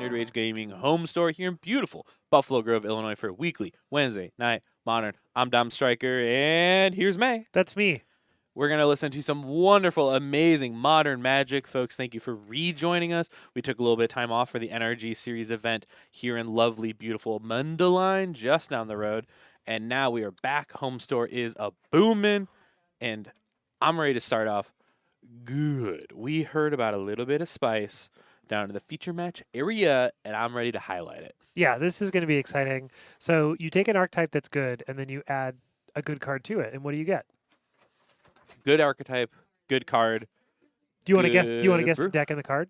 Nerd Rage Gaming home store here in beautiful Buffalo Grove, Illinois for weekly Wednesday night modern. I'm Dom Stryker, and here's May. That's me. We're going to listen to some wonderful, amazing modern magic. Folks, thank you for rejoining us. We took a little bit of time off for the NRG series event here in lovely, beautiful Mundelein, just down the road. And now we are back. Home store is a booming, and I'm ready to start off good. We heard about a little bit of spice down to the feature match area, and I'm ready to highlight it. Yeah, this is going to be exciting. So you take an archetype that's good, and then you add a good card to it, and what do you get? Good archetype, good card. Do you want to guess? Do you want to good guess the brew. deck and the card?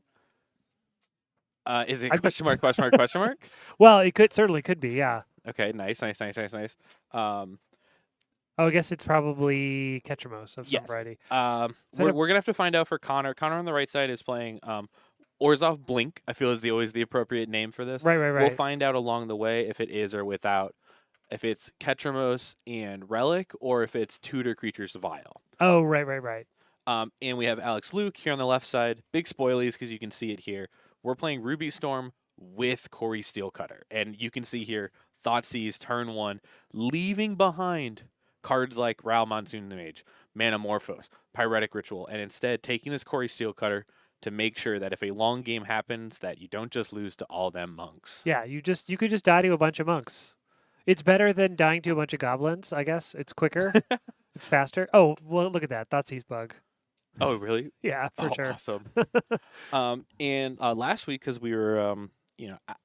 Is it question mark, question mark, question mark? Well, it certainly could be. Yeah. Okay, nice. Oh, I guess it's probably Ketramos of some Yes. variety. We're going to have to find out for Connor. Connor on the right side is playing Orzhov Blink, I feel is always the appropriate name for this. Right. We'll find out along the way if it is or without, if it's Ketramos and Relic, or if it's Tutor Creatures Vial. Oh, right. And we have Alex Luke here on the left side. Big spoilies because you can see it here. We're playing Ruby Storm with Corey Steelcutter. And you can see here, Thoughtseize, turn 1, leaving behind cards like Ral Monsoon the Mage, Manamorphose, Pyretic Ritual, and instead taking this Corey Steelcutter to make sure that if a long game happens, that you don't just lose to all them monks. Yeah, you could just die to a bunch of monks. It's better than dying to a bunch of goblins, I guess. It's quicker. It's faster. Oh, well, look at that. Thoughtseize bug. Oh, really? Yeah, for sure. Awesome. And last week, because we were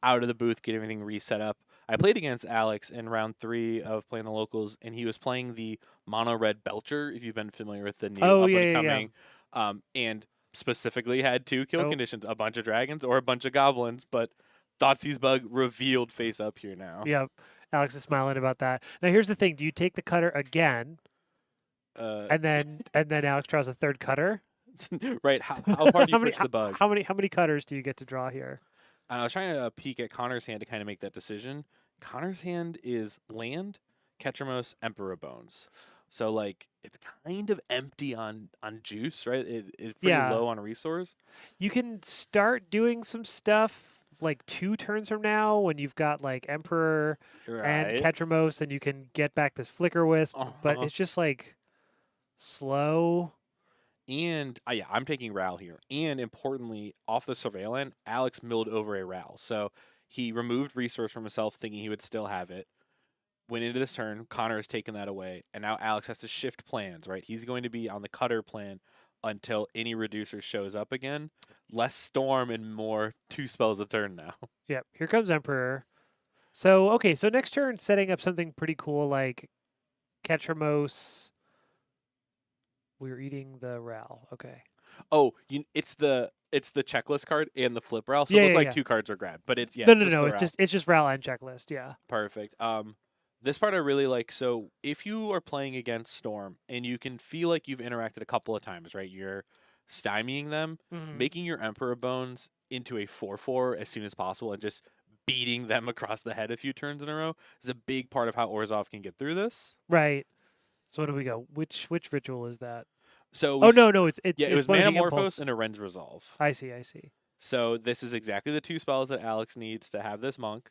out of the booth, getting everything reset up, I played against Alex in round 3 of playing the locals, and he was playing the mono red Belcher, if you've been familiar with the new up and coming. And specifically had 2 kill conditions, a bunch of dragons or a bunch of goblins, but Thoughtseize bug revealed face up here now. Yep. Alex is smiling about that. Now here's the thing: do you take the cutter again, and then Alex draws a third cutter? Right. How far do you push the bug? How many cutters do you get to draw here? I was trying to peek at Connor's hand to kind of make that decision. Connor's hand is land, Ketramos, Emperor Bones. So like it's kind of empty on juice, right? It's pretty low on resource. You can start doing some stuff like 2 turns from now when you've got like Emperor and Ketramos, and you can get back this Flicker Wisp, but it's just like slow. And I'm taking Ral here. And importantly, off the Surveillant, Alex milled over a Ral. So he removed resource from himself, thinking he would still have it. Went into this turn, Connor has taken that away, and now Alex has to shift plans, right? He's going to be on the cutter plan until any reducer shows up again. Less Storm and more 2 spells a turn now. Yep, here comes Emperor. So next turn, setting up something pretty cool like Ketramos. We're eating the Ral. Okay. Oh, it's the checklist card and the flip Ral. So it looked like 2 cards are grabbed, but it's No. It's just Ral and checklist. Yeah. Perfect. This part I really like. So if you are playing against Storm and you can feel like you've interacted a couple of times, right? You're stymieing them, making your Emperor Bones into a 4/4 as soon as possible, and just beating them across the head a few turns in a row is a big part of how Orzhov can get through this. Right. So what do we go? Which ritual is that? So no, it was one of the Manamorphose impulse. and a Ren's Resolve. I see. So this is exactly the 2 spells that Alex needs to have this monk.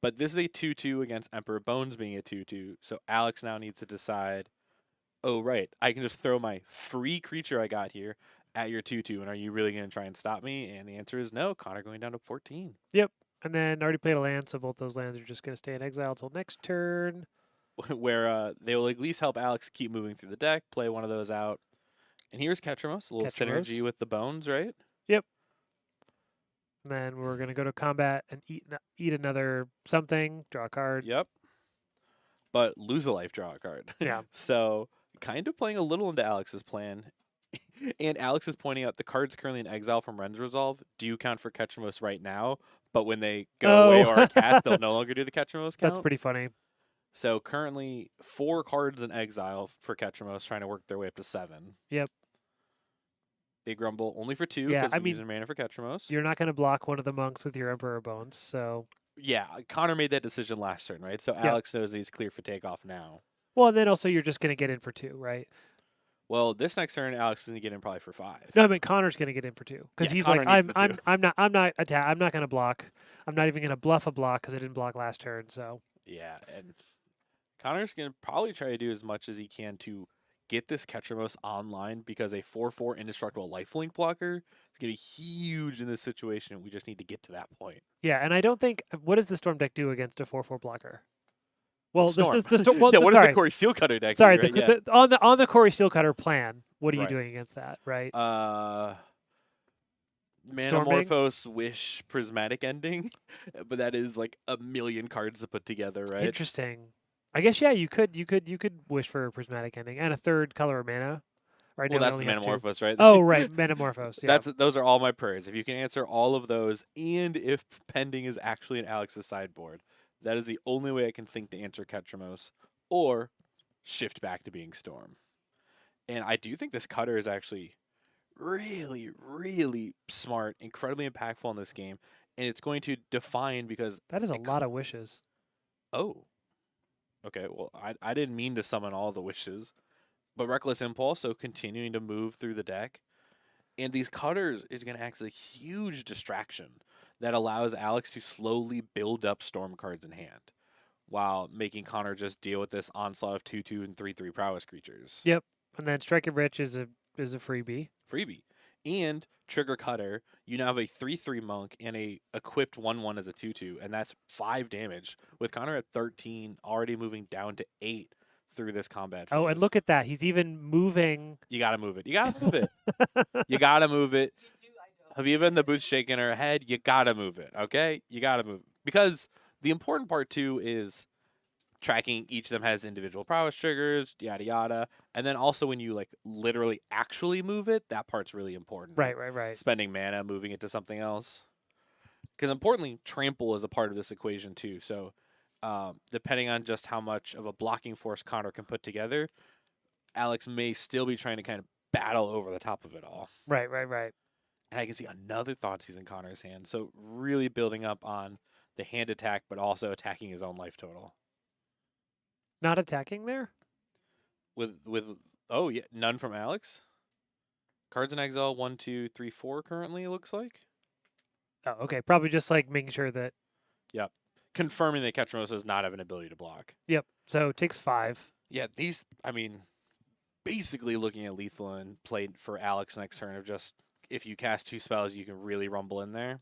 But this is a 2/2 against Emperor Bones being a 2/2. So Alex now needs to decide, oh, right, I can just throw my free creature I got here at your 2/2, and are you really going to try and stop me? And the answer is no. Connor going down to 14. Yep. And then already played a land, so both those lands are just going to stay in exile until next turn. Where they will at least help Alex keep moving through the deck, play one of those out. And here's Ketramos, a little synergy with the Bones, right? Yep. And then we're going to go to combat and eat another something, draw a card. Yep. But lose a life, draw a card. Yeah. So kind of playing a little into Alex's plan. And Alex is pointing out the cards currently in exile from Ren's Resolve do count for Ketramos right now, but when they go away or are cast, they'll no longer do the Ketramos count. That's pretty funny. So currently 4 cards in exile for Ketramos, trying to work their way up to 7. Yep. Big Rumble only for 2 Yeah, because we're using mana for Ketramos. You're not going to block one of the monks with your Emperor Bones, so... Yeah, Connor made that decision last turn, right? So Alex knows that he's clear for takeoff now. Well, and then also you're just going to get in for 2, right? Well, this next turn, Alex is going to get in probably for 5. No, I mean Connor's going to get in for 2 because Yeah, he's Connor like, needs the 2. I'm not going to block. I'm not even going to bluff a block because I didn't block last turn. So Yeah, and Connor's going to probably try to do as much as he can to get this Ketramos online because a 4/4 indestructible lifelink blocker is going to be huge in this situation. We just need to get to that point. yeah, and I don't think what does the Storm deck do against a 4/4 blocker? Well, Storm. this is the Storm. Well, yeah, what does the sorry, Corey Steelcutter deck sorry. do, right? Yeah. On the Corey Steelcutter plan, what are you Right. doing against that? Right? Storming? Manamorphose, Wish, Prismatic Ending, but that is like a million cards to put together, right? Interesting. I guess yeah, you could wish for a prismatic ending and a third color of mana. Right Well, now, that's we the only have 2. Manamorphose, right? Oh, right, Metamorphose. Yeah. Those are all my prayers. If you can answer all of those, and if pending is actually in Alex's sideboard, that is the only way I can think to answer Ketramos, or shift back to being Storm. And I do think this cutter is actually really, really smart, incredibly impactful in this game, and it's going to define because that is a lot of wishes. Oh, okay. Well, I didn't mean to summon all the wishes, but Reckless Impulse, so continuing to move through the deck. And these cutters is going to act as a huge distraction that allows Alex to slowly build up Storm cards in hand while making Connor just deal with this onslaught of 2/2 and 3/3 prowess creatures. Yep. And then Strike It Rich is a freebie. Freebie. And Trigger Cutter, you now have a 3/3 monk and a equipped 1/1 as a 2/2, and that's 5 damage. With Connor at 13, already moving down to 8 through this combat phase. Oh, and look at that. He's even moving. You gotta move it. You gotta move it. You gotta move it. Habiba in the booth shaking her head. You gotta move it, okay? You gotta move it. Because the important part, too, is tracking each of them has individual prowess triggers, yada yada. And then also when you like literally actually move it, that part's really important. Right. Spending mana, moving it to something else. Because importantly, trample is a part of this equation too. So depending on just how much of a blocking force Connor can put together, Alex may still be trying to kind of battle over the top of it all. Right. And I can see another Thoughtseize in Connor's hand. So really building up on the hand attack, but also attacking his own life total. Not attacking there? With oh yeah, none from Alex. Cards in exile 1, 2, 3, 4 currently, it looks like. Oh, okay. Probably just like making sure that. Yep. Confirming that Ketramos does not have an ability to block. Yep. So it takes 5. Yeah, these basically looking at lethal and played for Alex next turn of just if you cast 2 spells you can really rumble in there.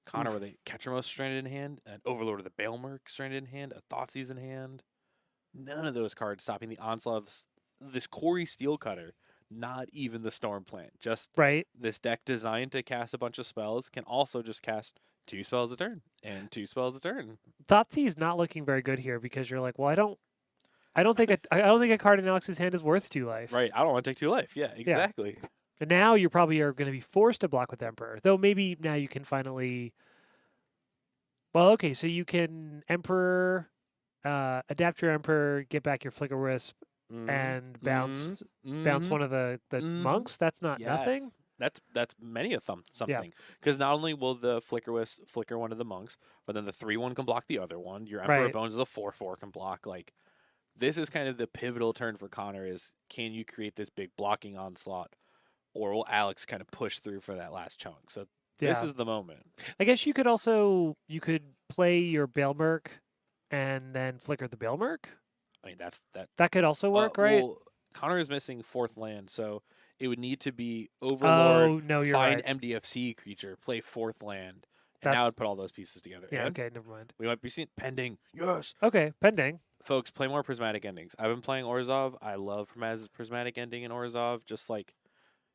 Connor with a Ketramos stranded in hand, an Overlord of the Baelmerk stranded in hand, a Thoughtseize in hand. None of those cards stopping the onslaught of this Corey Steelcutter. Not even the Storm Plant. Just this deck designed to cast a bunch of spells can also just cast 2 spells a turn and 2 spells a turn. Thoughtseize not looking very good here because you're like, well, I don't think a card in Alex's hand is worth 2 life. Right. I don't want to take 2 life. Yeah, exactly. Yeah. And now you probably are going to be forced to block with Emperor. Though maybe now you can finally. Well, okay, so you can Emperor. Adapt your Emperor, get back your Flicker Wisp, and bounce one of the monks. That's not nothing. That's many of something. Because not only will the Flicker Wisp flicker one of the monks, but then the 3/1 can block the other one. Your Emperor Bones is a 4/4 can block. Like this is kind of the pivotal turn for Connor. Is can you create this big blocking onslaught, or will Alex kind of push through for that last chunk? So this is the moment. I guess you could play your Baelmerk. And then flicker the Baelmerk? I mean, that. That could also work, right? Well, Connor is missing 4th land, so it would need to be Overlord, oh, no, you're find right. MDFC creature, play 4th land, and that would put all those pieces together. Yeah, and okay, never mind. We might be seeing pending. Yes. Okay, pending. Folks, play more Prismatic Endings. I've been playing Orzhov. I love Prismatic Ending in Orzhov. Just like,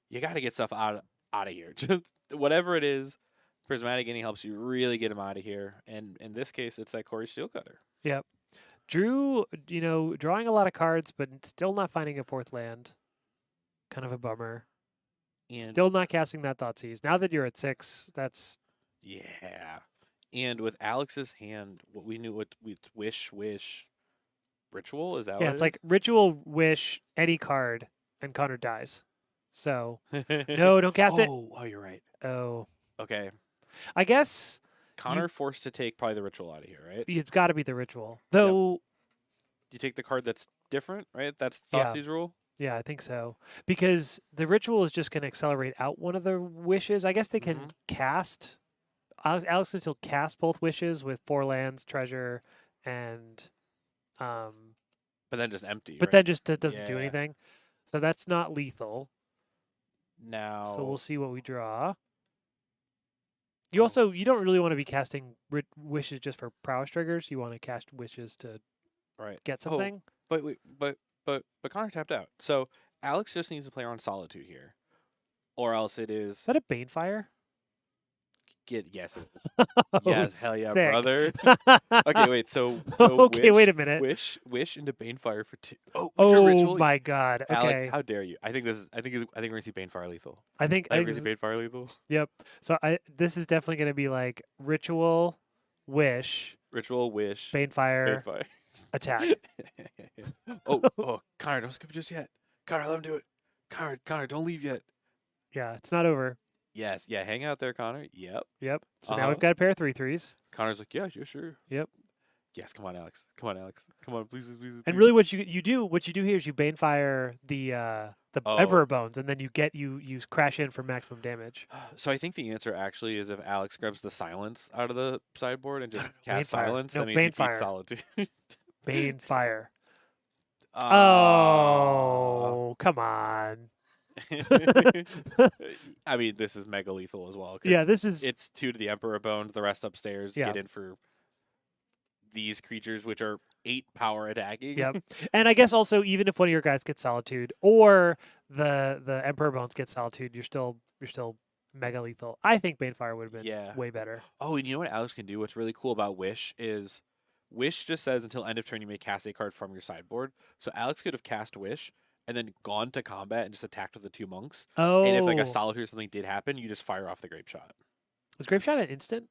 you got to get stuff out of here. Just whatever it is, Prismatic Ending helps you really get them out of here. And in this case, it's that Corey Steelcutter. Yep. Drew, drawing a lot of cards, but still not finding a 4th land. Kind of a bummer. And still not casting that Thoughtseize. Now that you're at 6, that's... Yeah. And with Alex's hand, what we knew with Wish, Ritual, is that what it's like Ritual, Wish, any card, and Connor dies. So, no, don't cast it. Oh, you're right. Oh. Okay. I guess... Connor forced to take probably the Ritual out of here, right? It's got to be the Ritual. Though... Do you take the card that's different, right? That's Thoughtseize rule? Yeah, I think so. Because the ritual is just going to accelerate out one of the wishes. I guess they can cast. Alex can still cast both wishes with 4 lands, treasure, and but then just empty. but right? then just it doesn't do Yeah. anything. So that's not lethal. Now. So we'll see what we draw. You also you don't really want to be casting wishes just for prowess triggers. You want to cast wishes to get something. But wait, but Connor tapped out. So Alex just needs to play around Solitude here, or else it is. Is that a Banefire? Yes, it is. Oh, yes, hell yeah, sick. brother. Okay, wait. So okay, wish, wait a minute. Wish into Banefire for 2. Oh ritual. my God. Okay. Alex, how dare you? I think we're gonna see Banefire lethal. I think we're gonna see Banefire lethal. Yep. So this is definitely gonna be like ritual, wish, Banefire, attack. Connor, don't skip it just yet. Connor, let him do it. Connor, don't leave yet. Yeah, it's not over. Yes, yeah, hang out there, Connor. Yep. So now we've got a pair of 3/3s. Connor's like, yeah, sure. Yep. Yes, come on, Alex. Come on, please. And really, what you do here is you Banefire the Emperor Bones, and then you crash in for maximum damage. So I think the answer actually is if Alex grabs the silence out of the sideboard and just casts Banefire. silence, No, that means he beats Banefire. Solitude. Banefire. Oh, come on. I mean, this is mega lethal as well. Yeah, it's 2 to the Emperor Bones. The rest upstairs Yeah. get in for these creatures, which are 8 power attacking. Yep. And I guess also, even if one of your guys gets Solitude or the Emperor Bones gets Solitude, you're still mega lethal. I think Banefire would have been way better. Oh, and you know what Alex can do? What's really cool about Wish is Wish just says until end of turn you may cast a card from your sideboard. So Alex could have cast Wish and then gone to combat and just attacked with the 2 monks. Oh. And if like a Solitude or something did happen, you just fire off the Grape Shot. Is Grape Shot an instant?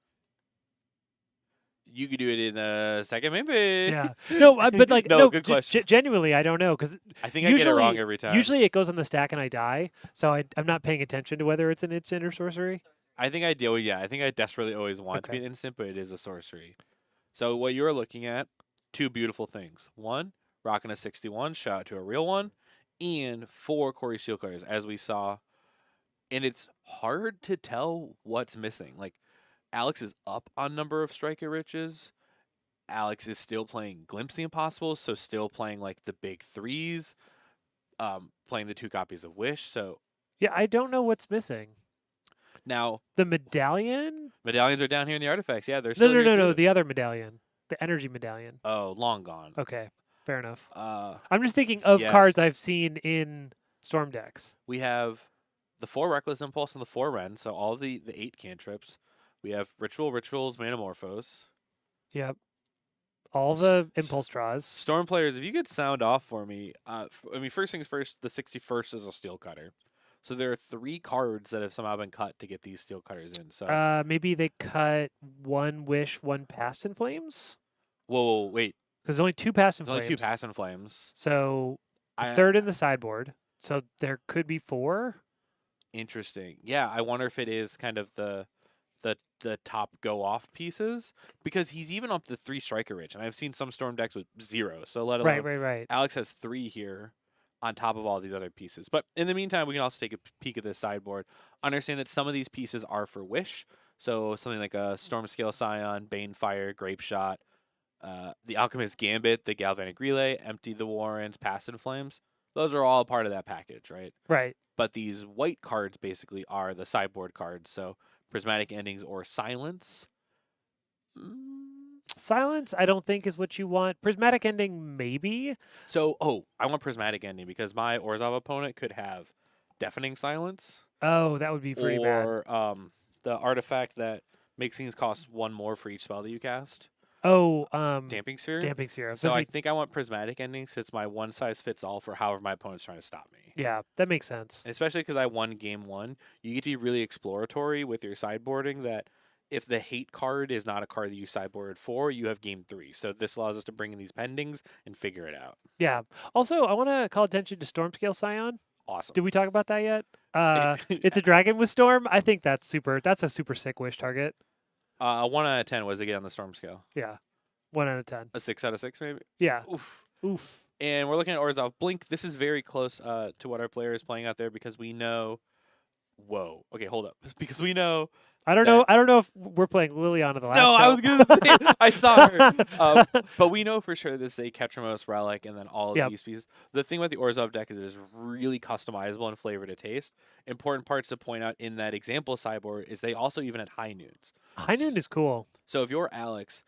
You could do it in a second, maybe. Yeah. No, but like no, good question. Genuinely, I don't know because I think I get it wrong every time. Usually, it goes on the stack and I die, so I'm not paying attention to whether it's an instant or sorcery. I think I do. Yeah, I think I desperately always want it to be an instant, but it is a sorcery. So what you're looking at, 2 beautiful things. 1, rocking a 61, shout out to a real one, and 4 Corey Seal Cutters, as we saw. And it's hard to tell what's missing. Like, Alex is up on number of Striker Riches. Alex is still playing Glimpse the Impossible, so still playing like the big 3s, playing the 2 copies of Wish. So yeah, I don't know what's missing. Now the medallions are down here in the artifacts. Yeah, they're still no, the other medallion, the energy medallion. Oh, long gone. Okay, fair enough. I'm just thinking of cards I've seen in Storm decks. We have the 4 Reckless Impulse and the 4 Ren, so all the 8 cantrips. We have Rituals, Manamorphose. Yep. All the impulse draws. Storm players, if you could sound off for me. First things first, the 61st is a Steel Cutter. So there are 3 cards that have somehow been cut to get these Steel Cutters in. So maybe they cut 1 Wish, 1 Past in Flames? Whoa, wait. Because there's only 2 Past in Flames. Only 2 Past in Flames. So a third in the sideboard. So there could be 4. Interesting. Yeah, I wonder if it is kind of the top go off pieces, because he's even up to 3 Striker Rich, and I've seen some Storm decks with 0. So let alone right. Alex has 3 here on top of all these other pieces. But in the meantime, we can also take a peek at this sideboard. Understand that some of these pieces are for Wish. So something like a Stormscale Scion, Banefire, Grape Shot, the Alchemist Gambit, the Galvanic Relay, Empty the Warrens, Past in Flames. Those are all part of that package, right? Right. But these white cards basically are the sideboard cards. So Prismatic Endings or Silence. Silence, I don't think is what you want. Prismatic Ending, maybe. So, I want Prismatic Ending because my Orzhov opponent could have Deafening Silence. Oh, that would be pretty bad. Or the artifact that makes things cost 1 more for each spell that you cast. Oh, Damping Sphere. Damping Sphere. So I think I want Prismatic Endings. It's my one size fits all for however my opponent's trying to stop me. Yeah, that makes sense. And especially because I won game 1, you get to be really exploratory with your sideboarding. That if the hate card is not a card that you sideboarded for, you have game 3. So this allows us to bring in these pendings and figure it out. Yeah. Also, I want to call attention to Stormscale Scion. Awesome. Did we talk about that yet? It's a dragon with Storm. I think that's super. That's a super sick Wish target. 1 out of 10 was to get on the Storm scale. Yeah. 1 out of 10. A 6 out of 6, maybe? Yeah. Oof. Oof. And we're looking at Orzhov. Blink, this is very close to what our player is playing out there because we know. Whoa. Okay, hold up. Because we know. I don't know. I don't know if we're playing Liliana the last. No, I was gonna say I saw her. But we know for sure this is a Ketramos relic, and then all of these pieces. The thing about the Orzhov deck is it is really customizable and flavor to taste. Important parts to point out in that example sideboard is they also even had high noons. High noon is cool. So if you're Alex,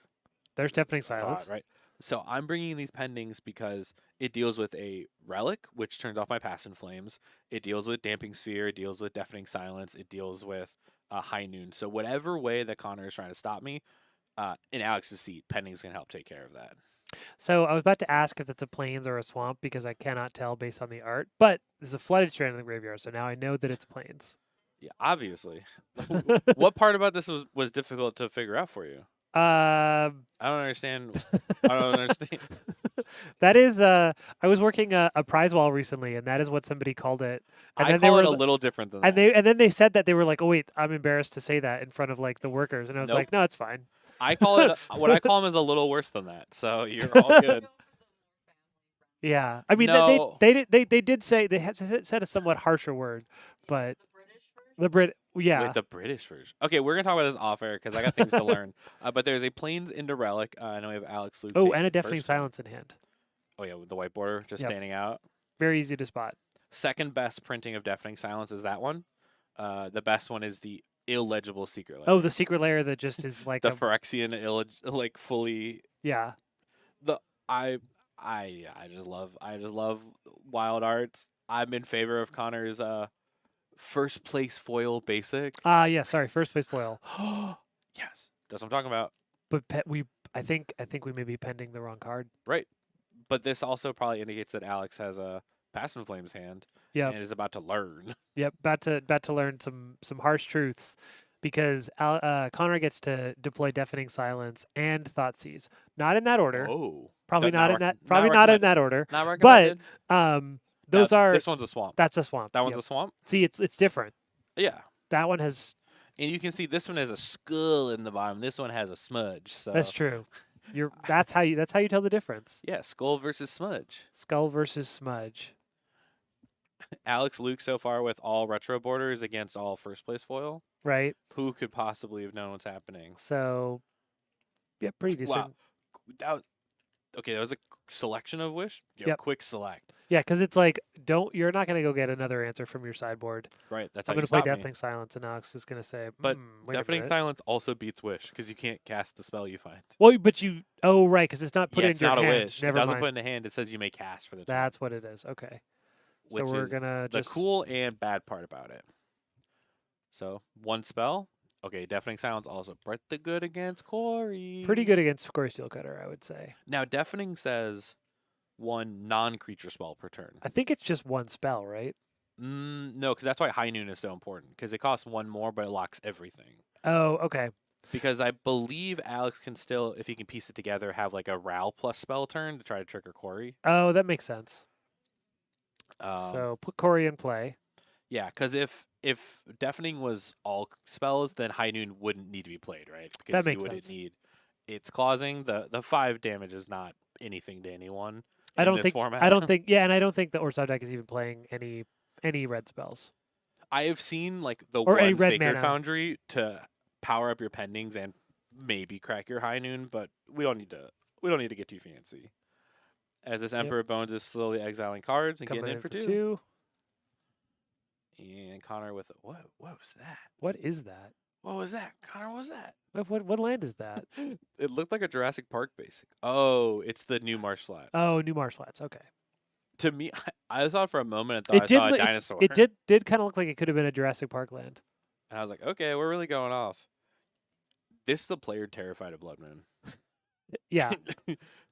there's deafening silence, right? So I'm bringing these pendings because it deals with a relic, which turns off my Passion Flames. It deals with Damping Sphere. It deals with Deafening Silence. It deals with High Noon. So whatever way that Connor is trying to stop me, in Alex's seat, pendings can help take care of that. So I was about to ask if it's a plains or a swamp because I cannot tell based on the art. But there's a flooded strand in the graveyard, so now I know that it's plains. Yeah, obviously. What part about this was difficult to figure out for you? I don't understand. I don't understand. That is, I was working a prize wall recently, and that is what somebody called it. And I call it a little different than that. And then they said that they were like, "Oh wait, I'm embarrassed to say that in front of like the workers," and I was like, "No, it's fine." I call it what I call them is a little worse than that. So you're all good. Yeah, I mean they did say they said a somewhat harsher word, but the Brit. Yeah. With the British version. Okay, we're going to talk about this off air because I got things to learn. But there's a Plains into Relic. I know we have Alex Luke. Oh, and a Deafening Silence in hand. Oh, yeah, with the white border just standing out. Very easy to spot. Second best printing of Deafening Silence is that one. The best one is the illegible Secret Lair. Oh, the Secret Lair that just is like the Phyrexian, like fully. Yeah. I just love wild arts. I'm in favor of Connor's first place foil basic. Yeah, sorry, first place foil. Yes, that's what I'm talking about. But I think we may be pending the wrong card. Right, but this also probably indicates that Alex has a Passion Flames hand. Yeah, and is about to learn. Yep, about to learn some harsh truths, because Connor gets to deploy Deafening Silence and Thoughtseize. Not in that order. Oh, probably not in that. Probably not in that order. Not recommended. But those now, are. This one's a swamp. That's a swamp. That one's a swamp. See, it's different. Yeah. That one has. And you can see this one has a skull in the bottom. This one has a smudge. So that's true. That's how you tell the difference. Yeah, skull versus smudge. Skull versus smudge. Alex Luke so far with all retro borders against all first place foil. Right. Who could possibly have known what's happening? So, yeah, pretty decent. Wow. Okay, that was a selection of Wish. Yep. Quick select. Yeah, because it's like you're not gonna go get another answer from your sideboard. Right. That's I'm how gonna play Deafening Silence, and Alex is gonna say, but Deafening Silence also beats Wish because you can't cast the spell you find. Well, but you. Oh, right, because it's not put in your hand. It's not a Wish. Never it doesn't mind. put in the hand. It says you may cast for the turn. That's what it is. Okay. So we're gonna the cool and bad part about it. So one spell. Okay, Deafening Silence also pretty good against Corey. Pretty good against Corey Steelcutter, I would say. Now, Deafening says one non-creature spell per turn. I think it's just one spell, right? No, because that's why High Noon is so important, because it costs one more, but it locks everything. Oh, okay. Because I believe Alex can still, if he can piece it together, have like a Ral plus spell turn to try to trigger Corey. Oh, that makes sense. So put Corey in play. Yeah, because if Deafening was all spells, then High Noon wouldn't need to be played, right? Because that makes you wouldn't sense. need its clausing. The 5 damage is not anything to anyone. I don't think. Format. I don't think. Yeah, and I don't think the Orzhov deck is even playing any red spells. I have seen like the or one red Sacred mana. Foundry to power up your pendings and maybe crack your High Noon, but we don't need to get too fancy. As this Emperor of Bones is slowly exiling cards and getting in for 2. And Connor with what was that? What is that? What was that? Connor, what was that? What land is that? It looked like a Jurassic Park basic. Oh, it's the New Marsh Flats. Oh, New Marsh Flats. Okay. To me, I thought for a moment I saw a dinosaur. It did kind of look like it could have been a Jurassic Park land. And I was like, okay, we're really going off. This is the player terrified of Blood Moon. Yeah.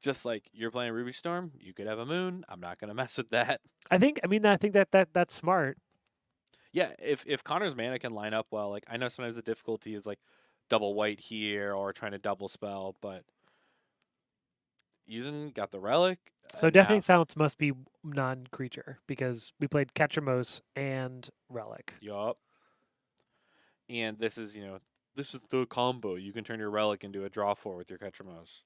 Just like you're playing Ruby Storm, you could have a moon. I'm not gonna mess with that. I think that's smart. Yeah, if Connor's mana can line up well, like I know sometimes the difficulty is like double white here or trying to double spell, but got the relic. So Deafening Silence must be non-creature because we played Ketramos and Relic. Yup. And this is the combo. You can turn your relic into a draw 4 with your Ketramos.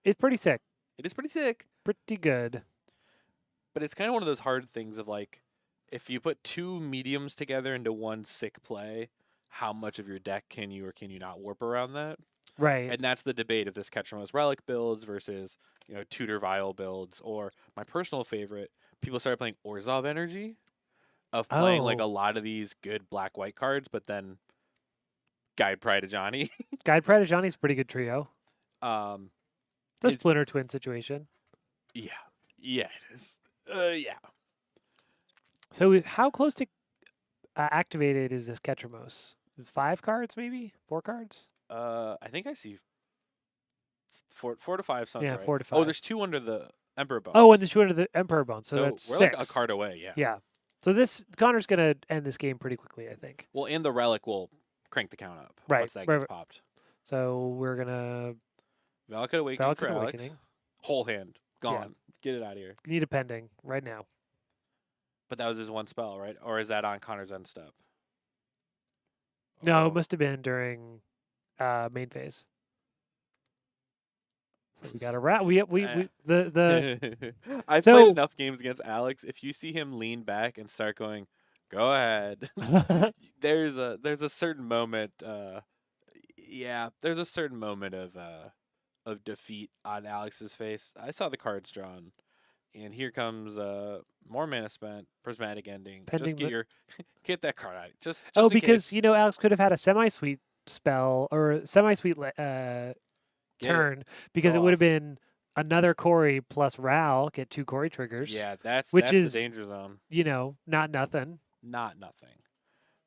It's pretty sick. It is pretty sick, Pretty good. but it's kind of one of those hard things of like, if you put two mediums together into one sick play, how much of your deck can you or can you not warp around that? Right. And that's the debate of this Ketramos Relic builds versus, Tutor Vial builds, or my personal favorite, people started playing Orzhov Energy, of playing like a Oh. lot of these good black-white cards, but then Guide Pride of Johnny. Guide Pride of Johnny's a pretty good trio. um, The it's, Splinter Twin situation. yeah, it is. Yeah. So how close to activated is this Ketramos? 5 cards, maybe 4 cards. I think I see 4 to 5 sounds Yeah, right. 4 to 5. Oh, there's 2 under the Emperor Bones. Oh, and there's 2 under the Emperor Bone, so that's we're 6. like a card away. Yeah. Yeah. So this Connor's gonna end this game pretty quickly, I think. Well, and the Relic will crank the count up Right, once that right, gets right. popped. So we're gonna Valakut Awakening for Valakut Alex. Awakening. Whole hand gone. Get it out of here. Need a pending right now. But that was his one spell, right? Or is that on Connor's end step? No, Oh. it must have been during main phase. So we got a rat. We the I've So- played enough games against Alex. If you see him lean back and start going, "Go ahead," there's a certain moment. There's a certain moment of defeat on Alex's face. I saw the cards drawn, and here comes more mana spent, prismatic ending. Pending Just get that card out. Just oh, in because case. Alex could have had a semi-sweet spell or semi-sweet Get it. turn because Go it would have off. been another Corey plus Ral, get 2 Corey triggers. Yeah, that's which that's is- the danger zone. Not nothing. Not nothing,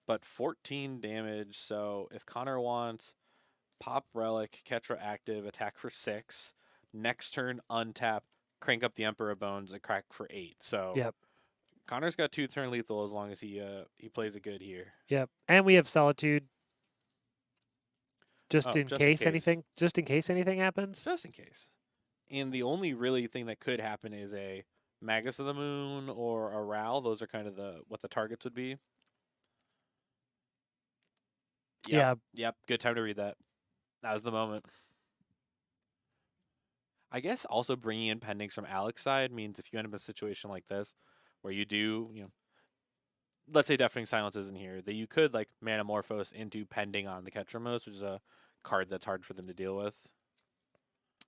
but 14 damage. So if Connor wants pop relic, Ketra active, attack for 6, next turn untap, crank up the Emperor Bones and crack for 8. So Yep. Connor's got 2 turn lethal as long as he plays it good here. Yep. And we have Solitude. Just in just in case case. anything. Just in case anything happens. Just in case. And the only really thing that could happen is a Magus of the Moon or a Ral. Those are kind of what the targets would be. Yeah. Yep. Good time to read that. That was the moment. I guess also bringing in pendings from Alex's side means if you end up in a situation like this where you do, let's say Deafening Silence isn't here, that you could like Manamorphose into pending on the Ketramos, which is a card that's hard for them to deal with.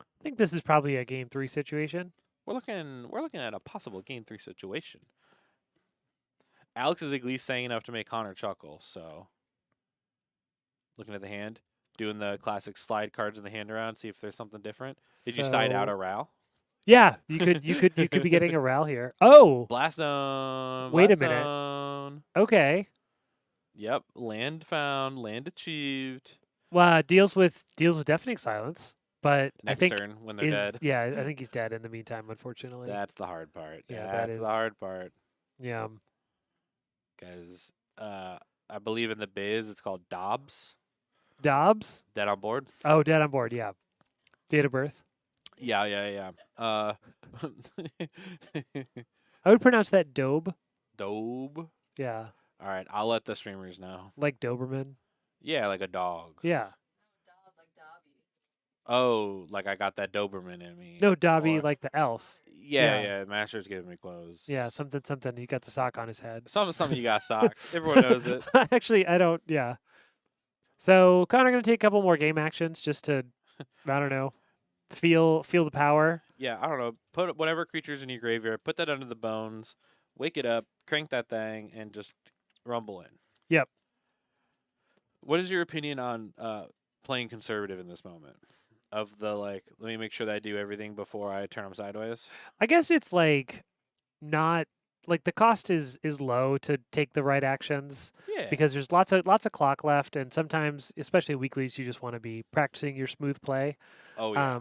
I think this is probably a game 3 situation. We're looking at a possible game 3 situation. Alex is at least saying enough to make Connor chuckle, so looking at the hand, doing the classic slide cards in the hand around, see if there's something different. Did you slide out a Ral? Yeah, you could be getting a Ral here. Oh, Blast Zone. Wait a Blast minute. Zone. okay. Yep, land found, land achieved. Well, deals with Deafening Silence, but Next I think turn when they're dead. Yeah, I think he's dead in the meantime, unfortunately. That's the hard part. Yeah, That's that is the hard part. Yeah. Because I believe in the biz it's called Dobbs. Dobbs? Dead on board. Oh, dead on board. Yeah. Date of birth. Yeah. I would pronounce that Dobe. Dobe. Yeah, All right, I'll let the streamers know. like Doberman. Yeah, like a dog. Yeah. Oh, like I got that Doberman in me. No, Dobby, Or- like the elf. Yeah. Master's giving me clothes. Yeah, something. He got the sock on his head. Something you got socks. Everyone knows it. Actually, I don't. Yeah. So Connor gonna take a couple more game actions just to, I don't know, feel the power. Yeah, I don't know. Put whatever creatures in your graveyard, put that under the bones, wake it up, crank that thing, and just rumble in. Yep. What is your opinion on playing conservative in this moment? Of the let me make sure that I do everything before I turn them sideways. I guess it's like not like the cost is low to take the right actions Yeah. because there's lots of clock left, and sometimes, especially weeklies, you just want to be practicing your smooth play. Oh yeah.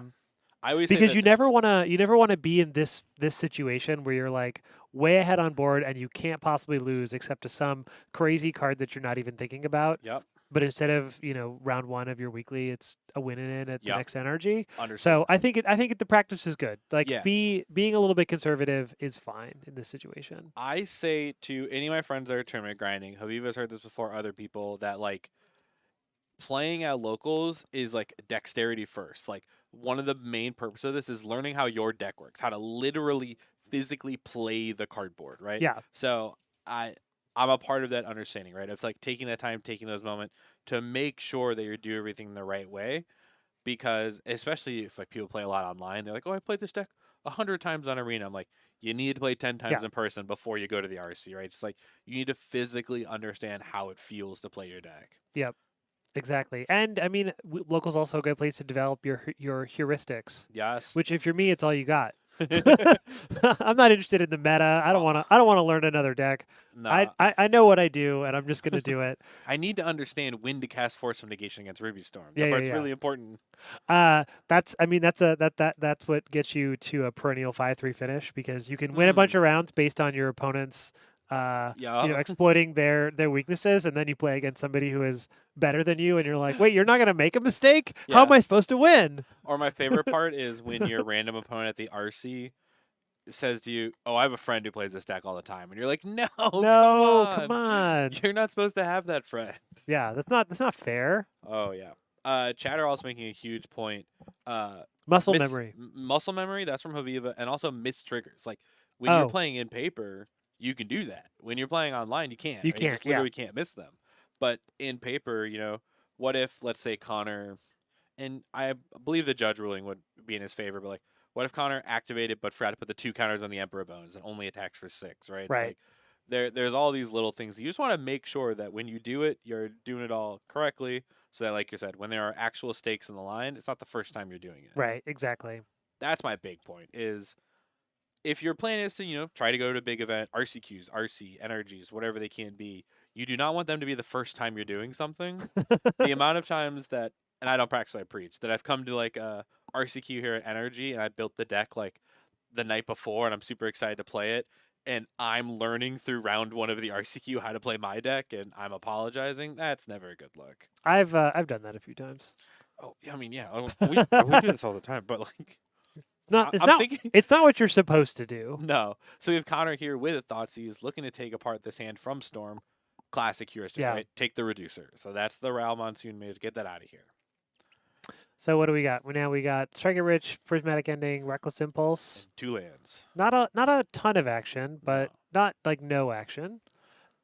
I always say Because that you never want to be in this situation where you're like way ahead on board and you can't possibly lose except to some crazy card that you're not even thinking about. Yep. But instead of round 1 of your weekly, it's a win in at the Yep. next energy. Understood. So I think the practice is good. Like Yes. being a little bit conservative is fine in this situation. I say to any of my friends that are tournament grinding, Haviva's heard this before, other people, that playing at locals is like dexterity first. Like one of the main purposes of this is learning how your deck works, how to literally physically play the cardboard, right? Yeah. So I'm a part of that understanding, right? Of like taking that time, taking those moments to make sure that you're doing everything the right way. Because especially if like people play a lot online, they're like, "Oh, I played this deck 100 times on Arena." I'm like, you need to play 10 times Yeah. in person before you go to the RC, right? Just like you need to physically understand how it feels to play your deck. Yep. Exactly. And I mean, local's also a good place to develop your heuristics. Yes. Which, if you're me, it's all you got. I'm not interested in the meta. I don't want to. I don't want to learn another deck. Nah. I know what I do, and I'm just gonna do it. I need to understand when to cast Force of Negation against Ruby Storm. Yeah, That yeah, part's yeah. really important. That's. I mean, that's what gets you to a perennial 5-3 finish, because you can win a bunch of rounds based on your opponent's Yeah. exploiting their weaknesses, and then you play against somebody who is better than you, and you're like, wait, you're not gonna make a mistake? How am I supposed to win? Or my favorite part is when your random opponent at the RC says to you, "Oh, I have a friend who plays this deck all the time," and you're like, "No, come on. You're not supposed to have that friend." Yeah, that's not fair. Oh yeah. Chatter also making a huge point. Muscle memory. Muscle memory. That's from Haviva, and also missed triggers. Like when you're playing in paper, you can do that. When you're playing online, you can't. You right? can't. You just literally can't miss them. But in paper, what if, let's say, Connor, and I believe the judge ruling would be in his favor, but like, what if Connor activated but forgot to put the 2 counters on the Emperor Bones and only attacks for 6, right? It's right. Like there's all these little things. You just want to make sure that when you do it, you're doing it all correctly. So that, like you said, when there are actual stakes in the line, it's not the first time you're doing it. Right, exactly. That's my big point is if your plan is to, try to go to a big event, RCQs, RC, energies, whatever they can be, you do not want them to be the first time you're doing something. The amount of times that, and I don't practice what I preach, that I've come to like a RCQ here at Energy and I built the deck like the night before and I'm super excited to play it. And I'm learning through round 1 of the RCQ how to play my deck and I'm apologizing. That's never a good look. I've done that a few times. Oh, I mean, yeah, we do this all the time, but like, it's not what you're supposed to do. No. So we have Connor here with Thoughtseize looking to take apart this hand from Storm. Classic heuristic, right? Take the reducer. So that's the Ral Monsoon mage. Get that out of here. So what do we got? We got Striker Rich, Prismatic Ending, Reckless Impulse. And 2 lands. Not a ton of action, but not like no action.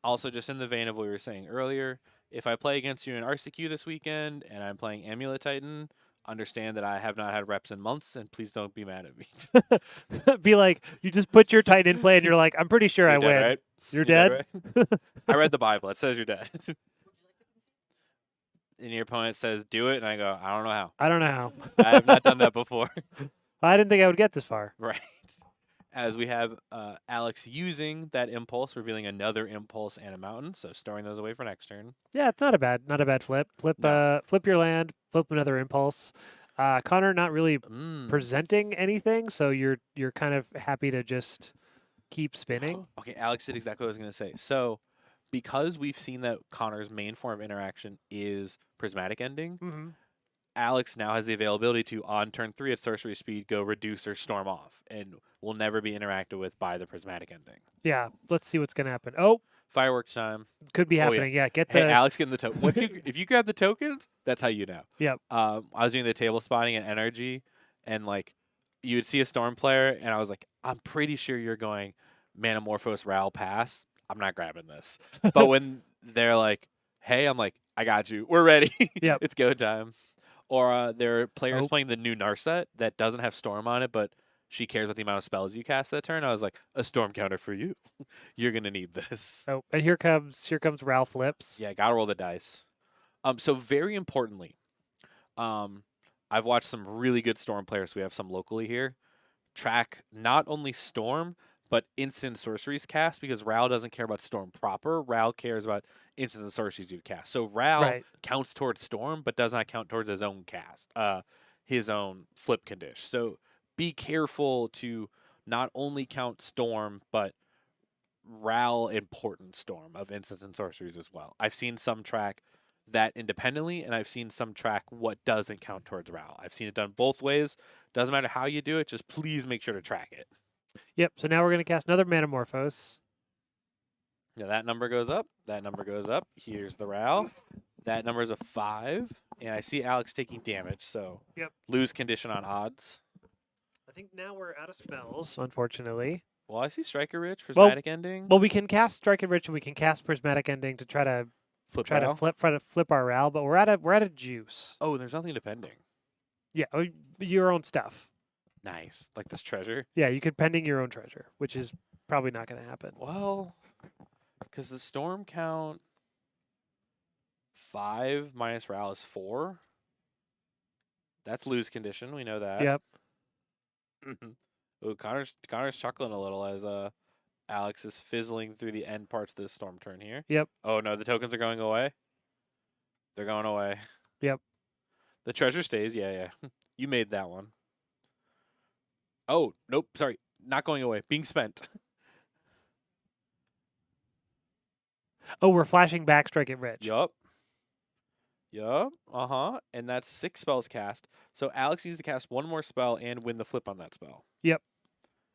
Also, just in the vein of what we were saying earlier, if I play against you in RCQ this weekend and I'm playing Amulet Titan, understand that I have not had reps in months, and please don't be mad at me. Be like, you just put your Titan in play, and you're like, I'm pretty sure I dead, win. Right? You're dead? Right? I read the Bible. It says you're dead. And your opponent says, do it, and I go, I don't know how. I don't know how. I have not done that before. I didn't think I would get this far. Right. As we have Alex using that impulse, revealing another impulse and a mountain, so storing those away for next turn. Yeah, it's not a bad flip. Flip your land, flip another impulse. Connor not really presenting anything, so you're kind of happy to just keep spinning. Okay, Alex did exactly what I was going to say. So, because we've seen that Connor's main form of interaction is prismatic ending, Alex now has the availability to, on turn 3 at sorcery speed, go reduce or storm off, and will never be interacted with by the prismatic ending. Yeah, let's see what's going to happen. Oh, fireworks time. Could be happening. Yeah, get the. Hey, Alex getting the token. If you grab the tokens, that's how you know. Yep. I was doing the table spotting at Energy, and like you would see a storm player, and I was like, I'm pretty sure you're going Manamorphose Ral pass. I'm not grabbing this. But when they're like, hey, I'm like, I got you. We're ready. Yep. It's go time. Or there are players playing the new Narset that doesn't have Storm on it, but she cares about the amount of spells you cast that turn. I was like, a Storm counter for you. You're going to need this. Oh, and here comes Ral flips. Yeah, got to roll the dice. So very importantly, I've watched some really good Storm players. We have some locally here. Track not only Storm, but instant sorceries cast, because Ral doesn't care about Storm proper. Ral cares about instants and sorceries you cast. So Ral counts towards Storm, but does not count towards his own cast, his own flip condition. So be careful to not only count Storm, but Ral important Storm of instants and sorceries as well. I've seen some track that independently, and I've seen some track what doesn't count towards Ral. I've seen it done both ways. Doesn't matter how you do it, just please make sure to track it. Yep, so now we're going to cast another Manamorphose. Now that number goes up. That number goes up. Here's the Ral. That number is a 5, and I see Alex taking damage, so Yep. lose condition on odds. I think now we're out of spells, unfortunately. Well, I see Striker Rich, Prismatic Ending. Well, we can cast Strike and Rich, and we can cast Prismatic Ending to try to flip our Ral, but we're out of juice. Oh, there's nothing depending. Yeah, your own stuff. Nice, like this treasure. Yeah, you could pending your own treasure, which is probably not going to happen. Well, because the storm count 5 minus Ral is 4. That's lose condition. We know that. Yep. Ooh, Connor's chuckling a little as Alex is fizzling through the end parts of this storm turn here. Yep. Oh no, the tokens are going away. They're going away. Yep. The treasure stays. Yeah. You made that one. Oh nope, sorry, not going away. Being spent. Oh, we're flashing back Strike It Rich. Yup. And that's 6 spells cast. So Alex needs to cast one more spell and win the flip on that spell. Yep.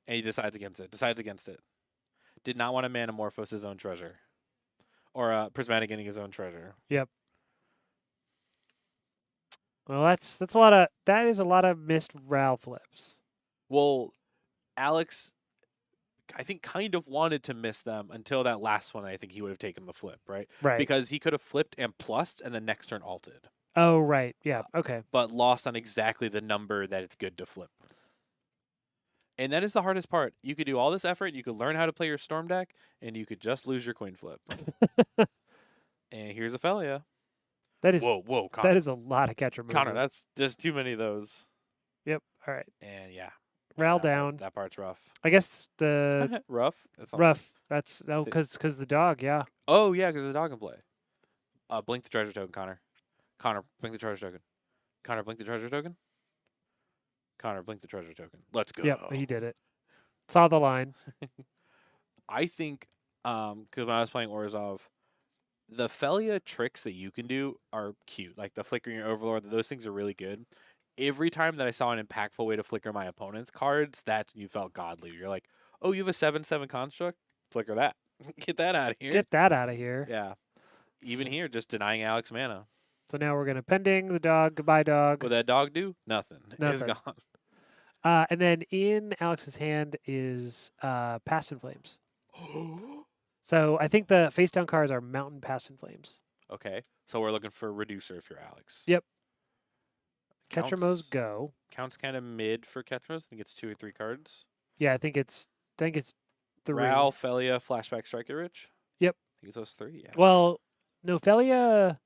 And he decides against it. Did not want to Manamorphose his own treasure. Or Prismatic Ending his own treasure. Yep. Well, that is a lot of missed Ral flips. Well, Alex, I think, kind of wanted to miss them until that last one. I think he would have taken the flip, right? Right. Because he could have flipped and plussed and then next turn alted. Oh, right. Yeah. Okay. But lost on exactly the number that it's good to flip. And that is the hardest part. You could do all this effort, you could learn how to play your storm deck, and you could just lose your coin flip. And here's Ophelia. That is whoa, Connor. That is a lot of catcher moves. Connor, that's just too many of those. Yep. All right. And yeah. Ral down. That part's rough. I guess the rough. Rough. That's because the dog. Yeah. Oh yeah, because the dog can play. Blink the treasure token, Connor. Connor, blink the treasure token. Connor, blink the treasure token. Connor, blink the treasure token. Let's go. Yep, he did it. Saw the line. I think, because when I was playing Orzhov, the Felia tricks that you can do are cute. Like the flickering your Overlord, those things are really good. Every time that I saw an impactful way to flicker my opponent's cards, that's when you felt godly. You're like, oh, you have a 7/7 construct? Flicker that. Get that out of here. Get that out of here. Yeah. Even here, just denying Alex mana. So now we're going to pending the dog. Goodbye, dog. What did that dog do? Nothing. It's gone. And then in Alex's hand is Past in Flames. So I think the face down cards are Mountain Past in Flames. Okay. So we're looking for a reducer if you're Alex. Yep. Ketramos go. Counts kind of mid for Ketramos. I think it's 2 or 3 cards. Yeah, I think it's 3. Ral, Felia, Flashback, Striker Rich. Yep. I think it's those 3. Yeah. Well, no, Felia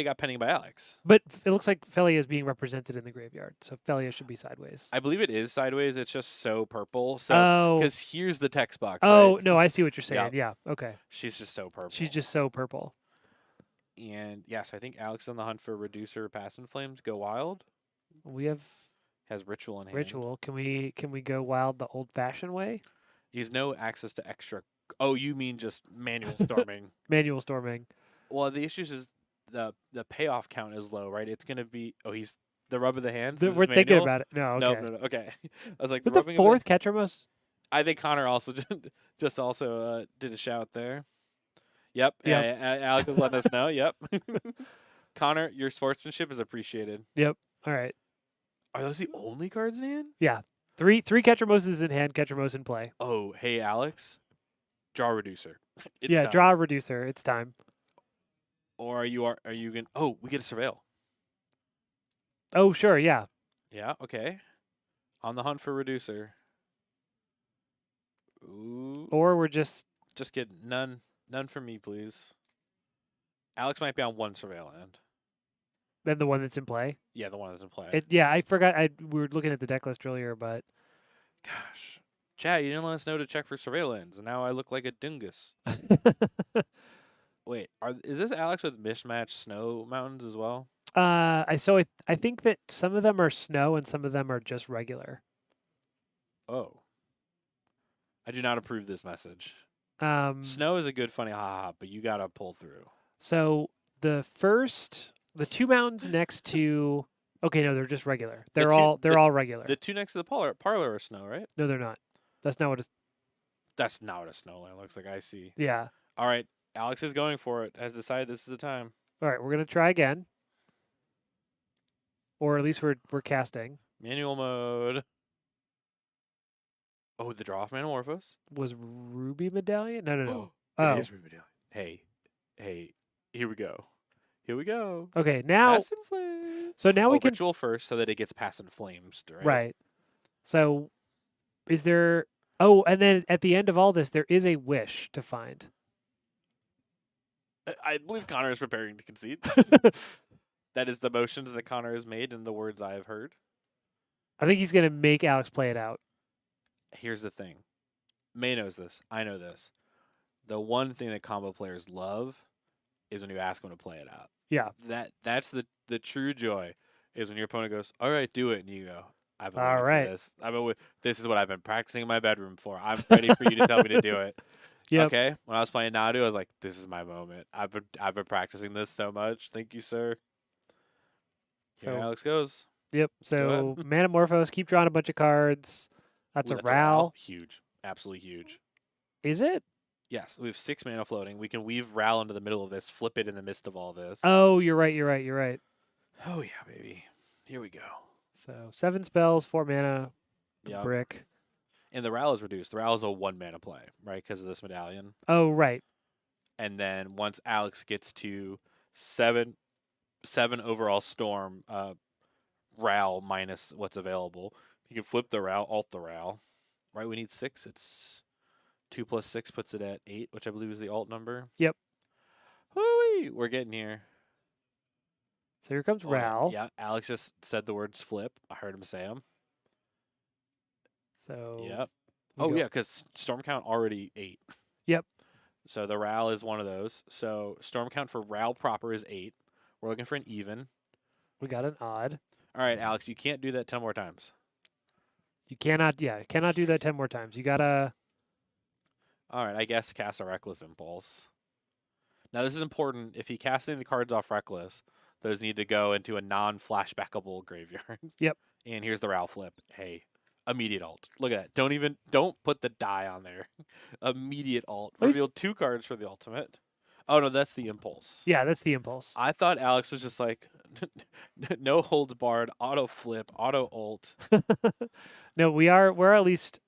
got pending by Alex. But it looks like Felia is being represented in the graveyard, so Felia should be sideways. I believe it is sideways. It's just so purple. So because here's the text box. Oh right? no, I see what you're saying. Yeah. Okay. She's just so purple. She's just so purple. And yeah, so I think Alex is on the hunt for reducer. Pass in Flames. Go wild. We has ritual in hand. Ritual. Can we go wild the old-fashioned way? He has no access to extra. Oh, you mean just manual storming? Manual storming. Well, the issue is the payoff count is low, right? It's gonna be he's the rub of the hands. We're thinking about it. No, okay. No. Okay, I was like, the 4th Ketramos. I think Connor also just also did a shout there. Yep. Alex let us know. Yep. Connor, your sportsmanship is appreciated. Yep. All right. Are those the only cards in hand? Yeah. 3 Ketramoses in hand. Ketramos in play. Oh, hey Alex, draw reducer. It's time. Draw a reducer. It's time. Or are you going? Oh, we get a surveil. Oh, sure, yeah. Yeah, okay. On the hunt for reducer. Ooh. Or we're just get none for me, please. Alex might be on 1 surveil land. Then the one that's in play. Yeah, the one that's in play. I forgot. We were looking at the deck list earlier, but gosh, Chad, you didn't let us know to check for surveillance, and now I look like a dingus. Wait, is this Alex with mismatched snow mountains as well? I think that some of them are snow and some of them are just regular. Oh, I do not approve this message. Snow is a good funny ha, but you gotta pull through. So the 2 mountains next to okay, no, they're just regular. They're all regular. The 2 next to the parlor are snow, right? No, they're not. That's not what a snowland looks like. I see. Yeah. All right. Alex is going for it. Has decided this is the time. All right, we're gonna try again, or at least we're casting. Manual mode. Oh, the draw off Manamorphose? Was Ruby Medallion? No, no, no. It Oh, is Ruby Medallion. Hey, here we go. Here we go. okay. Now, Pass and Flames. so now we can Ritual first so that it gets Pass and Flames, right? right. So, is there? Oh, and then at the end of all this, there is a wish to find. I believe Connor is preparing to concede. That is the motions that Connor has made and the words I have heard. I think he's gonna make Alex play it out. Here's the thing. May knows this. I know this. The one thing that combo players love is when you ask them to play it out. Yeah. That's the true joy is when your opponent goes, "All right, do it," and you go, "I've been All waiting right. for this. This is what I've been practicing in my bedroom for. I'm ready for you to tell me to do it." Yep. Okay. When I was playing Nadu, I was like, "This is my moment. I've been practicing this so much. Thank you, sir." So Here Alex goes. yep. So Manamorphose, keep drawing a bunch of cards. That's Ooh, a Ral. Huge. Absolutely huge. Is it? Yes, we have 6 mana floating. We can weave Ral into the middle of this, flip it in the midst of all this. Oh, you're right. You're right. You're right. Oh yeah, baby. Here we go. So 7 spells, 4 mana, Yep. brick. And the Ral is reduced. The Ral is a 1 mana play, right? Because of this medallion. Oh, right. And then once Alex gets to 7 overall storm, Ral minus what's available, you can flip the Ral, alt the Ral. Right? We need 6. It's 2 plus 6 puts it at 8, which I believe is the alt number. Yep. Whoo-wee! We're getting here. So here comes Ral. Yeah, Alex just said the words flip. I heard him say them. So yep. Oh, yeah, because Storm Count already 8. Yep. So the Ral is one of those. So Storm Count for Ral proper is 8. We're looking for an even. We got an odd. All right, Alex, you can't do that 10 more times. You cannot do that 10 more times. You gotta. All right, I guess cast a Reckless Impulse. Now, this is important. If you cast any of the cards off Reckless, those need to go into a non-flashbackable graveyard. Yep. And here's the Ral flip. Hey, immediate alt. Look at that. Don't put the die on there. Immediate alt. Reveal 2 cards for the ultimate. Oh, no, that's the impulse. Yeah, that's the impulse. I thought Alex was just like, no holds barred, auto flip, auto alt. No, we're at least.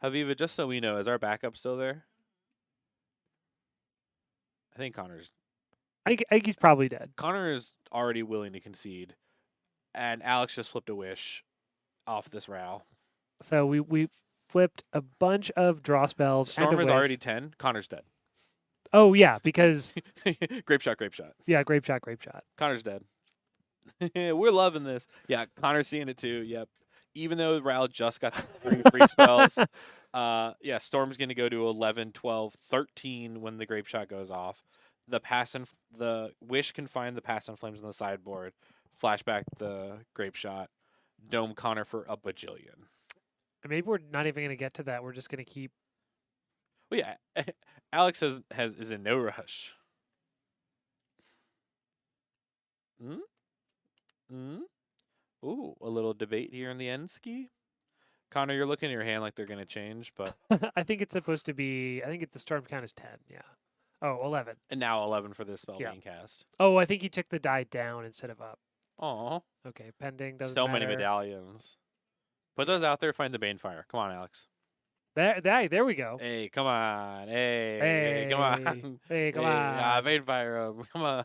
Haviva, just so we know, is our backup still there? I think Connor's. I think he's probably dead. Connor is already willing to concede, and Alex just flipped a wish off this Ral. So we flipped a bunch of draw spells. Storm is already 10. Connor's dead. Oh yeah, because grape shot. Yeah, grape shot. Connor's dead. We're loving this. Yeah, Connor's seeing it too. Yep. Even though Ral just got 3 free spells, yeah, Storm's going to go to 11, 12, 13 when the grape shot goes off. The wish can find the pass and flames on the sideboard. Flashback the grape shot. Dome Connor for a bajillion. And maybe we're not even going to get to that. We're just going to keep. Well, yeah, Alex is in no rush. Ooh, a little debate here in the end ski. Connor, you're looking at your hand like they're going to change, but I think it's supposed to be. I think the storm count is 10. Yeah. Oh, 11. And now 11 for this spell being cast. Oh, I think he took the die down instead of up. Aw. Okay, pending doesn't So matter. many medallions. Put those out there. Find the Banefire. Come on, Alex. There we go. Hey, come on. Hey, come on. Hey, come on. Banefire. Come on.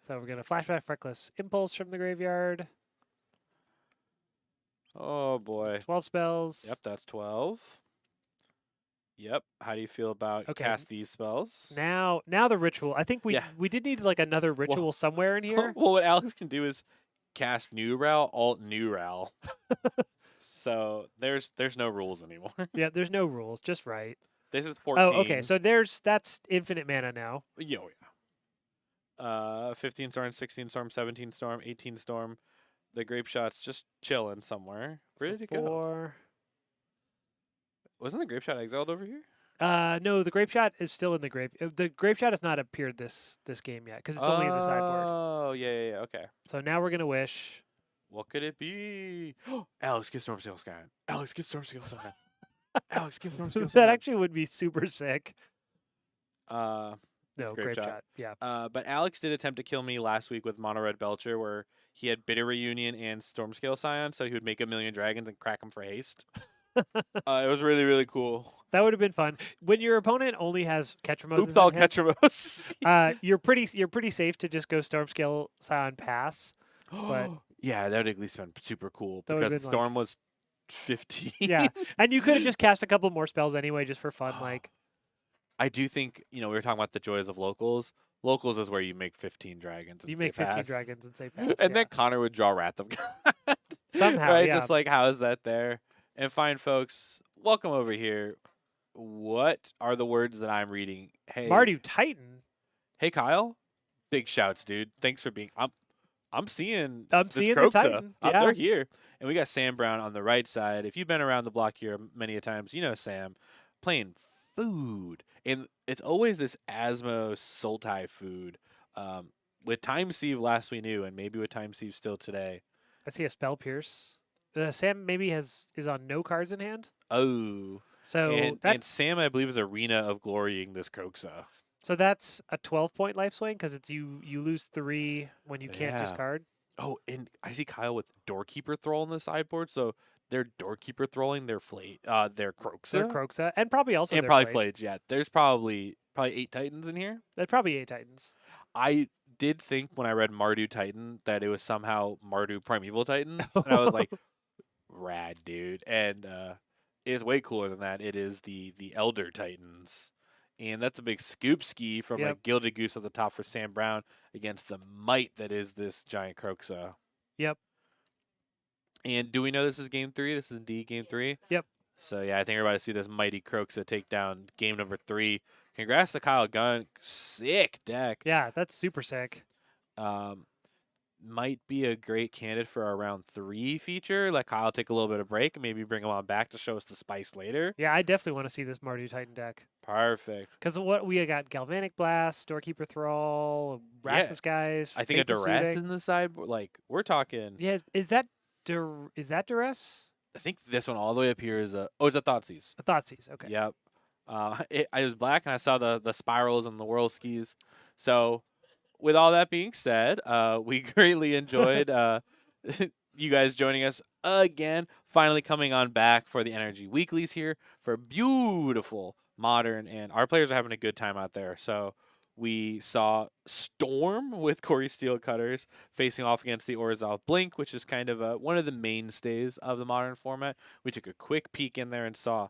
So we're gonna flashback Reckless Impulse from the graveyard. Oh boy. 12 spells. Yep, that's 12. Yep. How do you feel about cast these spells? Now the ritual. I think we did need like another ritual somewhere in here. Well, what Alex can do is cast new Ral, alt new Ral. So there's no rules anymore. Yeah, there's no rules. Just right. This is 14. Oh, okay. So that's infinite mana now. Yeah. 15 storm, 16 storm, 17 storm, 18 storm. The grape shot's just chilling somewhere. Where did it go? Wasn't the grape shot exiled over here? No, the grape shot is still in the grave. The grape shot has not appeared this game yet because it's only in the sideboard. Oh, yeah. Okay. So now we're gonna wish. What could it be? Alex, get Storm Scale Sky. Alex, get Storm Scale Sky. Alex, get Storm Scale Sky. That actually would be super sick. It's a No, grape grape shot. shot. Yeah. But Alex did attempt to kill me last week with Mono Red Belcher, where he had Bitter Reunion and Stormscale Scion, so he would make 1,000,000 dragons and crack them for haste. It was really, really cool. That would have been fun. When your opponent only has Ketramoses Oops, all in hand, Ketramos. you're pretty safe to just go Stormscale Scion pass. But yeah, that would at least been super cool that would've because been, Storm was 15. yeah, and you could have just cast a couple more spells anyway, just for fun. Like, I do think we were talking about the joys of locals. Locals is where you make 15 dragons. And you make 15 pass. dragons and say pass. And then Connor would draw Wrath of God. Somehow, right? yeah. Just like, how is that there? And fine, folks, welcome over here. What are the words that I'm reading? Hey, Mardu Titan. Hey, Kyle. Big shouts, dude. Thanks for being. I'm seeing. I'm this seeing Croxa. the Titan. Yeah. They're here, and we got Sam Brown on the right side. If you've been around the block here many a times, you know Sam playing food, and it's always this Asmo Sultai food. With Time Sieve last we knew, and maybe with Time Sieve still today. I see a Spell Pierce. Sam maybe is on no cards in hand. Oh, so and Sam, I believe, is Arena of Glorying this Croxa. So that's a 12-point life swing because it's you lose 3 when you can't discard. Oh, and I see Kyle with Doorkeeper Thrall on the sideboard, so they're Doorkeeper Thralling their their Croxa. Their Croxa, and probably also and their probably Flage. Flage. Yeah, there's probably 8 Titans in here. There's probably 8 Titans. I did think when I read Mardu Titan that it was somehow Mardu Primeval Titans, and I was like, rad, dude. And it's way cooler than that. It is the Elder Titans. And that's a big scoop ski from like Gilded Goose at the top for Sam Brown against the might that is this giant Croxa. Yep. And do we know this is game 3? This is indeed game 3? Yep. So, yeah, I think we're about to see this mighty Croxa take down game number 3. Congrats to Kyle Gunn. Sick deck. Yeah, that's super sick. Might be a great candidate for our round 3 feature. Let Kyle take a little bit of break and maybe bring him on back to show us the spice later. Yeah, I definitely want to see this Mardu Titan deck. Perfect. Because what we got: Galvanic Blast, Doorkeeper Thrall, Wrathless Guys. I think a Duress in the sideboard. Like, we're talking. Yeah, is that Duress? I think this one all the way up here is it's a Thoughtseize. A Thoughtseize, okay. Yep. I was black and I saw the spirals and the whirl skis. So, with all that being said, we greatly enjoyed you guys joining us again. Finally coming on back for the Energy Weeklies here for beautiful modern, and our players are having a good time out there. So we saw Storm with Corey Steelcutters facing off against the Orzhov Blink, which is kind of one of the mainstays of the modern format. We took a quick peek in there and saw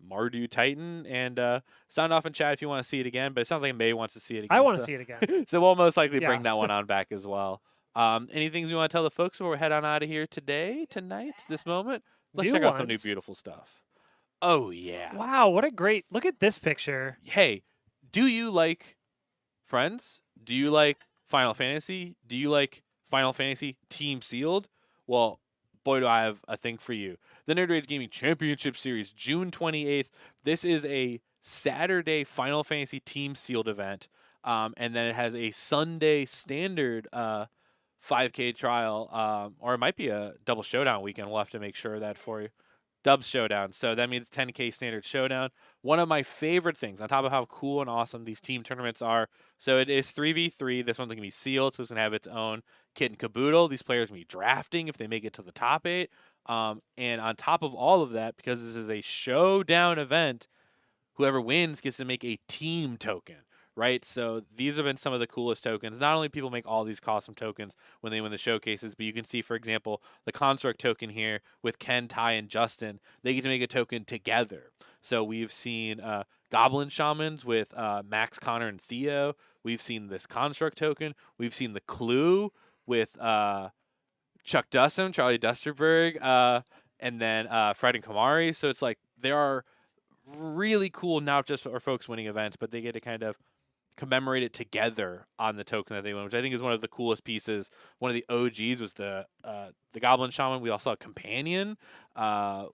Mardu Titan, and sound off in chat if you want to see it again, but it sounds like May wants to see it again. I want to see it again. So we'll most likely bring that one on back as well. Anything you want to tell the folks before we head on out of here tonight, this moment? Let's check out some new beautiful stuff. Oh, yeah. Wow, what a great... Look at this picture. Hey, do you like Friends? Do you like Final Fantasy? Do you like Final Fantasy Team Sealed? Well, boy, do I have a thing for you. The Nerd Rage Gaming Championship Series, June 28th. This is a Saturday Final Fantasy Team Sealed event, and then it has a Sunday standard 5K trial, or it might be a double showdown weekend. We'll have to make sure of that for you. Dubs Showdown. So that means 10K standard showdown. One of my favorite things, on top of how cool and awesome these team tournaments are. So it is 3v3. This one's going to be sealed, so it's going to have its own kit and caboodle. These players will be drafting if they make it to the top 8. And on top of all of that, because this is a showdown event, whoever wins gets to make a team token. Right, so these have been some of the coolest tokens. Not only people make all these custom tokens when they win the showcases, but you can see, for example, the Construct token here with Ken, Ty, and Justin. They get to make a token together. So we've seen Goblin Shamans with Max, Connor, and Theo. We've seen this Construct token. We've seen the Clue with Chuck Dussum, Charlie Dusterberg, and then Fred and Kamari. So it's like there are really cool, not just for folks winning events, but they get to kind of commemorate it together on the token that they win, which I think is one of the coolest pieces. One of the OGs was the Goblin Shaman. We also saw a Companion,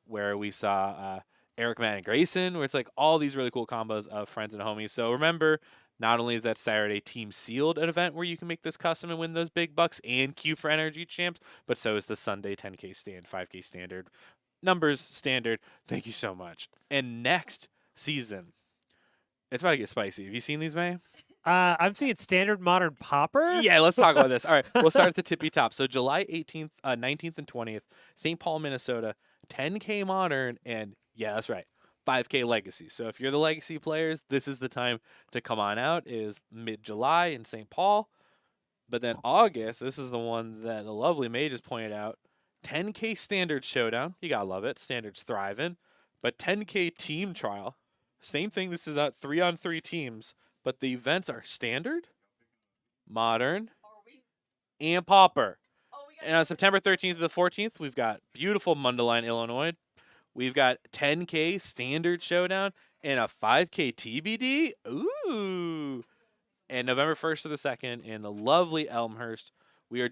where we saw Eric, Matt, and Grayson, where it's like all these really cool combos of friends and homies. So remember, not only is that Saturday Team Sealed an event where you can make this custom and win those big bucks and queue for Energy Champs, but so is the Sunday 10K stand, 5K standard. Numbers standard. Thank you so much. And next season, it's about to get spicy. Have you seen these, May? I'm seeing standard, modern, popper. Yeah, let's talk about this. All right, we'll start at the tippy top. So July 18th, 19th, and 20th, St. Paul, Minnesota, 10K modern, and yeah, that's right, 5K legacy. So if you're the legacy players, this is the time to come on out. Is mid-July in St. Paul. But then August, this is the one that the lovely May just pointed out. 10K standard showdown. You gotta love it. Standard's thriving. But 10K team trial. Same thing. This is 3-on-3 teams. But the events are standard, modern, and popper. And on September 13th to the 14th, we've got beautiful Mundelein, Illinois. We've got 10K standard showdown and a 5K TBD. Ooh. And November 1st to the 2nd in the lovely Elmhurst, we are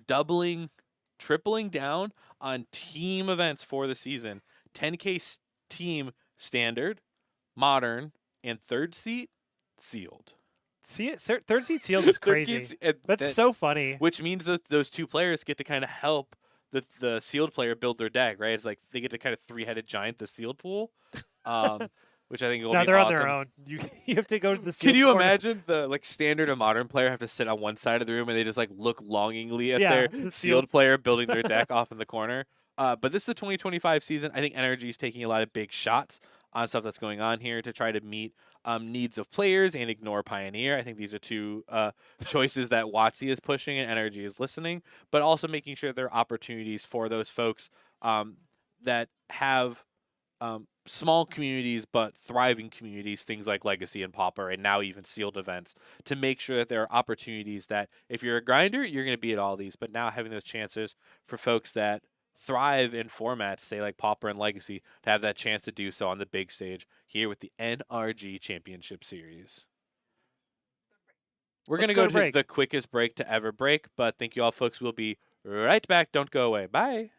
tripling down on team events for the season. 10K team standard, modern, and third seat sealed. See it? Third seat sealed is crazy. That's so funny. Which means that those two players get to kind of help the sealed player build their deck, right? It's like they get to kind of three-headed giant the sealed pool. Which I think will be awesome. They're on their own. You have to go to the sealed Can you corner. imagine the standard and modern player have to sit on one side of the room and they just look longingly at their sealed player building their deck off in the corner? But this is the 2025 season. I think NRG is taking a lot of big shots on stuff that's going on here to try to meet needs of players and ignore Pioneer. I think these are two choices that WotC is pushing and NRG is listening, but also making sure there are opportunities for those folks that have small communities but thriving communities, things like Legacy and Pauper, and now even sealed events, to make sure that there are opportunities that if you're a grinder, you're going to be at all these, but now having those chances for folks that thrive in formats, say like Pauper and Legacy, to have that chance to do so on the big stage here with the NRG Championship Series. We're going to go to the quickest break to ever break, but thank you all, folks. We'll be right back. Don't go away. Bye.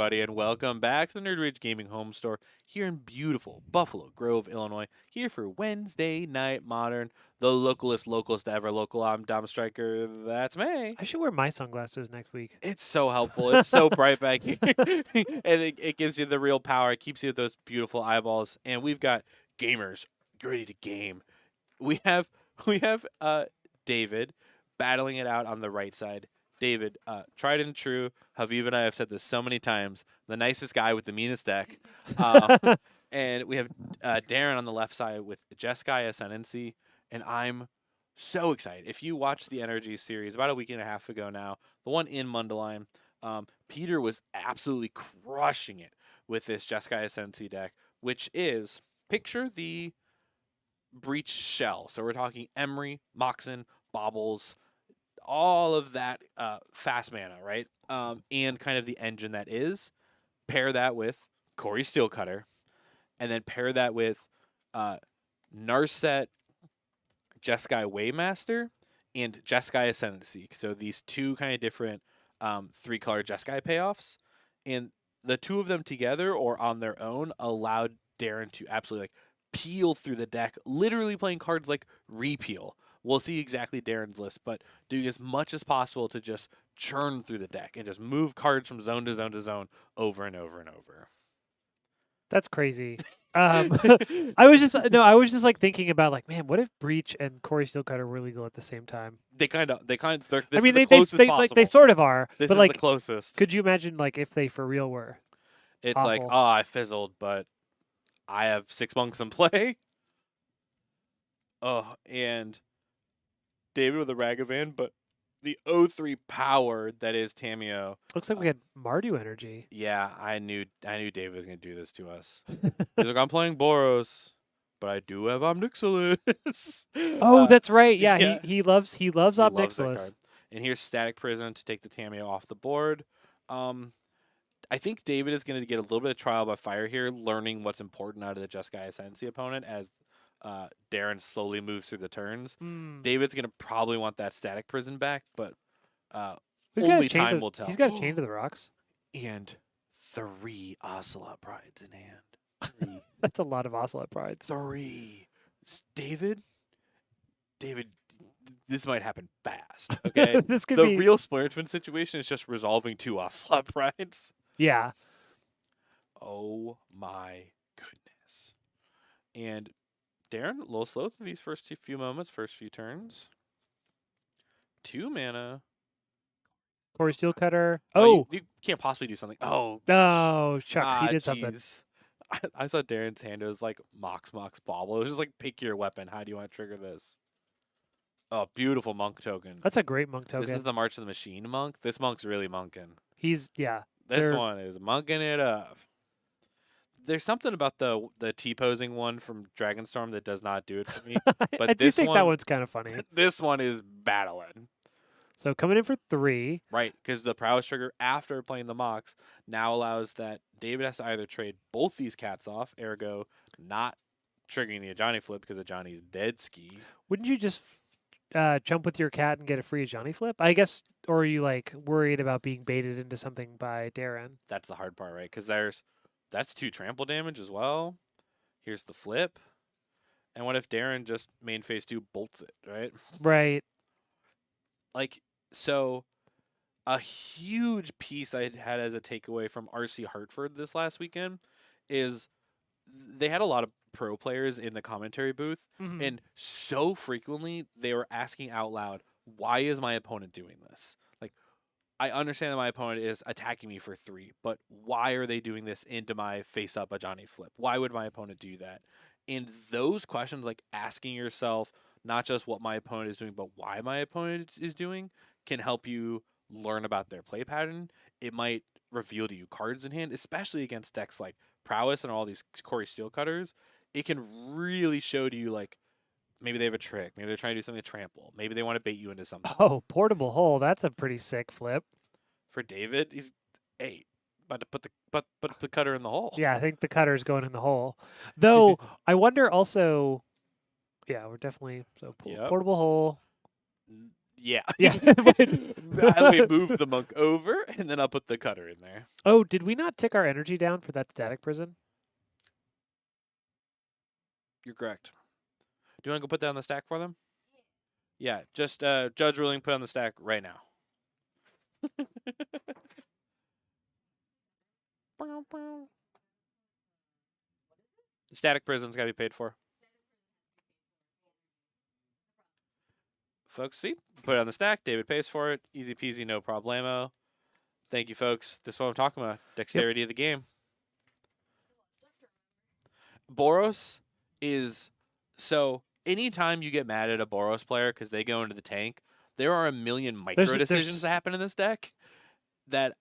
everybody, and welcome back to the Nerd Rage Gaming Home Store here in beautiful Buffalo Grove, Illinois. Here for Wednesday Night Modern, the localest ever local. I'm Dom Stryker. That's me. I should wear my sunglasses next week. It's so helpful. It's so bright back here, and it gives you the real power. It keeps you with those beautiful eyeballs. And we've got gamers ready to game. We have David battling it out on the right side. David, tried and true. Haviv and I have said this so many times. The nicest guy with the meanest deck. And we have Darren on the left side with Jeskai Ascendancy. And I'm so excited. If you watched the Energy series about a week and a half ago now, the one in Mundelein, Peter was absolutely crushing it with this Jeskai Ascendancy deck, which is, picture the Breach shell. So we're talking Emery, Moxen, Baubles, all of that fast mana, right? And kind of the engine that is. Pair that with Corey Steelcutter, and then pair that with Narset, Jeskai Waymaster, and Jeskai Ascendancy. So these two kind of different 3-color Jeskai payoffs. And the two of them together or on their own allowed Darren to absolutely like peel through the deck, literally playing cards like Repeal. We'll see exactly Darren's list, but doing as much as possible to just churn through the deck and just move cards from zone to zone to zone over and over and over. That's crazy. I was just like thinking about like, man, what if Breach and Corey Steelcutter were legal at the same time? They kind of. I mean, they sort of are, this but is like, the closest. could you imagine like if they for real were? It's awful. like, oh, I fizzled, but I have 6 monks in play. Oh, and David with a Ragavan, but the 0-3 power that is Tamiyo. Looks like we had Mardu energy. Yeah, I knew David was going to do this to us. He's like, I'm playing Boros, but I do have Omnixilus. Oh, that's right. Yeah, he loves Omnixilus. And here's Static Prison to take the Tamiyo off the board. I think David is going to get a little bit of trial by fire here, learning what's important out of the Jeskai Ascendancy opponent as Darren slowly moves through the turns. David's going to probably want that Static Prison back, but only time will tell. He's got a Chain to the Rocks. And 3 Ocelot Prides in hand. 3. That's a lot of Ocelot Prides. 3. David, this might happen fast, okay? This could the be... real Splurgeman situation is just resolving 2 Ocelot Prides. Yeah. Oh my goodness. And Darren, a little slow through these first few moments, first few turns. 2 mana. Corey Steelcutter. Oh, you can't possibly do something. Oh. No, shucks, he did something. I saw Darren's hand. It was like Mox Bobble. It was just like, pick your weapon. How do you want to trigger this? Oh, beautiful monk token. That's a great monk token. This is the March of the Machine monk. This monk's really monking. Yeah. This one is monking it up. There's something about the T-posing one from Dragonstorm that does not do it for me. But I do think that one's kind of funny. This one is battling. So coming in for 3. Right, because the prowess trigger after playing the Mox now allows that David has to either trade both these cats off, ergo not triggering the Ajani flip because Ajani's dead ski. Wouldn't you just jump with your cat and get a free Ajani flip? I guess, or are you like worried about being baited into something by Darren? That's the hard part, right? Because that's 2 trample damage as well. Here's the flip. And what if Darren just main phase 2 bolts it, right? Right. Like, so a huge piece I had as a takeaway from RC Hartford this last weekend is they had a lot of pro players in the commentary booth, and so frequently they were asking out loud, why is my opponent doing this? Like, I understand that my opponent is attacking me for 3, but why are they doing this into my face-up Ajani flip? Why would my opponent do that? And those questions, like asking yourself not just what my opponent is doing, but why my opponent is doing, can help you learn about their play pattern. It might reveal to you cards in hand, especially against decks like Prowess and all these Corey Steelcutters. It can really show to you, like, maybe they have a trick. Maybe they're trying to do something to trample. Maybe they want to bait you into something. Oh, Portable Hole. That's a pretty sick flip. For David, he's 8. But to put the cutter in the hole. Yeah, I think the cutter's going in the hole. Though, I wonder also... Yeah, we're definitely... So, Portable Hole. Yeah. Yeah. Let me move the monk over, and then I'll put the cutter in there. Oh, did we not tick our energy down for that static prison? You're correct. Do you want to go put that on the stack for them? Yeah, just judge ruling, put on the stack right now. The static prison's got to be paid for. Folks, see? Put it on the stack. David pays for it. Easy peasy, no problemo. Thank you, folks. This is what I'm talking about. Dexterity of the game. Boros is... So, anytime you get mad at a Boros player because they go into the tank, there are a million micro decisions that happen in this deck that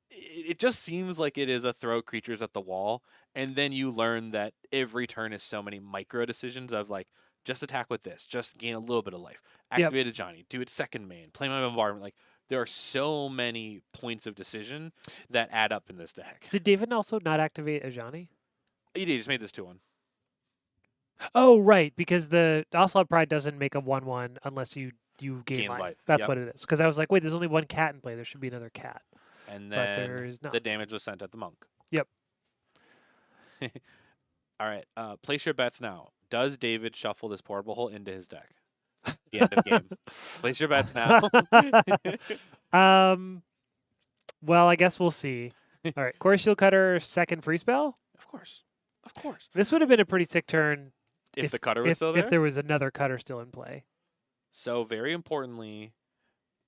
it just seems like it is a throw creatures at the wall, and then you learn that every turn is so many micro decisions of like, just attack with this, just gain a little bit of life, activate a Johnny, do it second main, play my bombardment. Like, there are so many points of decision that add up in this deck. Did David also not activate a Johnny? He did, just made this 2-1. Oh, right, because the Ocelot Pride doesn't make a 1/1 unless you gain life. That's what it is. Because I was like, wait, there's only one cat in play. There should be another cat. And then but there is not. The damage was sent at the monk. Yep. All right. Place your bets now. Does David shuffle this portable hole into his deck? The end of game. Place your bets now. Well, I guess we'll see. All right. Core Shield Cutter, second free spell? Of course. Of course. This would have been a pretty sick turn if the cutter was still there? If there was another cutter still in play. So, very importantly,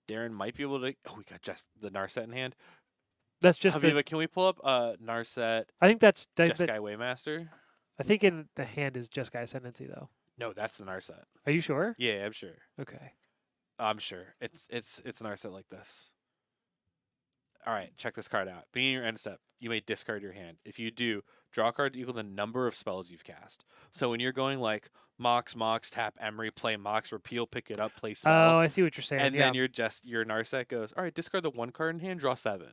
Darren might be able to... Oh, we got just the Narset in hand. That's just Aviva, can we pull up Narset? I think that's... Jeskai Waymaster? I think in the hand is Jeskai Ascendancy, though. No, that's the Narset. Are you sure? Yeah, I'm sure. Okay. I'm sure. It's Narset like this. All right, check this card out. Beginning your end step, you may discard your hand. If you do, draw a card to equal the number of spells you've cast. So when you're going like Mox, tap Emery, play Mox, repeal, pick it up, play spell. Oh, I see what you're saying. And then your Narset goes, all right, discard the one card in hand, draw 7.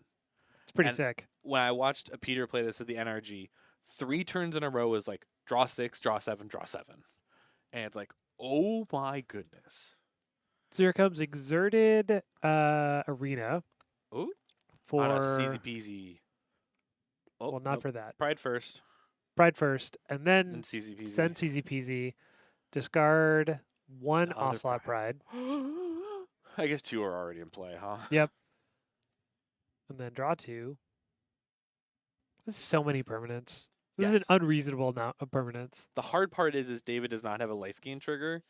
It's pretty sick. When I watched a Peter play this at the NRG, 3 turns in a row was like draw 6, draw 7, draw 7. And it's like, oh my goodness. So here comes Exerted Arena. Ooh. For on a easy peasy. Oh, well, not for that. Pride first. And then CZ peasy. Send CZ peasy. Discard 1 Ocelot Pride. I guess 2 are already in play, huh? Yep. And then draw 2. This is so many permanents. This is an unreasonable amount of permanents. The hard part is David does not have a life gain trigger.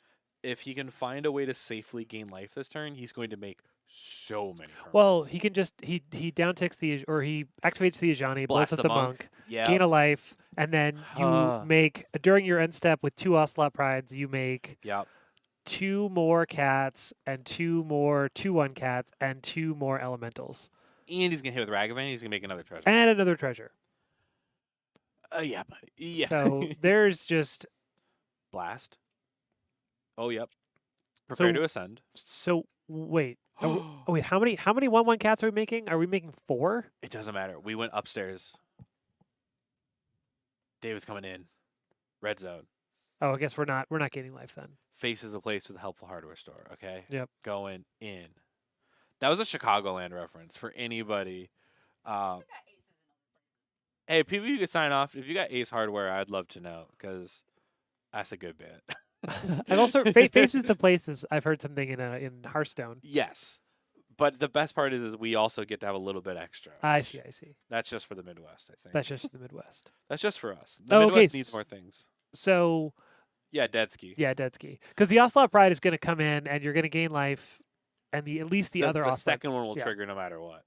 If he can find a way to safely gain life this turn, he's going to make so many permanents. Well, he can just he downticks he activates the Ajani, blows up the monk, gain a life, and then you make during your end step with 2 Ocelot Prides, you make 2 more cats and 2 more 2/1 cats and 2 more elementals. And he's gonna hit with Ragavan. He's gonna make another treasure. And another treasure. Yeah, buddy. Yeah. So there's just blast. Oh, yep. Prepare to ascend. So wait. Wait, how many 1/1 cats are we making? Are we making 4? It doesn't matter. We went upstairs. David's coming in. Red zone. Oh, I guess we're not gaining life then. Faces the place with a helpful hardware store, okay? Yep. Going in. That was a Chicagoland reference for anybody. Hey, people, you could sign off. If you got Ace Hardware, I'd love to know, because that's a good bit. And also, Faces the Places, I've heard something in Hearthstone. Yes. But the best part is we also get to have a little bit extra. I see. That's just for the Midwest, I think. That's just the Midwest. That's just for us. The Midwest needs more things. So... Yeah, dead ski. Yeah, dead ski. Because the Ocelot Pride is going to come in, and you're going to gain life, and at least the other Ocelot... The second one will trigger no matter what.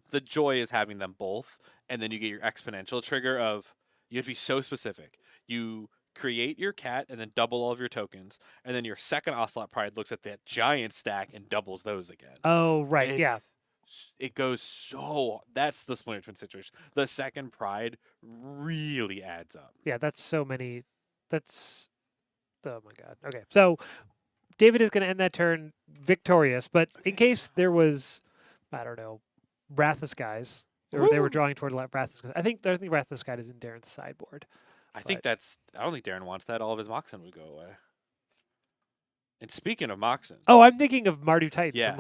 The joy is having them both, and then you get your exponential trigger of... You have to be so specific. You... create your cat and then double all of your tokens, and then your second Ocelot Pride looks at that giant stack and doubles those again. Oh, right, It goes so... That's the Splinter Twin situation. The second Pride really adds up. Yeah, that's so many... That's... Oh, my God. Okay, so David is going to end that turn victorious, but in case there was, I don't know, Wrath of Skies, or they were drawing toward Wrath of Skies. I think Wrath of Skies is in Darren's sideboard. I think that's... I don't think Darren wants that. All of his Moxen would go away. And speaking of Moxen, Oh, I'm thinking of Mardu Titan yeah, from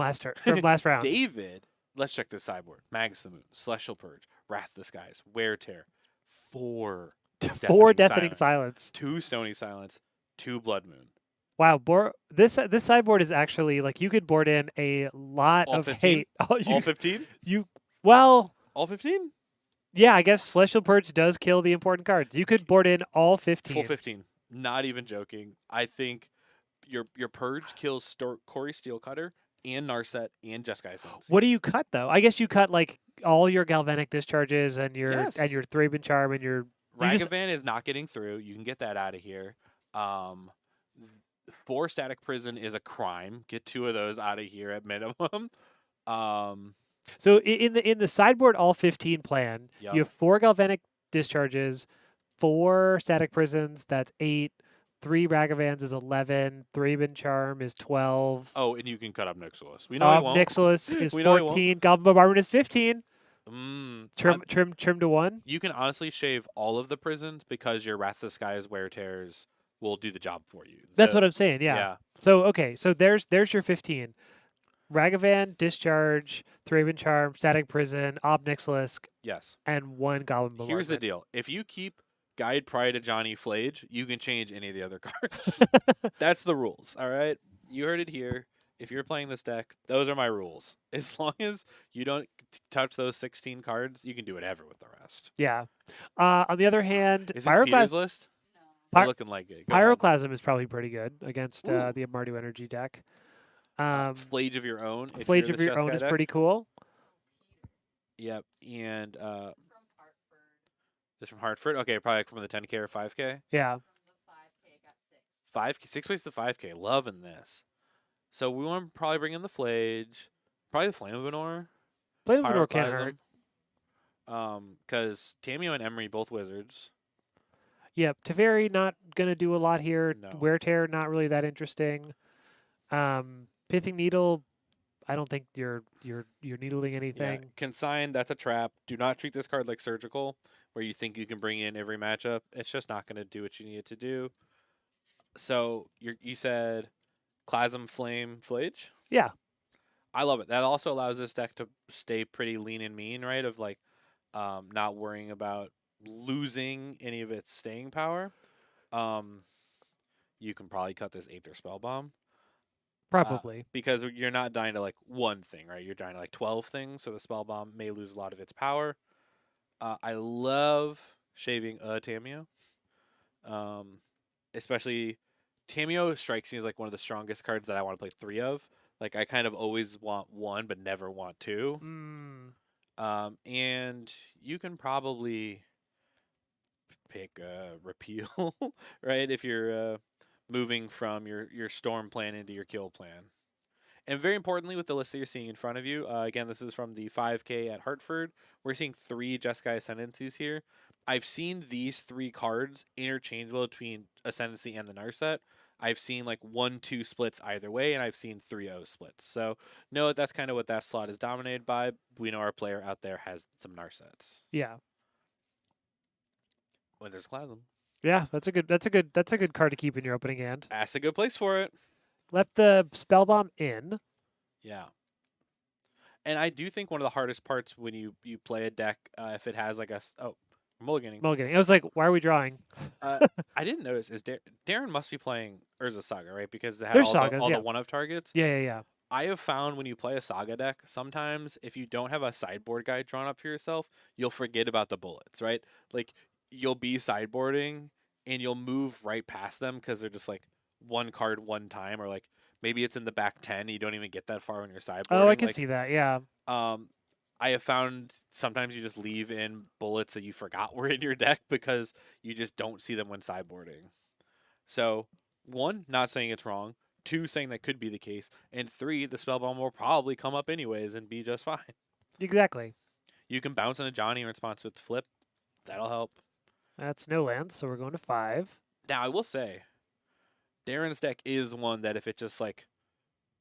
last round. David, let's check this sideboard. Magus the Moon, Celestial Purge, Wrath of the Skies, Wear Tear, 4 4 Deafening Deafening Silence, Silence. 2 Stony Silence, 2 Blood Moon. Wow, this sideboard is actually like you could board in a lot All of 15? hate. All 15? Well, All 15? yeah, I guess Celestial Purge does kill the important cards. You could board in all 15. Full 15. Not even joking. I think your Purge kills Corey Steelcutter and Narset and Jeskai Ascendancy. What do you cut though? I guess you cut like all your Galvanic Discharges and your Thraben Charm and your Ragavan is not getting through. You can get that out of here. 4 Static Prison is a crime. Get 2 of those out of here at minimum. So in the sideboard all 15 plan, Yep. you have 4 Galvanic Discharges, 4 Static Prisons, that's 8. 3 Ragavans is 11. Thraben Charm is 12. Oh, and you can cut up Nixilus. We know he won't. Nixilus is 14. Goblin Bombardment is 15. Trim to 1. You can honestly shave all of the prisons because your Wrath of the Skies Wear Tears will do the job for you. That's what I'm saying. Yeah. So okay. So there's your 15. Ragavan, Discharge, Thraben Charm, Static Prison, Nixilus. Yes. And 1 Goblin Bombardment. Here's the deal. If you keep Guide Pride to Johnny Flage, you can change any of the other cards. That's the rules. All right. You heard it here. If you're playing this deck, those are my rules. As long as you don't touch those 16 cards, you can do whatever with the rest. Yeah. On the other hand, is this Peter's list? No. Looking like it. Pyroclasm is probably pretty good against the Mardu Energy deck. Flage of your own. Flage of your own is pretty cool. Yep. And this from Hartford. Okay, probably from the 10K or 5K. Yeah. 5K, 6 ways to 5K. Loving this. So we want to probably bring in the Flage, probably the Flame of Venor. Flame of Venor can't hurt. Because Tamio and Emery both wizards. Yep, Teferi not gonna do a lot here. No. Wear Tear not really that interesting. Pithing Needle, I don't think you're needling anything. Yeah. Consign, that's a trap. Do not treat this card like Surgical, where you think you can bring in every matchup. It's just not going to do what you need it to do. So you said Clasm, Flame, Flage? Yeah. I love it. That also allows this deck to stay pretty lean and mean, right? Of like not worrying about losing any of its staying power. You can probably cut this Aether Spellbomb. Probably. Because you're not dying to like one thing, right? You're dying to like 12 things, so the Spellbomb may lose a lot of its power. I love shaving Tamio. Especially Tamio strikes me as like one of the strongest cards that I want to play 3 of. Like I kind of always want 1 but never want 2. And you can probably pick Repeal, right? If you're moving from your Storm plan into your Kill plan. And very importantly, with the list that you're seeing in front of you, again, this is from the 5K at Hartford. We're seeing 3 Jeskai Ascendancies here. I've seen these 3 cards interchangeable between Ascendancy and the Narset. I've seen like 1-2 splits either way, and I've seen 3-0 splits. So no, that's kind of what that slot is dominated by. We know our player out there has some Narsets. Yeah. When there's Clasm. Yeah, that's a good card to keep in your opening hand. That's a good place for it. Left the Spellbomb in. Yeah. And I do think one of the hardest parts when you play a deck, if it has like mulliganing. Mulliganing. I was like, why are we drawing? I didn't notice. Is Darren must be playing Urza Saga, right? Because they have There's all sagas, the one-of targets. Yeah. I have found when you play a Saga deck, sometimes if you don't have a sideboard guide drawn up for yourself, you'll forget about the bullets, right? Like, you'll be sideboarding, and you'll move right past them because they're just like one card one time, or like maybe it's in the back 10 and you don't even get that far when you're sideboarding. Oh, I can see that, yeah. I have found sometimes you just leave in bullets that you forgot were in your deck because you just don't see them when sideboarding. So, 1, not saying it's wrong. 2, saying that could be the case. And 3, the Spellbomb will probably come up anyways and be just fine. Exactly. You can bounce into Johnny in response with Flip. That'll help. That's no lands, so we're going to 5. Now, I will say, Darren's deck is one that if it just like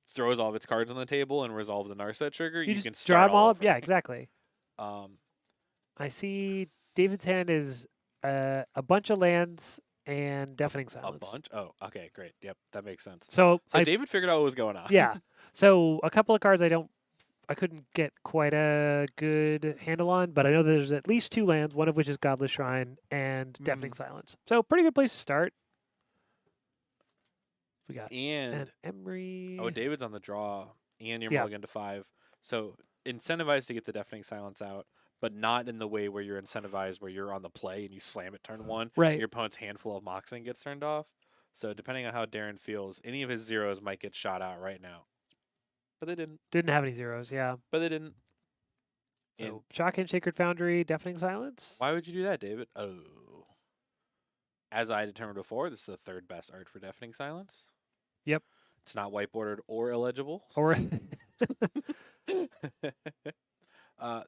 throws all of its cards on the table and resolves a Narset trigger, you can draw start them all all up. over. Yeah, exactly. I see David's hand is a bunch of lands and Deafening Silence. A bunch? Oh, okay, great. Yep, that makes sense. So David figured out what was going on. Yeah. So a couple of cards I couldn't get quite a good handle on, but I know there's at least 2 lands, one of which is Godless Shrine and Deafening Silence. So pretty good place to start. We got and Emery. Oh, David's on the draw, and you're Yeah. mulligan to 5. So incentivized to get the Deafening Silence out, but not in the way where you're incentivized where you're on the play and you slam it turn 1. Right. Your opponent's handful of Moxing gets turned off. So depending on how Darren feels, any of his zeros might get shot out right now. But they didn't. Didn't have any zeros, yeah. But they didn't. So Shocking, Sacred Foundry, Deafening Silence. Why would you do that, David? Oh. As I determined before, this is the 3rd best art for Deafening Silence. Yep. It's not whiteboarded or illegible. Or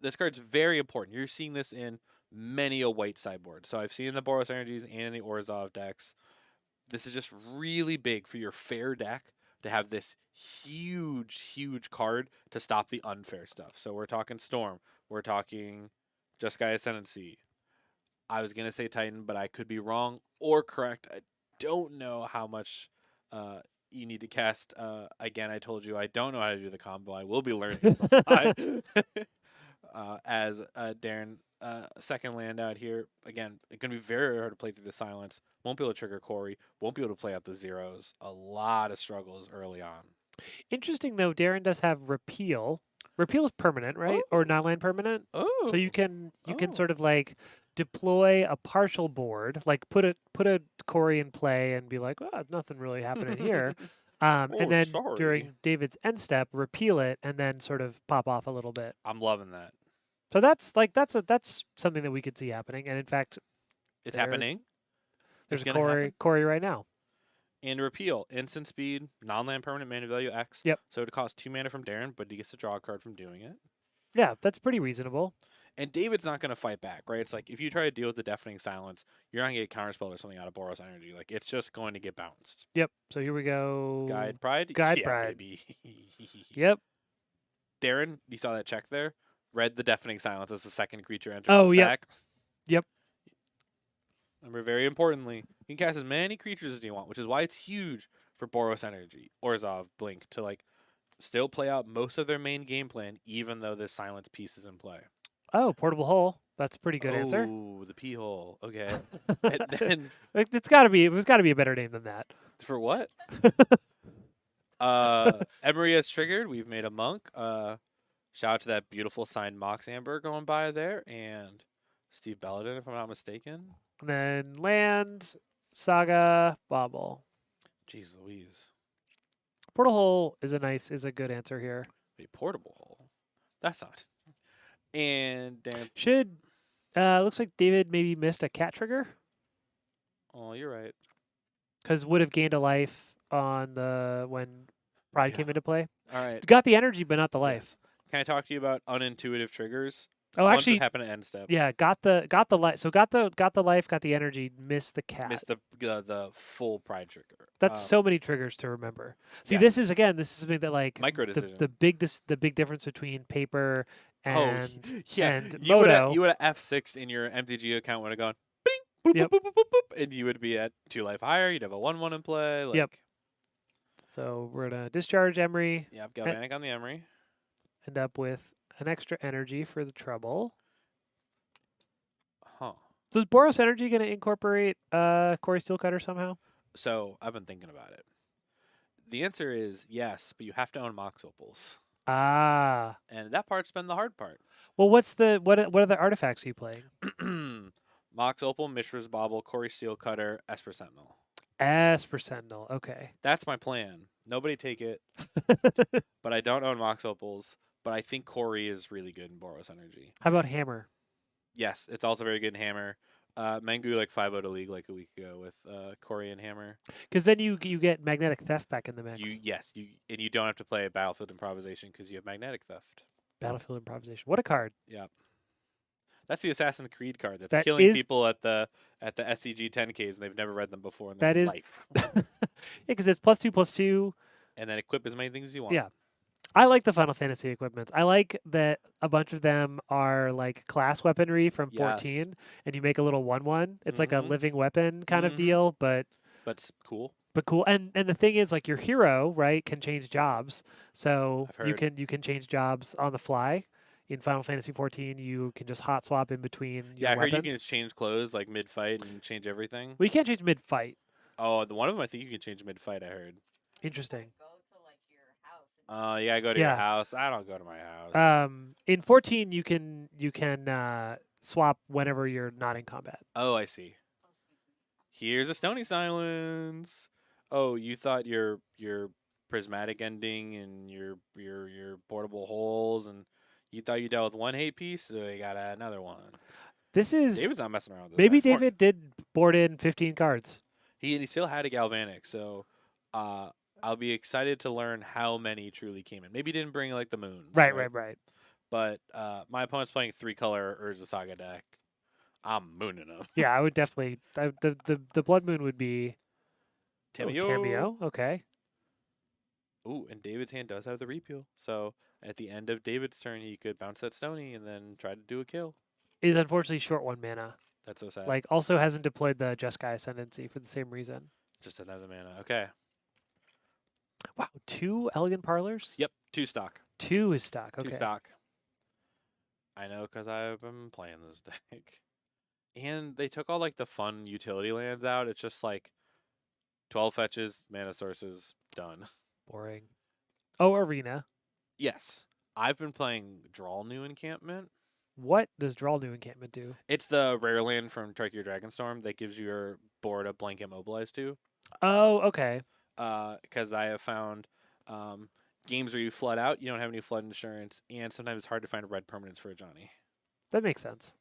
this card's very important. You're seeing this in many a white sideboard. So I've seen in the Boros Energies and in the Orzhov decks. This is just really big for your fair deck to have this huge card to stop the unfair stuff. So we're talking Storm. We're talking Jeskai Ascendancy. I was going to say Titan, but I could be wrong or correct. I don't know how much you need to cast. Again, I told you I don't know how to do the combo. I will be learning on the fly. As Darren, second land out here. Again, it's going to be very hard to play through the silence. Won't be able to trigger Corey. Won't be able to play out the zeros. A lot of struggles early on. Interesting, though, Darren does have Repeal. Repeal is permanent, right? Or non-land permanent. Oh. So you can sort of like deploy a partial board, like put a Corey in play and be like, oh, nothing really happening here. And then during David's end step, repeal it and then sort of pop off a little bit. I'm loving that. So that's something that we could see happening. And in fact, it's happening. There's a Corey right now. And repeal, instant speed, non-land permanent mana value X. Yep. So it costs 2 mana from Darren, but he gets to draw a card from doing it. Yeah, that's pretty reasonable. And David's not going to fight back, right? It's like if you try to deal with the Deafening Silence, you're not going to get counterspell or something out of Boros Energy. Like it's just going to get bounced. Yep. So here we go. Guide Pride. Guide Pride. Baby. Yep. Darren, you saw that check there. Read the Deafening Silence as the second creature entering the stack. Yep. Remember, very importantly, you can cast as many creatures as you want, which is why it's huge for Boros Energy, Orzhov, Blink to like still play out most of their main game plan, even though this silence piece is in play. Oh, Portable Hole. That's a pretty good answer. Oh, the pee hole. Okay. And then it's got to be. There's got to be a better name than that. For what? Emery has triggered. We've made a monk. Shout out to that beautiful signed Mox Amber going by there, and Steve Belladin, if I'm not mistaken. And then land, Saga, Bobble. Jeez Louise. Portal Hole is a good answer here. A portable hole. That's not. And Dan looks like David maybe missed a cat trigger. Oh, you're right. Because would have gained a life on when Pride came into play. All right. Got the energy, but not the life. Yes. Can I talk to you about unintuitive triggers? Oh, actually, happened at end step. Yeah, got the life. So got the life, got the energy. Missed the cat. Missed the full Pride trigger. That's so many triggers to remember. See, this is something that like micro decision. The big difference between paper and and you Moto. You would have F6 in your MTG account would have gone bing, boop, boop, boop, boop, boop, and you would be at 2 life higher. You'd have a 1/1 in play. Like, yep. So we're gonna discharge Emery. Yeah, I've got Galvanic on the Emery. End up with an extra energy for the trouble. Huh. So is Boros Energy going to incorporate Corey Steelcutter somehow? So I've been thinking about it. The answer is yes, but you have to own Mox Opals. Ah. And that part's been the hard part. Well, what are the artifacts you playing? Mox Opal, Mishra's Bauble, Corey Steelcutter, Esper Sentinel. Esper Sentinel, okay. That's my plan. Nobody take it. But I don't own Mox Opals. But I think Corey is really good in Boros Energy. How about Hammer? Yes, it's also very good in Hammer. Mangu like 5-0 to League like a week ago with Corey and Hammer. Because then you get Magnetic Theft back in the mix. And you don't have to play Battlefield Improvisation because you have Magnetic Theft. Battlefield Improvisation. What a card. Yeah. That's the Assassin's Creed card that's killing people at the SCG 10Ks and they've never read them before in their life. Yeah, because it's +2/+2. And then equip as many things as you want. Yeah. I like the Final Fantasy equipments. I like that a bunch of them are like class weaponry from Yes. 14, and you make a little 1/1. It's like a Mm-hmm. living weapon kind of Mm-hmm. deal, but But cool. cool. And the thing is, like your hero, right, can change jobs. So I've heard. you can change jobs on the fly. In Final Fantasy 14, you can just hot swap in between your Yeah, I heard you can weapons. change clothes like mid-fight and change everything. Well, you can't change mid fight. Oh, the one of them I think you can change mid-fight. I heard. Interesting. You gotta go to your Yeah. house. I don't go to my house. In 14, you can swap whenever you're not in combat. Oh, I see. Here's a stony silence. Oh, you thought your prismatic ending and your portable holes and you thought you dealt with one hate piece, so you got another one. This is David's not messing around with this maybe anymore. David did board in 15 cards. He still had a galvanic, so uh, I'll be excited to learn how many truly came in. Maybe he didn't bring like the moons. Right. But my opponent's playing 3-color Urza Saga deck. I'm mooning him. Yeah, I would definitely. The Blood Moon would be Tameo. Tameo. Okay. Ooh, and David's hand does have the repeal. So at the end of David's turn, he could bounce that Stony and then try to do a kill. Is unfortunately short 1 mana. That's so sad. Like also hasn't deployed the Jeskai Ascendancy for the same reason. Just another mana. Okay. Wow, 2 Elegant Parlors. Yep, 2 stock. 2 is stock. 2 Okay. stock. I know because I've been playing this deck. And they took all like the fun utility lands out. It's just like 12 fetches, mana sources, done. Boring. Oh, Arena. Yes. I've been playing Draw New Encampment. What does Draw New Encampment do? It's the rare land from Trickster Dragonstorm that gives your board a blanket mobilize to. Oh, okay. Because I have found games where you flood out, you don't have any flood insurance, and sometimes it's hard to find red permanents for a Johnny. That makes sense.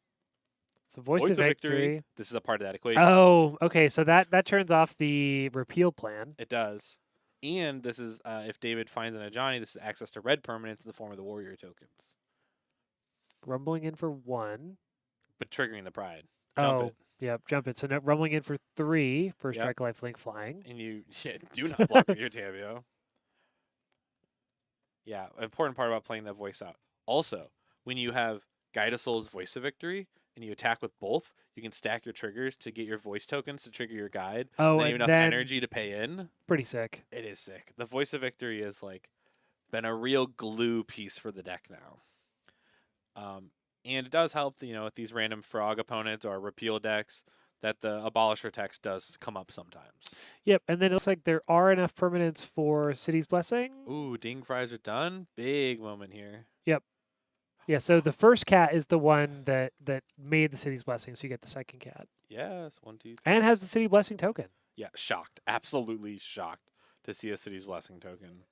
So Voice of Victory. This is a part of that equation. Oh, okay. So that turns off the repeal plan. It does. And this is, if David finds an Ajani, this is access to red permanents in the form of the warrior tokens. Rumbling in for 1. But triggering the pride. Jump it. Yep, jump it. So now rumbling in for 3 for Yep. Strike Lifelink Flying. And you do not block with your Tamio. Yeah, important part about playing that voice out. Also, when you have Guide of Soul's Voice of Victory and you attack with both, you can stack your triggers to get your voice tokens to trigger your guide. Oh, and and you have enough then energy to pay in. pretty sick. It is sick. The Voice of Victory is like been a real glue piece for the deck now. And it does help, with these random frog opponents or repeal decks that the Abolisher text does come up sometimes. Yep, and then it looks like there are enough permanents for City's Blessing. Ooh, ding fries are done. Big moment here. Yep. Yeah, so the first cat is the one that made the City's Blessing, so you get the second cat. Yes, 1, 2, 3. And has the City Blessing token. Yeah, shocked. Absolutely shocked to see a City's Blessing token.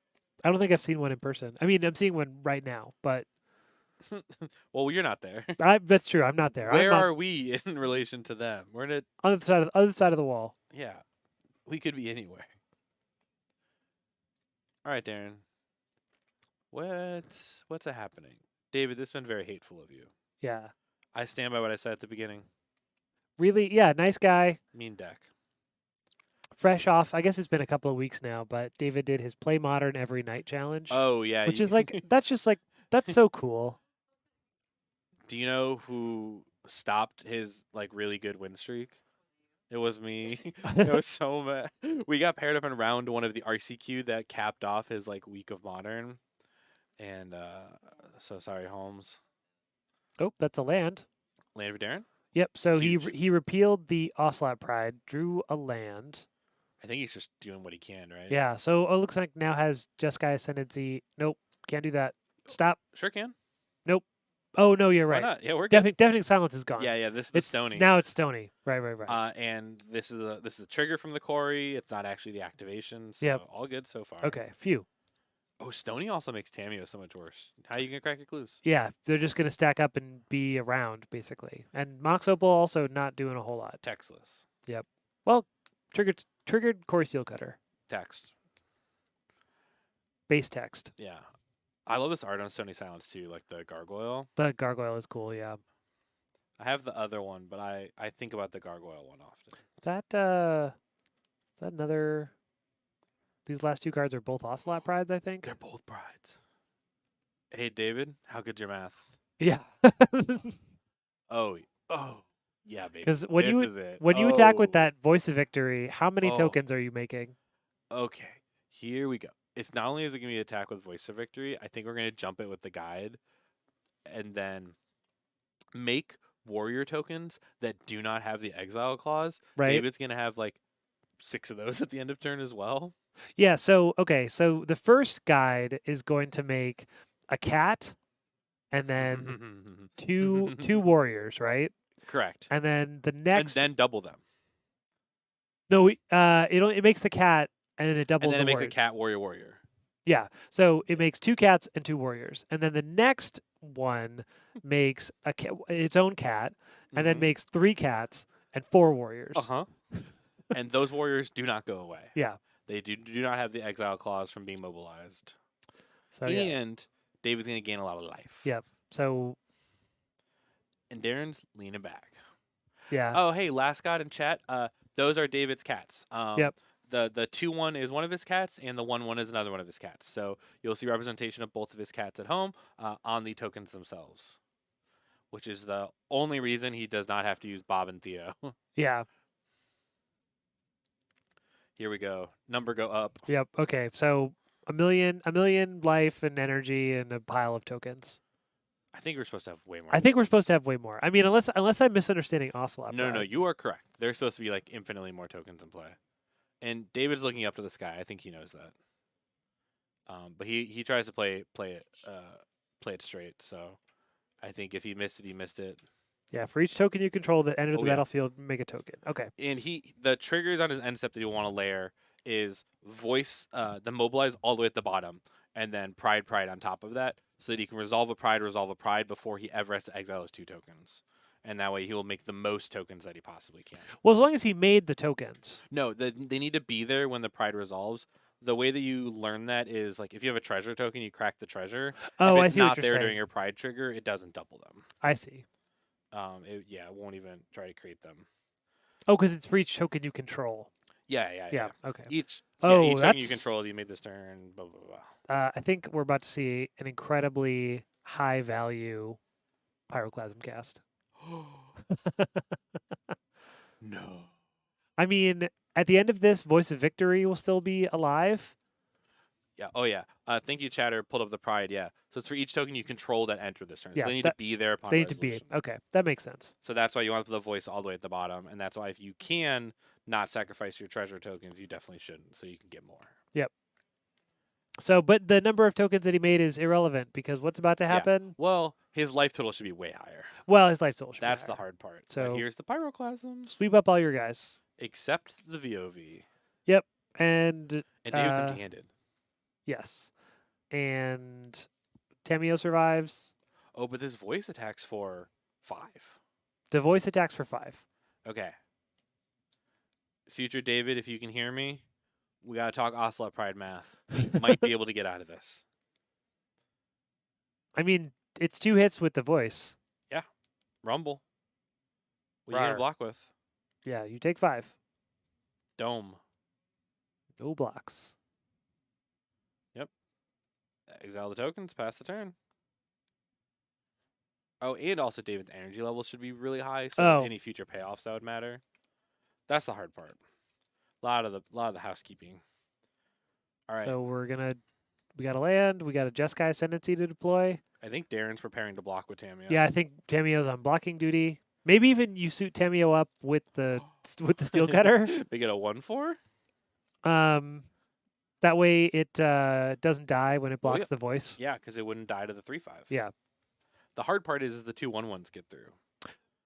I don't think I've seen one in person. I mean, I'm seeing one right now, but Well, you're not there. that's true. I'm not there. Where I'm are we in relation to them? We're in a on the other side of the wall. yeah. We could be anywhere. All right, Darren. What's happening? David, this has been very hateful of you. Yeah. I stand by what I said at the beginning. Really, yeah, nice guy. Mean deck. Fresh off. I guess it's been a couple of weeks now, but David did his Play Modern every night challenge. Oh yeah, which is like that's so cool. Do you know who stopped his like really good win streak? It was me. It was so mad. We got paired up in round 1 of the RCQ that capped off his like week of Modern, and so sorry, Holmes. Oh, that's a land. Land for Darren. Yep. So Huge. he repealed the Ocelot Pride, drew a land. I think he's just doing what he can, right? Yeah. So it looks like now has Jeskai Ascendancy. Nope, can't do that. Stop. Sure can. Nope. Oh no, you're Why right. not? Yeah, we're good. Deafening Silence is gone. Yeah. This is the Stony. Now it's Stony. Right. And this is a trigger from the quarry. It's not actually the activation. So Yep. all good so far. Okay. Phew. Oh, Stony also makes Tamio so much worse. How you gonna crack your clues? Yeah, they're just gonna stack up and be around basically. And Mox Opal also not doing a whole lot. Textless. Well, triggered Core Steel Cutter. Text. Base text. Yeah. I love this art on Stony Silence too, like the gargoyle. The gargoyle is cool. Yeah. I have the other one, but I think about the gargoyle one often. That is that another. These last 2 cards are both Ocelot Prides, I think. They're both brides. Hey, David, how good's your math? Yeah. Oh, oh, yeah, baby. Because This is it. when you attack with Oh, that voice of victory, how many oh, tokens are you making? okay. Here we go. It's not only is it going to be attack with Voice of Victory, I think we're going to jump it with the guide and then make warrior tokens that do not have the exile clause. Right? David's going to have like 6 of those at the end of turn as well. Yeah. So okay. So the first guide is going to make a cat and then two warriors, right? Correct. And then the And next then double them. no, it makes the cat and then it And doubles then the it makes a warriors. cat warrior warrior. Yeah. So it makes two cats and two warriors, and then the next one makes its own cat, and then Mm-hmm. makes three cats and four warriors. Uh-huh. And those warriors do not go away. Yeah. They do not have the exile clause from being mobilized. So yeah. And David's going to gain a lot of life. Yep. So And Darren's leaning back. yeah. Oh, hey, last god in chat. Those are David's cats. Yep. The 2-1 is one of his cats, and the 1-1 is another one of his cats. So you'll see representation of both of his cats at home on the tokens themselves, which is the only reason he does not have to use Bob and Theo. Yeah. Here we go. Number go up. Yep. Okay. So a million life and energy and a pile of tokens. I think we're supposed to have way more. I think we're tokens. supposed to have way more. I mean, unless I'm misunderstanding Ocelot. No, you are correct. There's supposed to be like infinitely more tokens in play. And David's looking up to the sky. I think he knows that. But he tries to play it straight. So I think if he missed it, he missed it. Yeah. For each token you control that enters Oh, the yeah. battlefield, make a token. Okay. And the triggers on his end step that he'll want to layer is voice, the mobilize all the way at the bottom, and then pride on top of that, so that he can resolve a pride before he ever has to exile his 2 tokens. And that way he will make the most tokens that he possibly can. Well, as long as he made the tokens. No, they need to be there when the pride resolves. The way that you learn that is like if you have a treasure token, you crack the treasure. Oh, if I it's see what not you're there saying. during your pride trigger, it doesn't double them. I see. It won't even try to create them. Oh, because it's for each token you control. Yeah. Okay. Each Oh, each token you that's control, you made this turn. Blah blah blah. I think we're about to see an incredibly high value pyroclasm cast. No. I mean, at the end of this, Voice of Victory will still be alive. Yeah. Oh yeah. Thank you, Chatter. Pulled up the pride. Yeah. So it's for each token you control that enter this turn. Yeah, So they need that- to be there upon They need to be resolution. okay. That makes sense. So that's why you want the voice all the way at the bottom, and that's why if you can not sacrifice your treasure tokens, you definitely shouldn't, so you can get more. So, but the number of tokens that he made is irrelevant because what's about to happen? Well, his life total should be way higher. Well, his life total should be That's the higher. hard part. So- But here's the pyroclasms, Sweep up all your guys. except the VOV. And And David's Uh, empty-handed. yes. And Tamio survives. Oh, but this voice attacks for 5. The voice attacks for 5. Okay. Future David, if you can hear me, we gotta talk Ocelot Pride math. We might be able to get out of this. I mean, it's 2 hits with the voice. Rumble. What are you Rawr. gonna block with? Yeah, you take 5. Dome. No blocks. Exile the tokens, pass the turn. Oh, and also David's energy level should be really high, so Oh. any future payoffs that would matter. That's the hard part. A lot of the housekeeping. All right. So we got to land. We got a Jeskai Ascendancy to deploy. I think Darren's preparing to block with Tamio. Yeah, I think Tamio's on blocking duty. Maybe even you suit Tamio up with the steel cutter. They get a 1/4? That way it doesn't die when it blocks yeah. the voice. Yeah, because it wouldn't die to the 3/5. Yeah. The hard part is the 2 1/1s get through.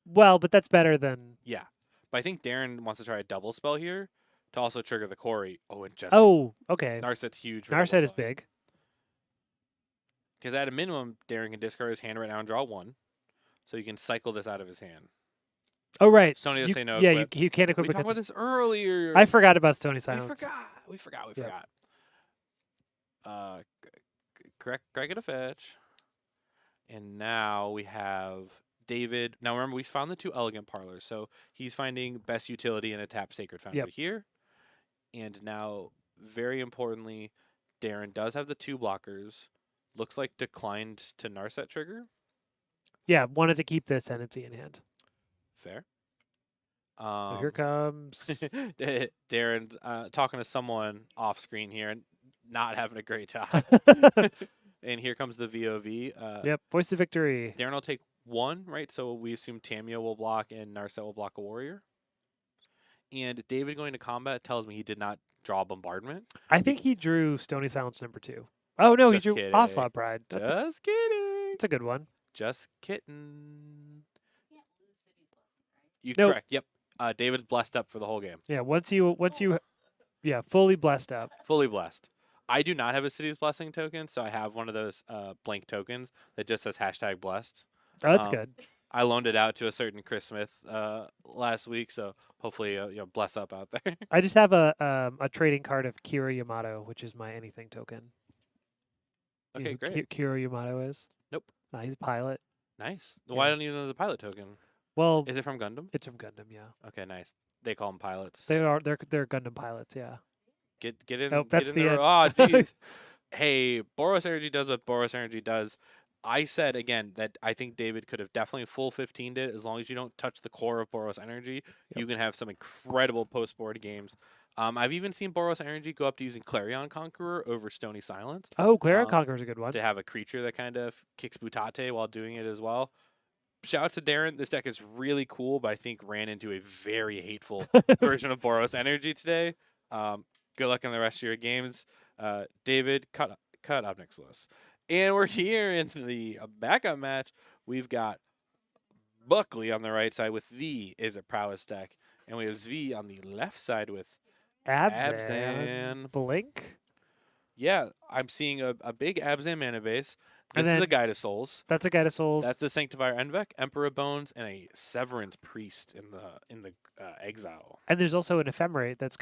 Well, but that's better than. Yeah. But I think Darren wants to try a double spell here to also trigger the Corey. Oh, and just Oh, okay. Narset's huge. Narset is big. Because at a minimum, Darren can discard his hand right now and draw 1. So you can cycle this out of his hand. Oh, right. Sony does say no. Yeah, equip. you can't equip We it. talked about this earlier. I forgot about Stony We Silence. forgot. Yeah. Correct it a fetch. And now we have David. Now remember, we found the 2 elegant parlors. So he's finding best utility in a tap Sacred Foundry here. And now, very importantly, Darren does have the 2 blockers. Looks like declined to Narset trigger. Yeah, wanted to keep this tendency in hand. Fair. So here comes Darren's talking to someone off screen here and not having a great time. And here comes the VOV. Yep, Voice of Victory. Darren will take 1, right? So we assume Tamio will block and Narset will block a warrior. And David going to combat tells me he did not draw Bombardment. I think he drew Stony Silence #2. Oh, no, Just he drew kidding. Ocelot Pride. Just kidding. That's a good one. Just kidding. You Nope. correct. Yep. David's blessed up for the whole game. Yeah, once you fully blessed up. Fully blessed. I do not have a City's Blessing token, so I have one of those blank tokens that just says #blessed. Oh, that's good. I loaned it out to a certain Chris Smith last week, so hopefully bless up out there. I just have a trading card of Kira Yamato, which is my anything token. Okay, great. Kira Yamato is? Nope. He's a pilot. Nice. Yeah. Why don't you use it as a pilot token? Well, is it from Gundam? It's from Gundam, yeah. Okay, nice. They call them pilots. They're Gundam pilots, yeah. Get in. Oh, that's the end. Oh, jeez. Hey, Boros Energy does what Boros Energy does. I said again that I think David could have definitely full 15'd it as long as you don't touch the core of Boros Energy. Yep. You can have some incredible post-board games. I've even seen Boros Energy go up to using Clarion Conqueror over Stony Silence. Oh, Clarion Conqueror is a good one. To have a creature that kind of kicks Butate while doing it as well. Shout out to Darren. This deck is really cool, but I think ran into a very hateful version of Boros Energy today. Good luck in the rest of your games. David, cut up next to us. And we're here in the backup match. We've got Buckley on the right side with the Is It Prowess deck. And we have V on the left side with Abzan. Blink? Yeah, I'm seeing a big Abzan mana base. This is a Guide of Souls. That's a Guide of Souls. That's a Sanctifier Envec, Emperor Bones, and a Severance Priest in the exile. And there's also an Ephemerate that's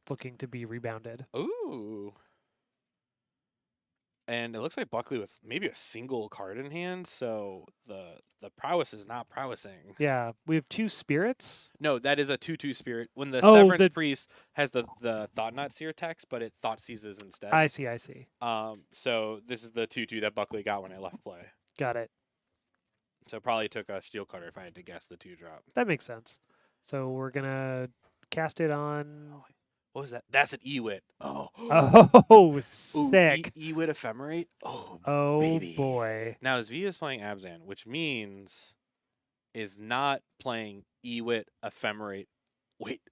looking to be rebounded. Ooh. And it looks like Buckley with maybe a single card in hand, so the prowess is not prowessing. Yeah, we have 2 spirits. No, that is a 2/2 spirit. When the Severance Priest has the Thought Knot Seer text, but it Thought Seizes instead. I see. So this is the 2/2 that Buckley got when I left play. Got it. So probably took a Steel Cutter if I had to guess the 2-drop. That makes sense. So we're gonna cast it on. What was that? That's an Ewit. Oh, sick. Ewit Ephemerate? Oh, baby. Boy. Now, his V is playing Abzan, which means is not playing Ewit Ephemerate. Wait.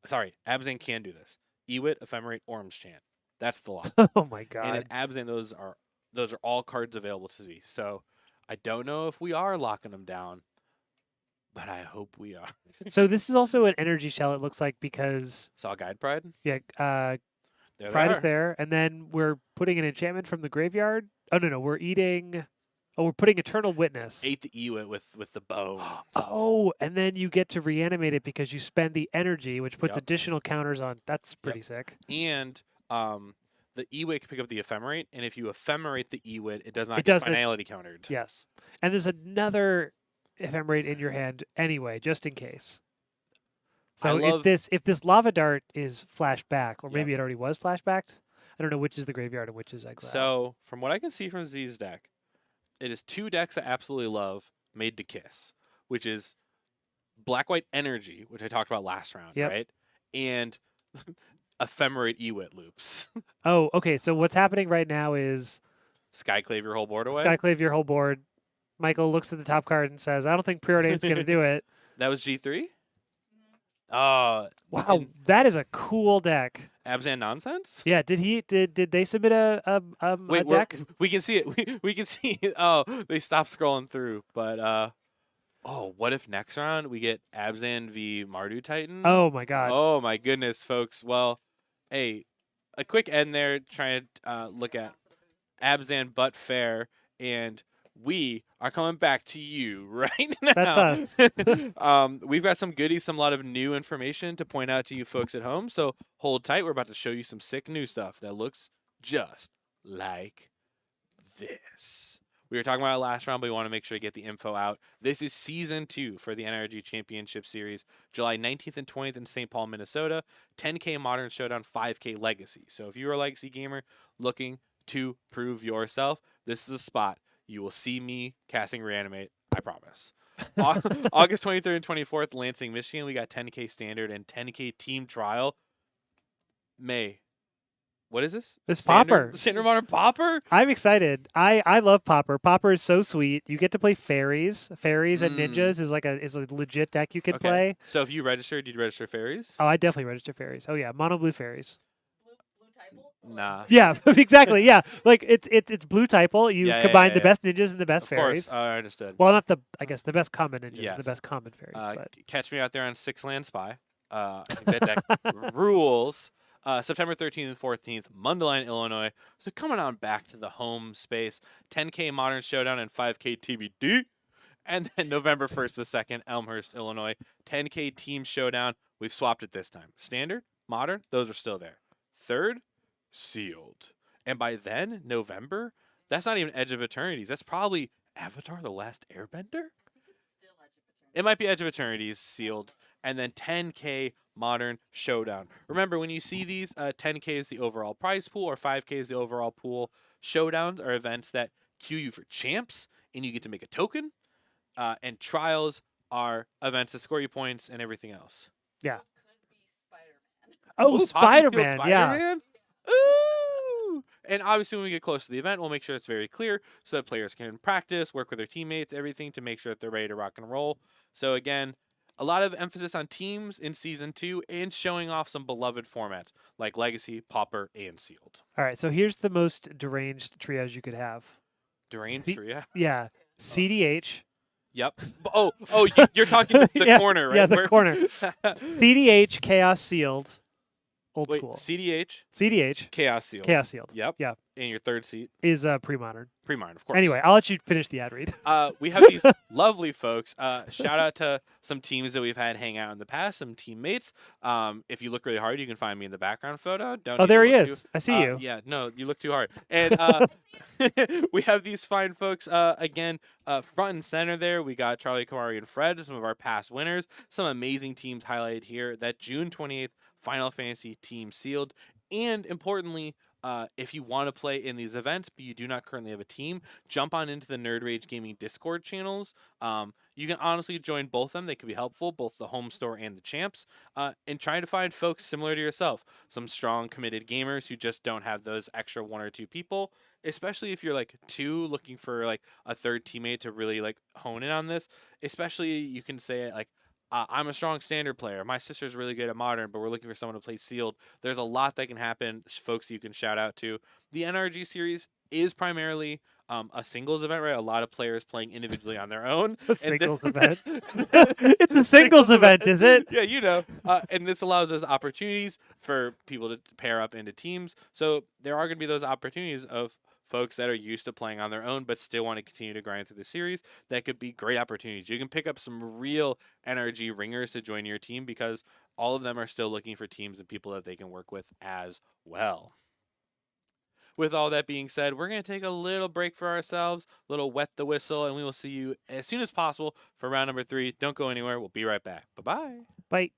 Sorry, Abzan can do this. Ewit Ephemerate Orm's Chant. That's the lock. Oh, my God. And in Abzan, those are all cards available to V. So I don't know if we are locking them down, but I hope we are. So this is also an energy shell, it looks like, because... Saw Guide Pride? Yeah, Pride is there. And then we're putting an enchantment from the graveyard. Oh, no, we're eating... Oh, we're putting Eternal Witness. Ate the Ewit with the bones. Oh, and then you get to reanimate it because you spend the energy, which puts additional counters on. That's pretty sick. And the Ewit can pick up the Ephemerate, and if you Ephemerate the Ewit, it does not get finality countered. Yes. And there's another Ephemerate in your hand anyway, just in case. So if this Lava Dart is flashback, or maybe it already was flashbacked, I don't know which is the graveyard and which is exile. So from what I can see from Z's deck, it is 2 decks I absolutely love made to kiss, which is Black-White Energy, which I talked about last round, right? And Ephemerate Ewit loops. Oh, okay. So what's happening right now is Skyclave your whole board away? Skyclave your whole board. Michael looks at the top card and says, I don't think Preordain's going to do it. That was G3? Wow, that is a cool deck. Abzan nonsense? Yeah, did they submit a deck? We can see it. We can see it. Oh, they stopped scrolling through. But what if next round we get Abzan v Mardu Titan? Oh my God. Oh my goodness, folks. Well, hey, a quick end there trying to look at Abzan but fair, and we are coming back to you right now. That's us. We've got some goodies, a lot of new information to point out to you folks at home. So hold tight. We're about to show you some sick new stuff that looks just like this. We were talking about it last round, but we want to make sure to get the info out. This is Season 2 for the NRG Championship Series, July 19th and 20th in St. Paul, Minnesota. 10K Modern Showdown, 5K Legacy. So if you're a Legacy gamer looking to prove yourself, this is a spot you will see me casting Reanimate. I promise. August 23rd and 24th, Lansing, Michigan. We got 10K standard and 10K team trial. May. What is this? It's Pauper. Standard Modern Pauper? I'm excited. I love Pauper. Pauper is so sweet. You get to play fairies. Fairies and ninjas is a legit deck you can play. So if you registered, you'd register fairies? Oh, I definitely register fairies. Oh yeah, mono blue fairies. Nah. Yeah, exactly. Yeah, like it's blue typal. You combine the best ninjas and the best fairies. Of course, I understood. Well, not I guess the best common ninjas and the best common fairies. But. Catch me out there on Six Land Spy. I think that deck rules. September 13th and 14th, Mundelein, Illinois. So coming on back to the home space, 10K Modern Showdown and 5K TBD. And then November 1st to 2nd, Elmhurst, Illinois, 10K Team Showdown. We've swapped it this time. Standard, Modern, those are still there. Third, Sealed. And by then, November, that's not even Edge of Eternities. That's probably Avatar: The Last Airbender? It might be Edge of Eternities, Sealed. And then 10K Modern Showdown. Remember, when you see these, 10K is the overall prize pool or 5K is the overall pool. Showdowns are events that queue you for champs, and you get to make a token. And trials are events that score you points and everything else. Yeah. Oh, Spider-Man, yeah. Ooh! And obviously, when we get close to the event, we'll make sure it's very clear so that players can practice, work with their teammates, everything to make sure that they're ready to rock and roll. So again, a lot of emphasis on teams in Season 2 and showing off some beloved formats like Legacy, Pauper, and Sealed. All right, so here's the most deranged triage you could have. Deranged triage? Yeah. CDH. Yep. Oh, you're talking the corner, right? Yeah, the corner. CDH, Chaos Sealed. Old school. CDH. Chaos Sealed. Chaos Sealed. Yep. Yeah. And your third seat? Is pre-modern. Pre-modern, of course. Anyway, I'll let you finish the ad read. We have these lovely folks. Shout out to some teams that we've had hang out in the past, some teammates. If you look really hard, you can find me in the background photo. Oh, there he is. I see you. Yeah, no, you look too hard. And we have these fine folks, again, front and center there. We got Charlie, Kamari, and Fred, some of our past winners. Some amazing teams highlighted here. That June 28th Final Fantasy Team Sealed. And importantly, if you want to play in these events, but you do not currently have a team, jump on into the Nerd Rage Gaming Discord channels. You can honestly join both of them. They can be helpful, both the home store and the champs, and try to find folks similar to yourself. Some strong, committed gamers who just don't have those extra one or two people, especially if you're like looking for like a third teammate to really like hone in on this. Especially you can say like, I'm a strong standard player. My sister's really good at modern, but we're looking for someone to play sealed. There's a lot that can happen, folks you can shout out to. The NRG series is primarily a singles event, right? A lot of players playing individually on their own. A singles event. It's a singles event, is it? Yeah, you know. And this allows us opportunities for people to pair up into teams. So there are going to be those opportunities of folks that are used to playing on their own but still want to continue to grind through the series. That could be great opportunities. You can pick up some real NRG ringers to join your team because all of them are still looking for teams and people that they can work with as well. With all that being said, we're going to take a little break for ourselves, a little wet the whistle, and we will see you as soon as possible for round number 3. Don't go anywhere. We'll be right back. Bye-bye. Bye.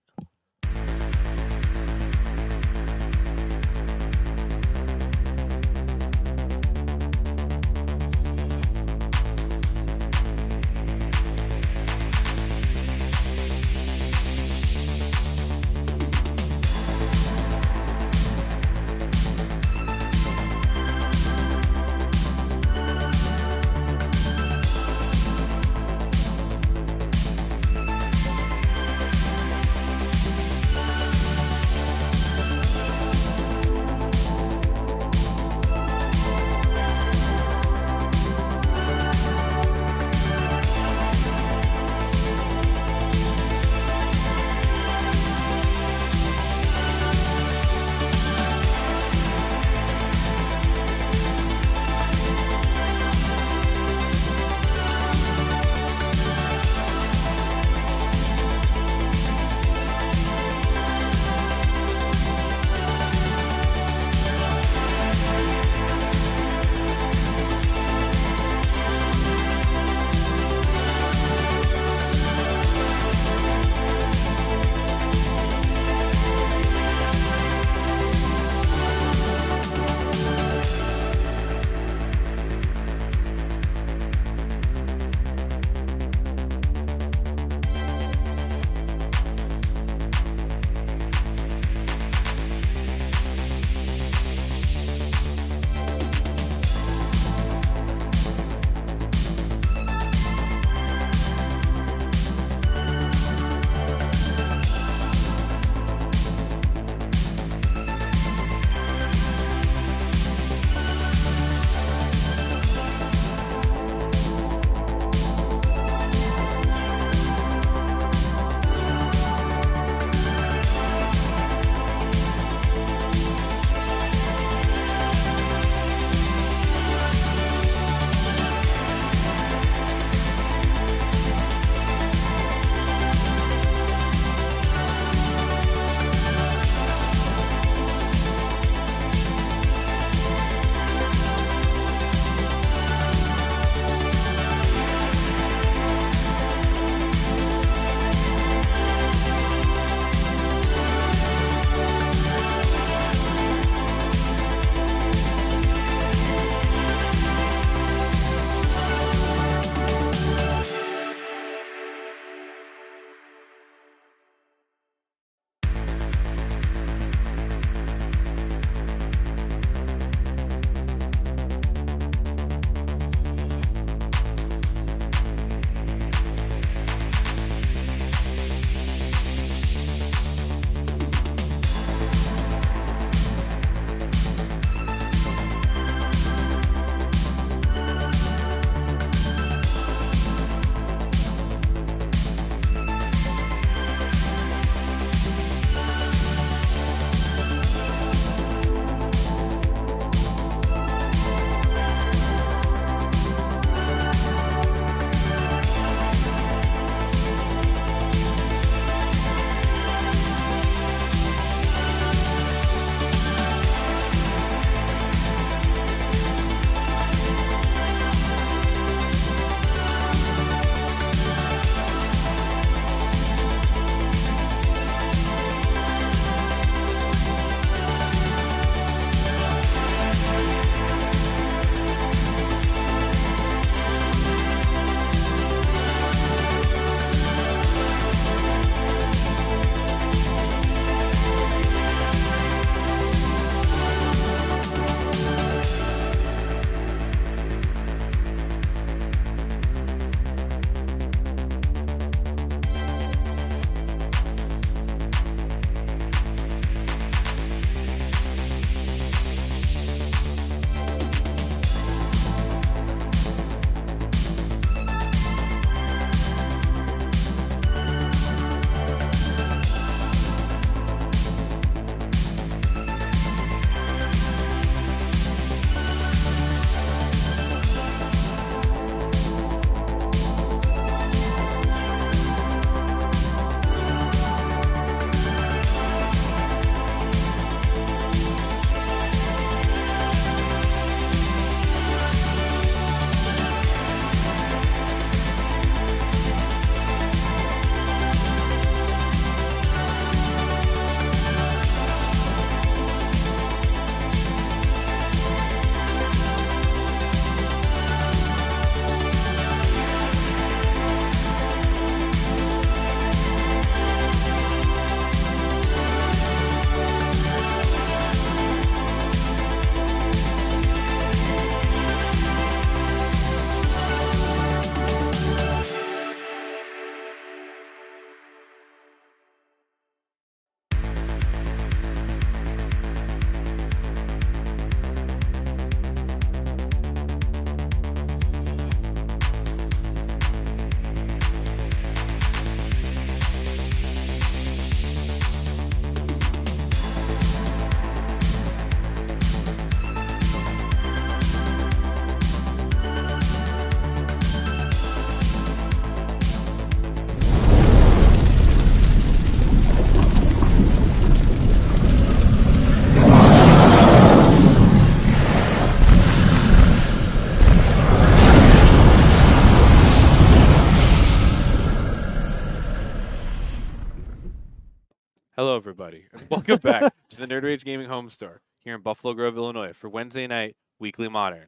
Welcome back to the Nerd Rage Gaming Home Store here in Buffalo Grove, Illinois for Wednesday night Weekly Modern.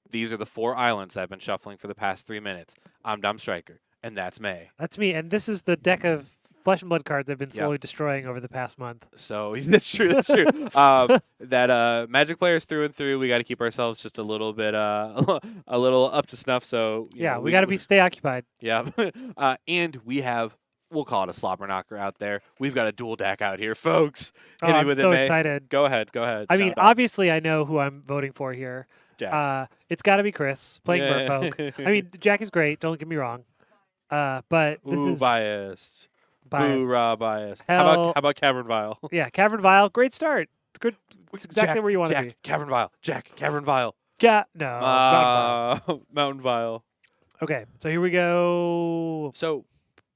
These are the 4 islands I've been shuffling for the past 3 minutes. I'm Dom Stryker, and that's May. That's me, and this is the deck of Flesh and Blood cards I've been slowly destroying over the past month. So that's true. That's true. That Magic players through and through. We got to keep ourselves just a little bit, a little up to snuff. So we got to stay occupied. Yeah, and we have. We'll call it a slobber knocker out there. We've got a dual deck out here, folks. Hit me I'm with so it, May. excited. Go ahead. I mean, obviously, I know who I'm voting for here. Jack. It's got to be Chris playing Merfolk. I mean, Jack is great. Don't get me wrong. But this is biased. Hoorah, biased. Hell, how about Cavern Vial? Yeah, Cavern Vial. Great start. It's good. It's exactly where you want to be. Cavern Vial. Jack. Cavern Vial. No. Mountain Vial. Okay, so here we go. So,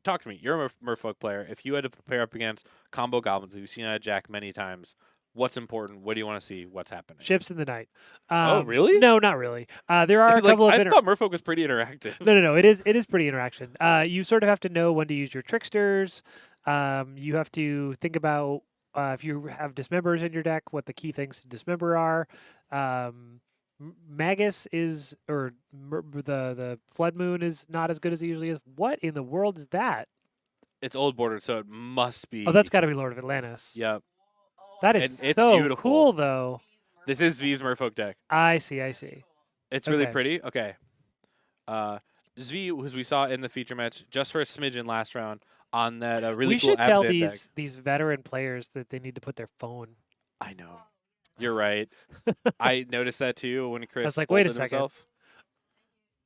talk to me. You're a Merfolk player. If you had to prepare up against combo goblins, you've seen that Jack many times. What's important? What do you want to see? What's happening? Ships in the night. Oh, really? No, not really. There are a couple of. I thought Merfolk was pretty interactive. No. It is pretty interaction. You sort of have to know when to use your tricksters. You have to think about if you have dismembers in your deck, what the key things to dismember are. Magus is, or the Flood Moon is not as good as it usually is. What in the world is that? It's old bordered, so it must be. Oh, that's got to be Lord of Atlantis. Yep. That is it's so beautiful. Cool, though. This is Zvi's Merfolk deck. I see. It's really pretty. Okay. Zvi, as we saw in the feature match, just for a smidgen last round on that really cool. We should tell deck. these veteran players that they need to put their phone. I know. You're right. I noticed that too when Chris. I was like, wait a second. Himself.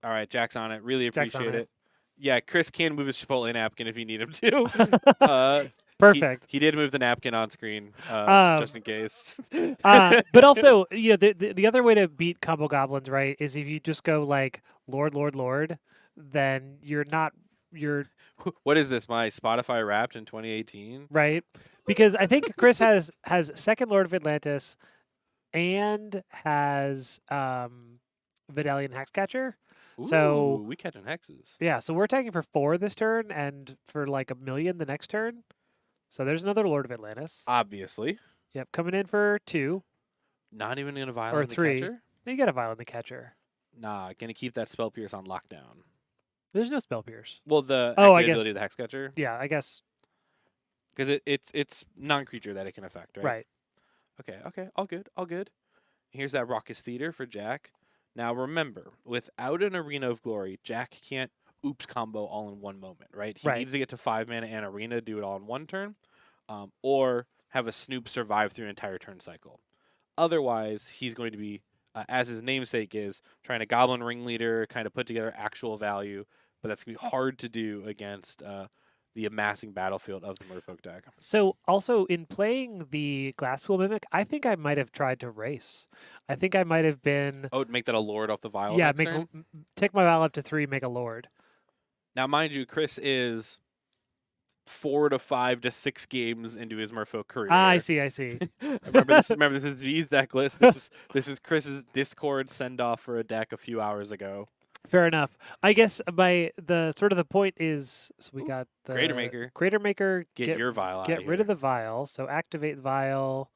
All right, Jack's on it. Really appreciate it. Yeah, Chris can move his Chipotle napkin if you need him to. Perfect. He did move the napkin on screen, just in case. But also, the other way to beat combo goblins, right, is if you just go like Lord, then you're not. What is this? My Spotify Wrapped in 2018? Right, because I think Chris has second Lord of Atlantis, and has Vidalian Hexcatcher. So we catching hexes. Yeah, so we're attacking for 4 this turn, and for like 1 million the next turn. So there's another Lord of Atlantis. Obviously. Yep, coming in for 2. Not even going to vial or in the 3. catcher? No, you got a vial in the catcher. Nah, going to keep that Spell Pierce on lockdown. There's no Spell Pierce. Well, the ability of the Hexcatcher? Yeah, I guess. Because it's non-creature that it can affect, right? Right. Okay. All good. Here's that Raucous Theater for Jack. Now remember, without an Arena of Glory, Jack can't oops combo all in one moment, right? He needs to get to 5 mana and Arena, do it all in one turn, or have a Snoop survive through an entire turn cycle. Otherwise, he's going to be, as his namesake is, trying to Goblin Ringleader, kind of put together actual value, but that's going to be hard to do against the amassing battlefield of the Merfolk deck. So also in playing the Glasspool Mimic, I think I might have tried to race. I think I might have been... Oh, make that a Lord off the Vial? Yeah, take my Vial up to 3, make a Lord. Now, mind you, Chris is 4 to 5 to 6 games into his Merfolk career. I see. remember, this is V's deck list. This is Chris's Discord send-off for a deck a few hours ago. Fair enough. I guess the point is, so we got the Crater Maker. Get your Vial out Get of rid here. of the Vial. So activate the Vial.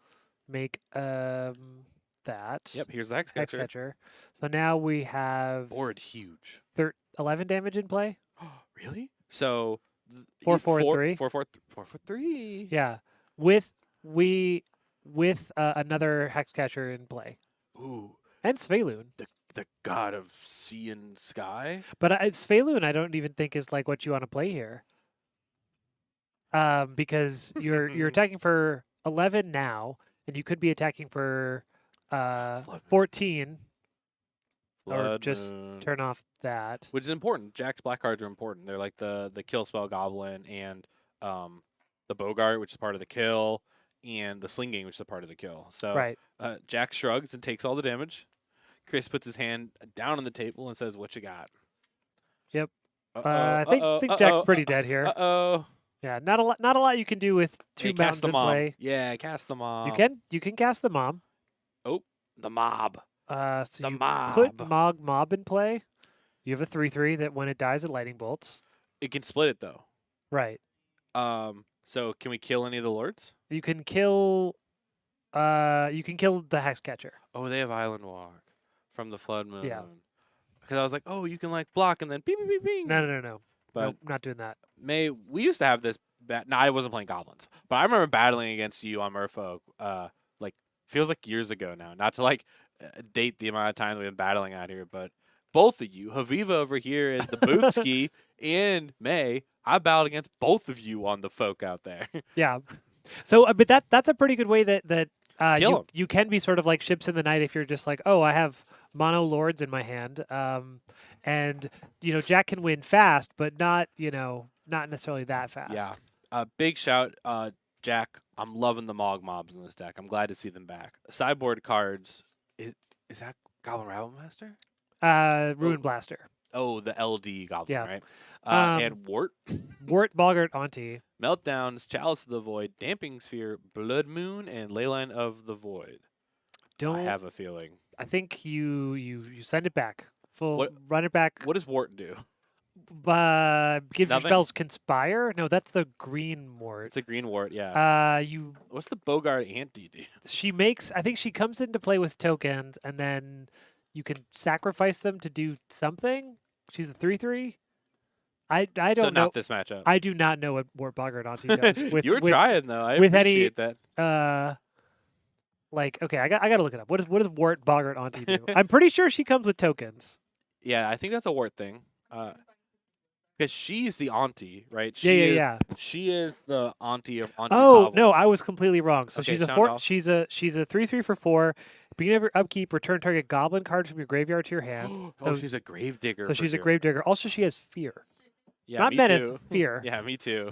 Make that. Yep. Here's the Hexcatcher. So now we have board huge. 11 damage in play. Really? So 4/4/3. 4/4/3. Yeah. With another Hexcatcher in play. Ooh. And Sveiloon. The god of sea and sky. But Sveiloon, I don't even think is like what you want to play here. Because you're attacking for 11 now, and you could be attacking for 14. Or just turn off that. Which is important. Jack's black cards are important. They're like the Kill Spell Goblin and the Bogart, which is part of the kill, and the Slinging, which is a part of the kill. So Jack shrugs and takes all the damage. Chris puts his hand down on the table and says, "What you got?" Yep. I think Jack's pretty dead here. Yeah, not a lot you can do with 2 mountains in play. Yeah, cast the Mom. You can cast the Mom. Oh, the Mob. So the you Mob. Put Mob in play. You have a 3/3 that when it dies, it lightning bolts. It can split it though. Right. So can we kill any of the lords? You can kill. You can kill the Hexcatcher. Oh, they have Island Walk from the Flood Moon. Yeah. Because I was like, oh, you can like block and then ping, ping, ping, ping. No. But Nope, not doing that. We used to have this. No, I wasn't playing goblins, but I remember battling against you on Merfolk. Like feels like years ago now. Not to like date the amount of time we've been battling out here, but both of you, Haviva over here and the Bootski and May, I battled against both of you on the folk out there. Yeah. So, but that's a pretty good way that Kill 'em. you can be sort of like ships in the night if you're just like, oh, I have mono lords in my hand, and Jack can win fast, but not not necessarily that fast. Yeah. Big shout, Jack. I'm loving the Mog mobs in this deck. I'm glad to see them back. Sideboard cards. Is that Goblin Rabble Master? Ruin Blaster. Oh, the LD Goblin, Yeah. right? And Wart. Wart, Boggart, Auntie. Meltdowns, Chalice of the Void, Damping Sphere, Blood Moon, and Leyline of the Void. Don't I have a feeling. I think you send it back. What- Run it back. What does Wart do? Give your Nothing? spells conspire? No, that's the green wart. It's a green Wart, yeah. You What's the Bogart Ante do? she makes. I think she comes into play with tokens, and then you can sacrifice them to do something. She's a 3/3. I don't So know. not this matchup. I do not know what Wart Boggart Auntie does. You were trying though. I with any- appreciate that. Okay, I got to look it up. What does Wart Boggart Auntie do? I'm pretty sure she comes with tokens. Yeah, I think that's a Wart thing. Because she's the auntie, right? Yeah. She is the auntie of Auntie Oh Pavel. no, I was completely wrong. So Okay, she's a sound 4. off. She's a 3/3 for 4. Beginning of your upkeep, return target goblin card from your graveyard to your hand. Oh, she's a grave digger. So for she's a sure. grave digger. Also, she has fear. Yeah, Not me menace, too. fear. Yeah, me too.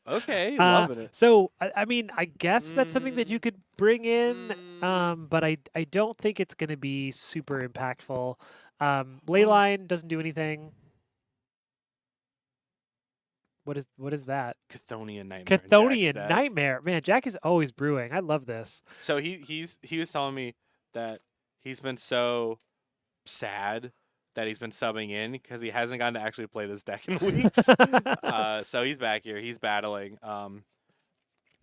Okay, loving it. So I mean, I guess that's something that you could bring in, Mm. but I don't think it's going to be super impactful. Leyline doesn't do anything. What is that? Chthonian Nightmare. in Jack's Chthonian deck. Nightmare. Man, Jack is always brewing. I love this. So he was telling me that he's been so sad that he's been subbing in because he hasn't gotten to actually play this deck in weeks. So he's back here. He's battling.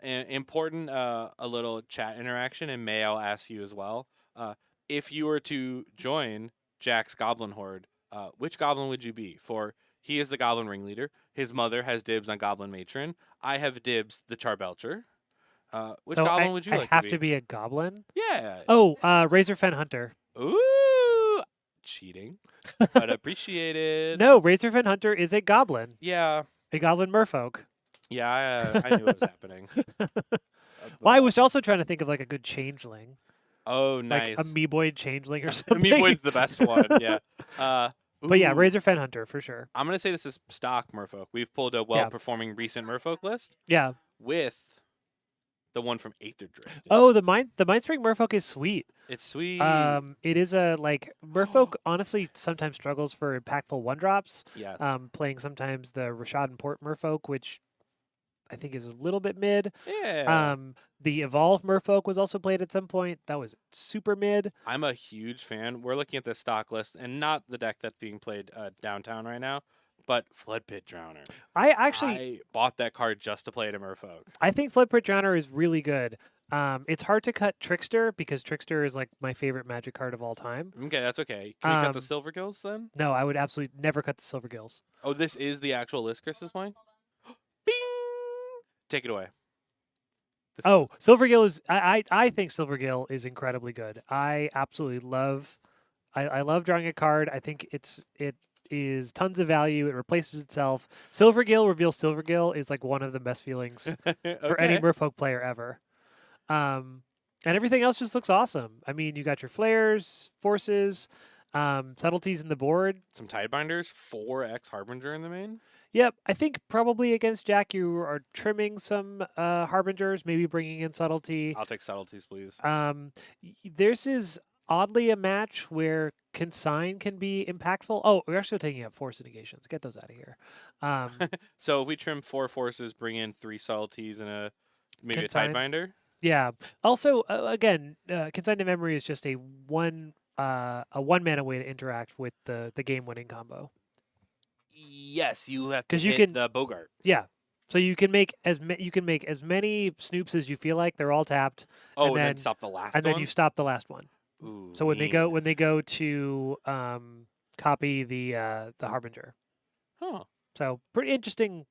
Important a little chat interaction, and May I'll ask you as well. If you were to join Jack's Goblin Horde, which Goblin would you be? For he is the Goblin Ringleader. His mother has dibs on Goblin Matron. I have dibs the Charbelcher. Which So Goblin would you like I have to to be? be a goblin. Yeah. Oh, Razorfen Hunter. Ooh, cheating, but appreciated. No, Razorfen Hunter is a goblin. Yeah, A goblin merfolk. yeah, I knew it was happening. Well, I was also trying to think of like a good changeling. Oh, nice. Like Amoeboid changeling or something. Amoeboid's the best one. Yeah. But yeah, Ooh, Razorfen Hunter for sure. I'm gonna say this is stock Merfolk. We've pulled a well-performing recent Merfolk list Yeah. with the one from Aether Drift. Oh, the Mindspring merfolk is sweet. It's sweet. It is a like merfolk honestly sometimes struggles for impactful 1-drops. Yes. Playing sometimes the Rashad and Port merfolk, which I think is a little bit mid. Yeah. The Evolve merfolk was also played at some point. That was super mid. I'm a huge fan. We're looking at the stock list, and not the deck that's being played downtown right now, but Flood Pit Drowner. I bought that card just to play it in Merfolk. I think Flood Pit Drowner is really good. It's hard to cut Trickster because Trickster is like my favorite Magic card of all time. Okay, that's okay. Can we cut the Um, Silver Gills then? No, I would absolutely never cut the Silver Gills. Oh, this is the actual list Chris is playing? Bing! Take it away. This- Oh, Silvergill is I think Silvergill is incredibly good. I absolutely love I love drawing a card. I think it is tons of value. It replaces itself. Silvergill reveals Silvergill is like one of the best feelings for any Okay. Merfolk player ever. And everything else just looks awesome. I mean, you got your flares, forces, subtleties in the board. Some Tidebinders, 4x Harbinger in the main. Yep, I think probably against Jack you are trimming some harbingers, maybe bringing in subtlety. I'll take subtleties, please. This is oddly a match where consign can be impactful. Oh, we're actually taking out force negations. Get those out of here. So if we trim 4 forces, bring in 3 subtleties and maybe Consign. a Tidebinder. Yeah. Also, again, consign to memory is just a one mana way to interact with the game winning combo. Yes, you have to 'Cause you hit can- the Bogart. Yeah. So you can make as many Snoops as you feel like. They're all tapped. Oh, and then stop the last one? And then you stop the last one. Ooh, so when they go to copy the Harbinger. Huh. So pretty interesting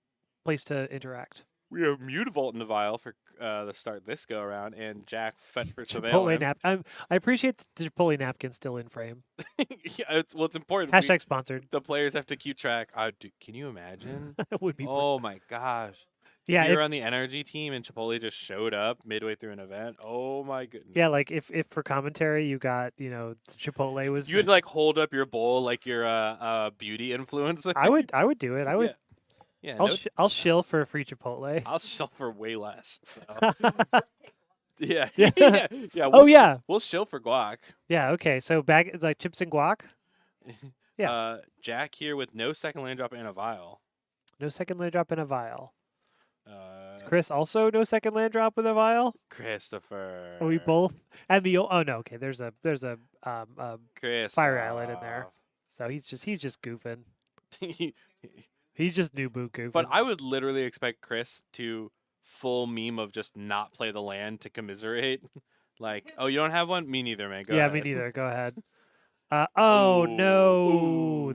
place to interact. We have Mutavault in the vial for the start this go around, and Jack fed for Chipotle surveillance. I appreciate the Chipotle napkin still in frame. Yeah, it's important. Hashtag sponsored. The players have to keep track. Can you imagine? That would be. Oh my gosh. Yeah, if you're on the energy team and Chipotle just showed up midway through an event, oh my goodness. Yeah, like if for commentary you got Chipotle was. You would like hold up your bowl like you're a beauty influencer. I would do it. I would. Yeah, I'll shill for a free Chipotle. I'll shill for way less. So. Yeah. yeah. We'll shill for guac. Yeah. Okay. So it's like chips and guac. Yeah. Jack here with no second land drop and a vial. No second land drop in a vial. Chris also no second land drop with a vial. Christopher. Are we both? And the oh no, okay. There's a Fire Island in there. So he's just goofing. He's just new boot goofing. But I would literally expect Chris to full meme of just not play the land to commiserate. Like, oh, you don't have one? Me neither, man. Go ahead. Me neither. Go ahead. Oh no.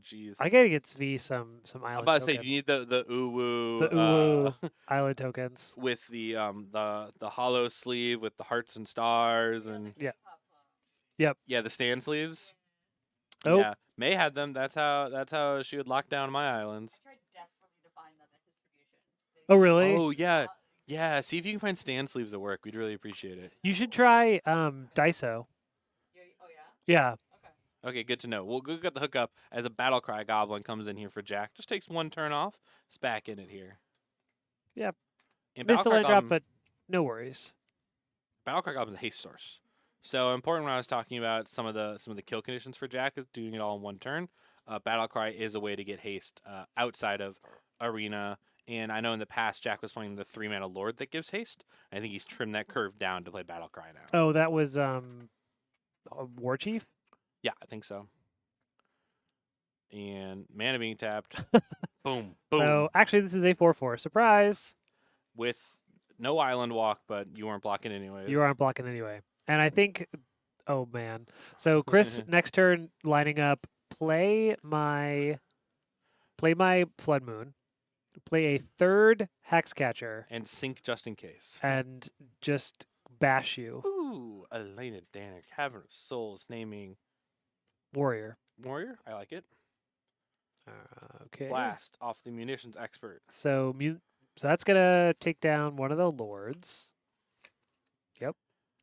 Jeez. I gotta get Svi some island. I'm about to tokens. say, you need the uwu. The uwu island tokens with the hollow sleeve with the hearts and stars and Yep. Yeah, the stand sleeves. Oh. Yeah, May had them. That's how she would lock down my islands. I tried desperately to find them at distribution. Oh really? Oh yeah. Yeah, see if you can find stand sleeves that work. We'd really appreciate it. You should try Daiso. Oh yeah. Yeah. Okay, good to know. We'll go get the hookup as a battle cry goblin comes in here for Jack. Just takes one turn off. It's back in it here. Yeah. And Missed a land drop, but no worries. Battle cry goblin is a haste source. So important when I was talking about some of the kill conditions for Jack is doing it all in one turn. Battle cry is a way to get haste outside of arena. And I know in the past Jack was playing the 3-mana Lord that gives haste. I think he's trimmed that curve down to play battle cry now. Oh, that was War Chief? Yeah, I think so. And mana being tapped. Boom. Boom. So actually this is a 4/4. Surprise. With no island walk, but you weren't blocking anyways. You aren't blocking anyway. And I think oh man. So Chris next turn lining up, play my Flood Moon. Play a third Hexcatcher. And sink just in case. And just bash you. Ooh, Elena Danner, Cavern of Souls, naming Warrior. Warrior? I like it. Okay. Blast off the munitions expert. So that's gonna take down one of the lords. Yep.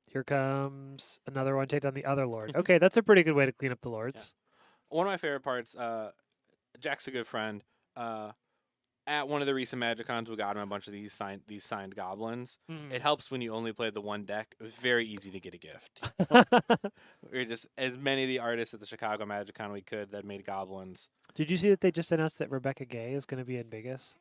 Here comes another one. Take down the other lord. Okay, that's a pretty good way to clean up the lords. Yeah. One of my favorite parts. Jack's a good friend. At one of the recent MagicCons, we got him a bunch of these signed goblins. It helps when you only play the one deck. It was very easy to get a gift. We were just as many of the artists at the Chicago MagicCon we could that made goblins. Did you see that they just announced that Rebecca Gay is going to be in Vegas?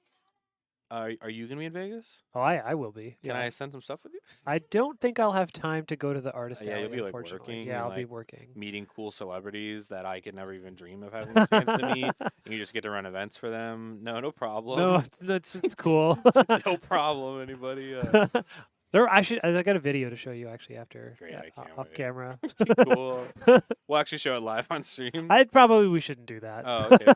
Are you going to be in Vegas? Oh, I will be. Can I send some stuff with you? I don't think I'll have time to go to the artist alley, you'll be like unfortunately. working. Yeah, I'll like, be working. Meeting cool celebrities that I could never even dream of having a chance to meet. And you just get to run events for them. No problem. No, it's cool. No problem, anybody. I got a video to show you actually after. Great, I can't off wait. camera. Cool. We'll actually show it live on stream. We shouldn't do that. Oh, okay,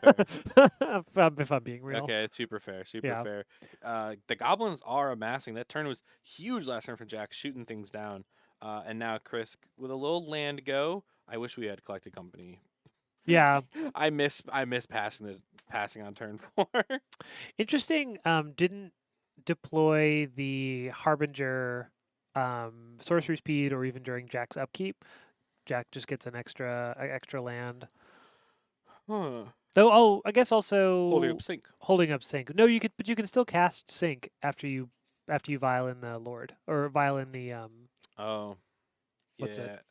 fair. If I'm being real. Okay, super fair, fair. The goblins are amassing. That turn was huge last turn for Jack, shooting things down. And now Chris with a little land go. I wish we had collected company. Yeah. I miss passing on turn 4. Interesting. Didn't deploy the Harbinger sorcery speed or even during Jack's upkeep. Jack just gets an extra land. Huh. Though, I guess also holding up sync. No, you can still cast sync after you vial in the Lord or vial in the Oh. What's it?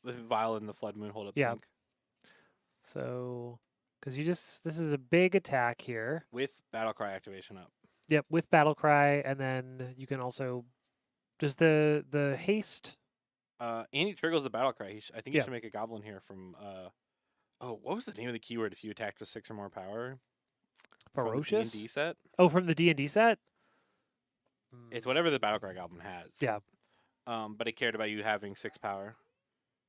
The vial in the Flood Moon hold up sync. So, because this is a big attack here with Battlecry activation up. Yep, with Battlecry, and then you can also does the haste. And he triggers the Battlecry. I think you should make a goblin here from. What was the name of the keyword if you attacked with 6 or more power? Ferocious? D&D set. Oh, from the D&D set? It's whatever the Battlecry Goblin has. Yeah. But it cared about you having 6 power.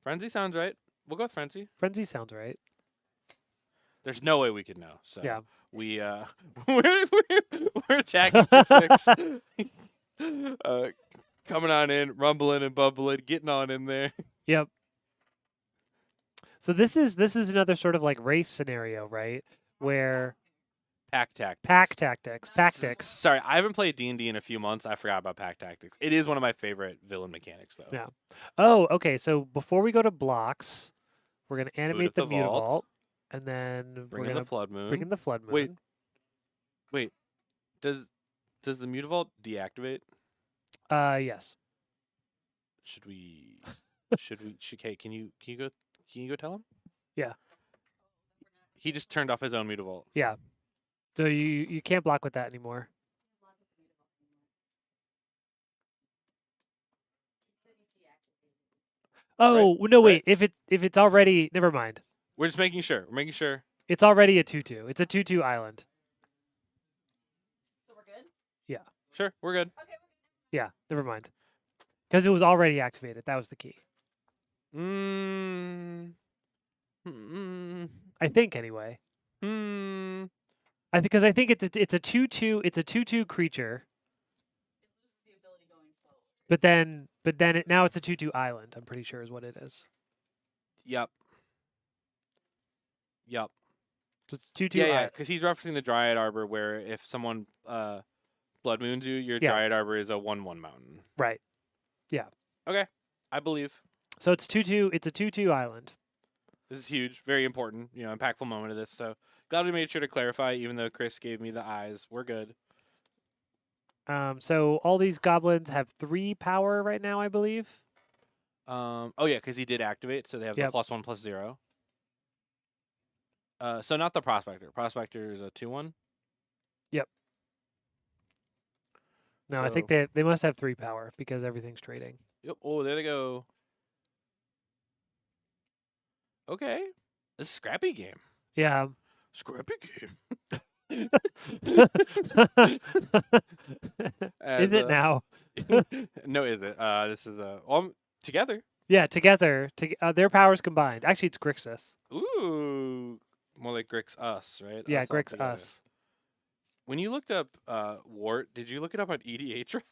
Frenzy sounds right. We'll go with Frenzy. Frenzy sounds right. There's no way we could know. So Yeah. we we're attacking for 6. Coming on in, rumbling and bubbling, getting on in there. Yep. So this is another sort of like race scenario, right? Where Pack tactics. tactics. Sorry, I haven't played D&D in a few months. I forgot about pack tactics. It is one of my favorite villain mechanics, though. Yeah. Oh, okay. So before we go to blocks, we're gonna animate up the the vault. Mutavault, and then Bring we're in gonna the Flood Moon. bring in the Flood Moon. Wait. Wait. Does the Mutavault deactivate? Yes. Should we? Kate, can you go tell him? Yeah. He just turned off his own Mutavault. Yeah. So you can't block with that anymore. Oh no! Wait. If it's already, never mind. We're just making sure. We're making sure. It's already a 2/2. It's a 2/2 island. So we're good? Sure, we're good. Okay. Yeah. Never mind. Because it was already activated. That was the key. I think anyway. I think it's a 2/2. It's a 2/2 creature. It loses the ability going forward. But then now it's a 2/2 island. I'm pretty sure is what it is. Yep. So it's 2/2. Yeah, because he's referencing the Dryad Arbor, where if someone Blood Moons you, your Yeah. Dryad Arbor is a 1/1 mountain. Right. Okay, I believe. So it's 2/2. It's a 2/2 island. This is huge, very important, impactful moment of this. So glad we made sure to clarify, even though Chris gave me the eyes. We're good. So all these goblins have 3 power right now, I believe. Oh yeah, because he did activate, so they have Yep. the +1/+0. So not the Prospector. Prospector is a 2/1. No, I think they must have 3 power because everything's trading. Yep. Oh, there they go. Okay, this is a scrappy game. Yeah. Scrappy game. Is it now? No, is it? This is together. Yeah, together. Their powers combined. Actually, it's Grixis. Ooh, more like Grix us, right? Yeah, Us all Grix together. us. When you looked up Wart, did you look it up on EDA track?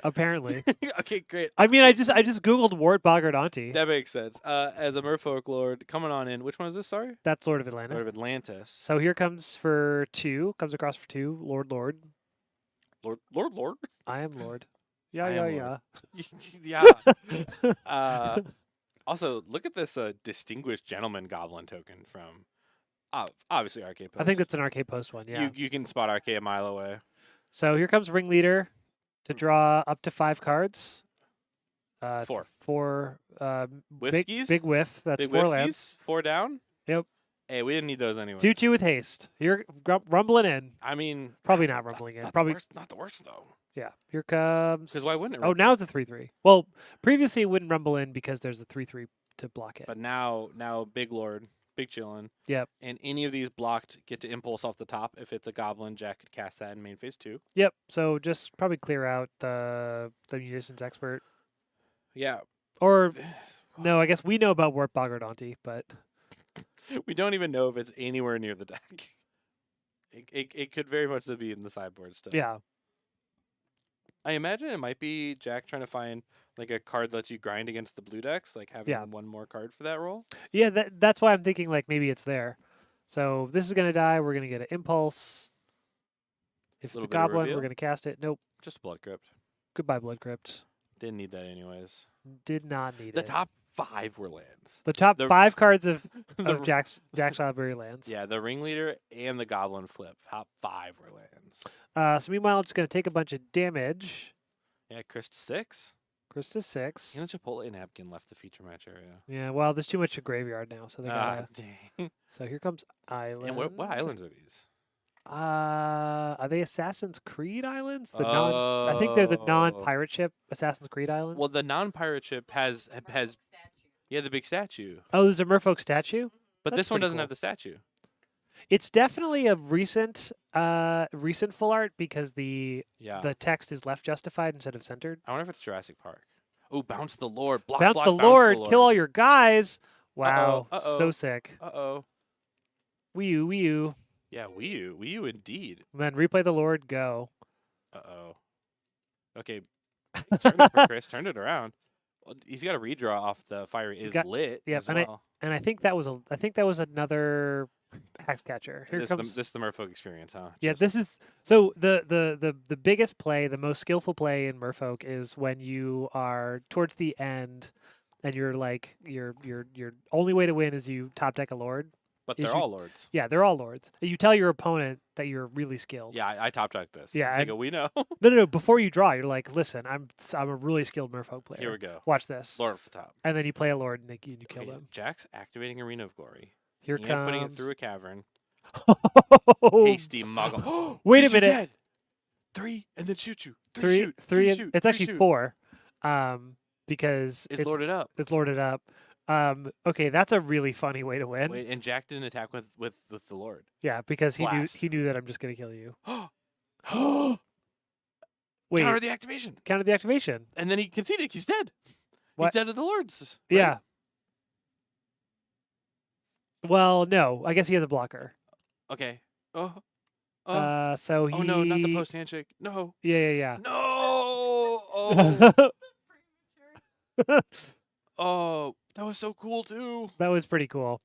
Apparently. Okay, great. I mean, I just Googled Wart Boggardanti. That makes sense. As a Merfolk Lord, coming on in. Which one is this? Sorry, That's Lord of Atlantis. Lord of Atlantis. So here comes for 2. Comes across for 2. Lord. Lord. I am Lord. Yeah, I yeah, am yeah. Lord. Yeah. Also, look at this distinguished gentleman goblin token from obviously Arcade Post. I think that's an Arcade Post one. Yeah. You can spot Arcade a mile away. So here comes Ringleader to draw up to 5 cards. 4. 4 Whiskies? big whiff. That's Big 4 whiffies? lands. 4 down? Yep. Hey, we didn't need those anyway. 2/2 with haste. You're rumbling in. I mean, Probably not rumbling in. Probably not the worst though. yeah. Here comes. 'Cause why wouldn't it Oh, rumble? now it's a 3/3. Well, previously it wouldn't rumble in because there's a 3/3 to block it. But now Big Lord, Big Chillin'. Yep. And any of these blocked get to impulse off the top. If it's a goblin, Jack could cast that in main phase 2. Yep. So just probably clear out the Musician's Expert. Yeah. Or no, I guess we know about Wart Boggardanti, but We don't even know if it's anywhere near the deck. It could very much be in the sideboard still. yeah. I imagine it might be Jack trying to find like a card that lets you grind against the blue decks, like having Yeah. one more card for that role. Yeah, that's why I'm thinking like maybe it's there. So this is gonna die. We're gonna get an impulse. If it's a Little bit of goblin, reveal? we're gonna cast it. Nope. Just Blood Crypt. Goodbye, Blood Crypt. Didn't need that anyways. Did not need The it. top 5 were lands. The top the- 5 cards of The- Jack's Library lands. Yeah, the Ringleader and the Goblin flip. Top 5 were lands. So meanwhile, I'm just gonna take a bunch of damage. Yeah, Chris to 6. Krista 6. And the Chipotle napkin left the feature match area. Yeah. Well, there's too much to graveyard now, so they gotta. Dang. So here comes island. And what islands are these? Are they Assassin's Creed islands? I think they're the non-pirate ship Assassin's Creed islands. Well, the non-pirate ship has Statue. the big statue. Oh, there's a Merfolk statue. But That's this one pretty doesn't cool. have the statue. It's definitely a recent full art because Yeah. the text is left justified instead of centered. I wonder if it's Jurassic Park. Oh, bounce the Lord. Block, Bounce block, the bounce the Lord, Lord. kill all your guys. Uh-oh. Wow, so Uh-oh. sick. Uh-oh. Wii U, Wii U. Yeah, Wii U. Wii U indeed. And then replay the Lord, go. Uh-oh. Okay. Turn it for Chris. Turn it around. Well, he's got a redraw off the fire is lit Yep, as well. and I think that was another hex catcher. Here comes This is the Merfolk experience, huh? Yeah, Just- this is so the biggest play, the most skillful play in Merfolk is when you are towards the end and you're like your only way to win is you top deck a lord. But is they're you- all lords. Yeah, they're all lords. And you tell your opponent that you're really skilled. Yeah, I top deck this. Yeah, They go, we know. No. Before you draw, you're like, listen, I'm a really skilled Merfolk player. Here we go. Watch this. Lord off the top. And then you play a lord and you kill Okay, them. Jack's activating Arena of Glory. Here and comes. putting it through a cavern. Oh, Hasty muggle. Wait a Chris, you're minute. dead. 3 and then shoot you. three, Shoot. three. Shoot. It's actually shoot. 4, because It's lorded up. It's lorded up. Okay, that's a really funny way to win. Wait, and Jack didn't attack with the Lord. Yeah, because Blast. he knew that I'm just gonna kill you. Wait, Counter the activation. counter the activation. And then he conceded. He's dead. What? He's dead to the Lords. right? Yeah. Well, no, I guess he has a blocker. Okay. Oh. So he. Oh no, not the post handshake. No. Yeah. No. Oh. Oh, that was so cool too. That was pretty cool.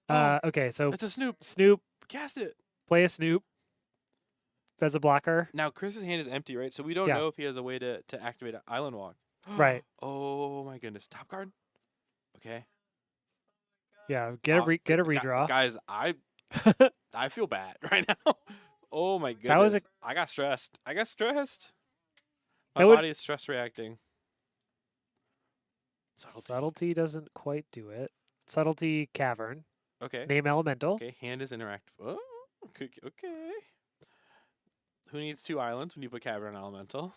Okay, so It's a Snoop. Snoop, Cast it. play a Snoop as a blocker. Now Chris's hand is empty, right? So we don't Yeah. know if he has a way to activate an Island Walk. Right. Oh my goodness. Top card. Okay. Yeah, get a redraw. Guys, I feel bad right now. Oh my goodness. That was I got stressed. My That would- body is stress reacting. Subtlety doesn't quite do it. Subtlety cavern. Okay. Name elemental. Okay. Hand is interactive. Oh, okay. Who needs 2 islands when you put cavern and elemental?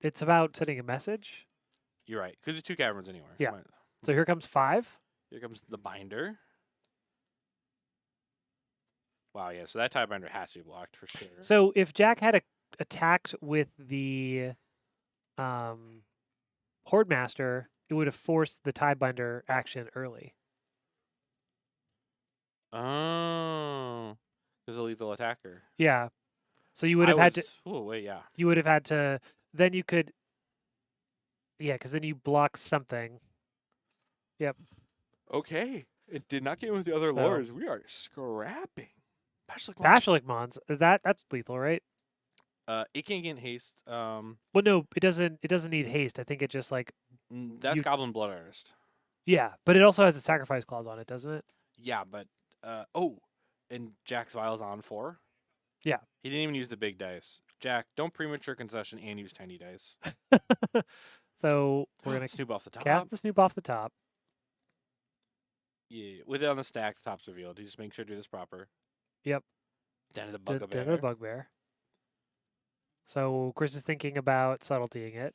It's about sending a message. You're right, because there's 2 caverns anywhere. Yeah. Right. So here comes 5. Here comes the binder. Wow, yeah. So that tie binder has to be blocked for sure. So if Jack had attacked with the Horde Master, it would have forced the tie binder action early. Oh, there's a lethal attacker. Yeah. So you would have had to. Oh wait, yeah. You would have had to. Then you could. Yeah, because then you block something. Yep. Okay, it did not get with the other So- lords. We are scrapping. Bashalik Mons. That's lethal, right? It can get haste. Well, no, it doesn't. It doesn't need haste. I think it just like. That's you- Goblin Blood Artist. Yeah, but it also has a sacrifice clause on it, doesn't it? Yeah, but and Jack's Vial's on 4. Yeah. He didn't even use the big dice. Jack, don't premature concession and use tiny dice. So we're gonna Snoop off the top. cast the Snoop off the top. Yeah, with it on the stack, the top's revealed. You just make sure to do this proper. Yep. Den of the Den Bugbear. of the Bugbear. So Chris is thinking about subtletying it.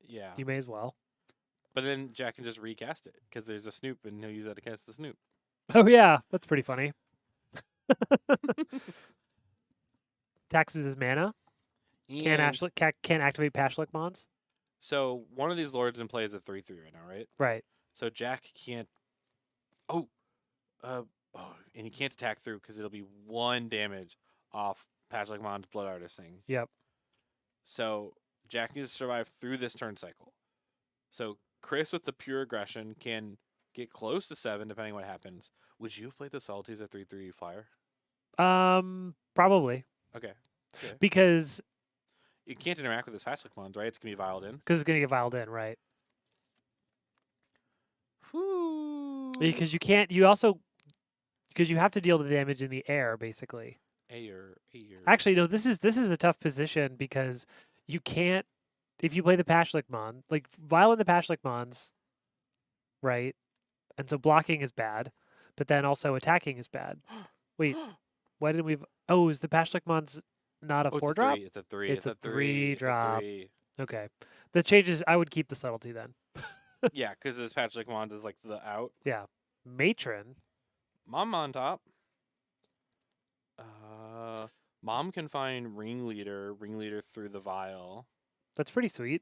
Yeah. You may as well. But then Jack can just recast it because there's a Snoop and he'll use that to cast the Snoop. Oh yeah, that's pretty funny. Taxes his mana. Can't activate Pashlik Mons. So one of these lords in play is a 3/3 right now, right? Right. So Jack can't. Oh, and he can't attack through because it'll be 1 damage off Pashlik Mon's Blood Artist thing. Yep. So Jack needs to survive through this turn cycle. So Chris with the pure aggression can get close to 7 depending on what happens. Would you have played the Salty as a 3/3 flyer? Probably Okay. because It can't interact with his Pashlik Mons, right? It's gonna be vialed in. it's gonna get vialed in, right? Whoo. Because you can't. You also because you have to deal the damage in the air, basically. Ayer. Actually, no. This is a tough position because you can't if you play the Pashlik Mon, like vial in the Pashlik Mons, right? And so blocking is bad, but then also attacking is bad. Wait, why didn't we? Oh, is the Pashlik Mons not a 4-drop? It's a 3. It's a 3 3-drop. 3. Okay, the changes. I would keep the subtlety then. Yeah, because this Pashlik Mons is like the out. Yeah, Matron. Mom on top. Mom can find ringleader through the vial. That's pretty sweet.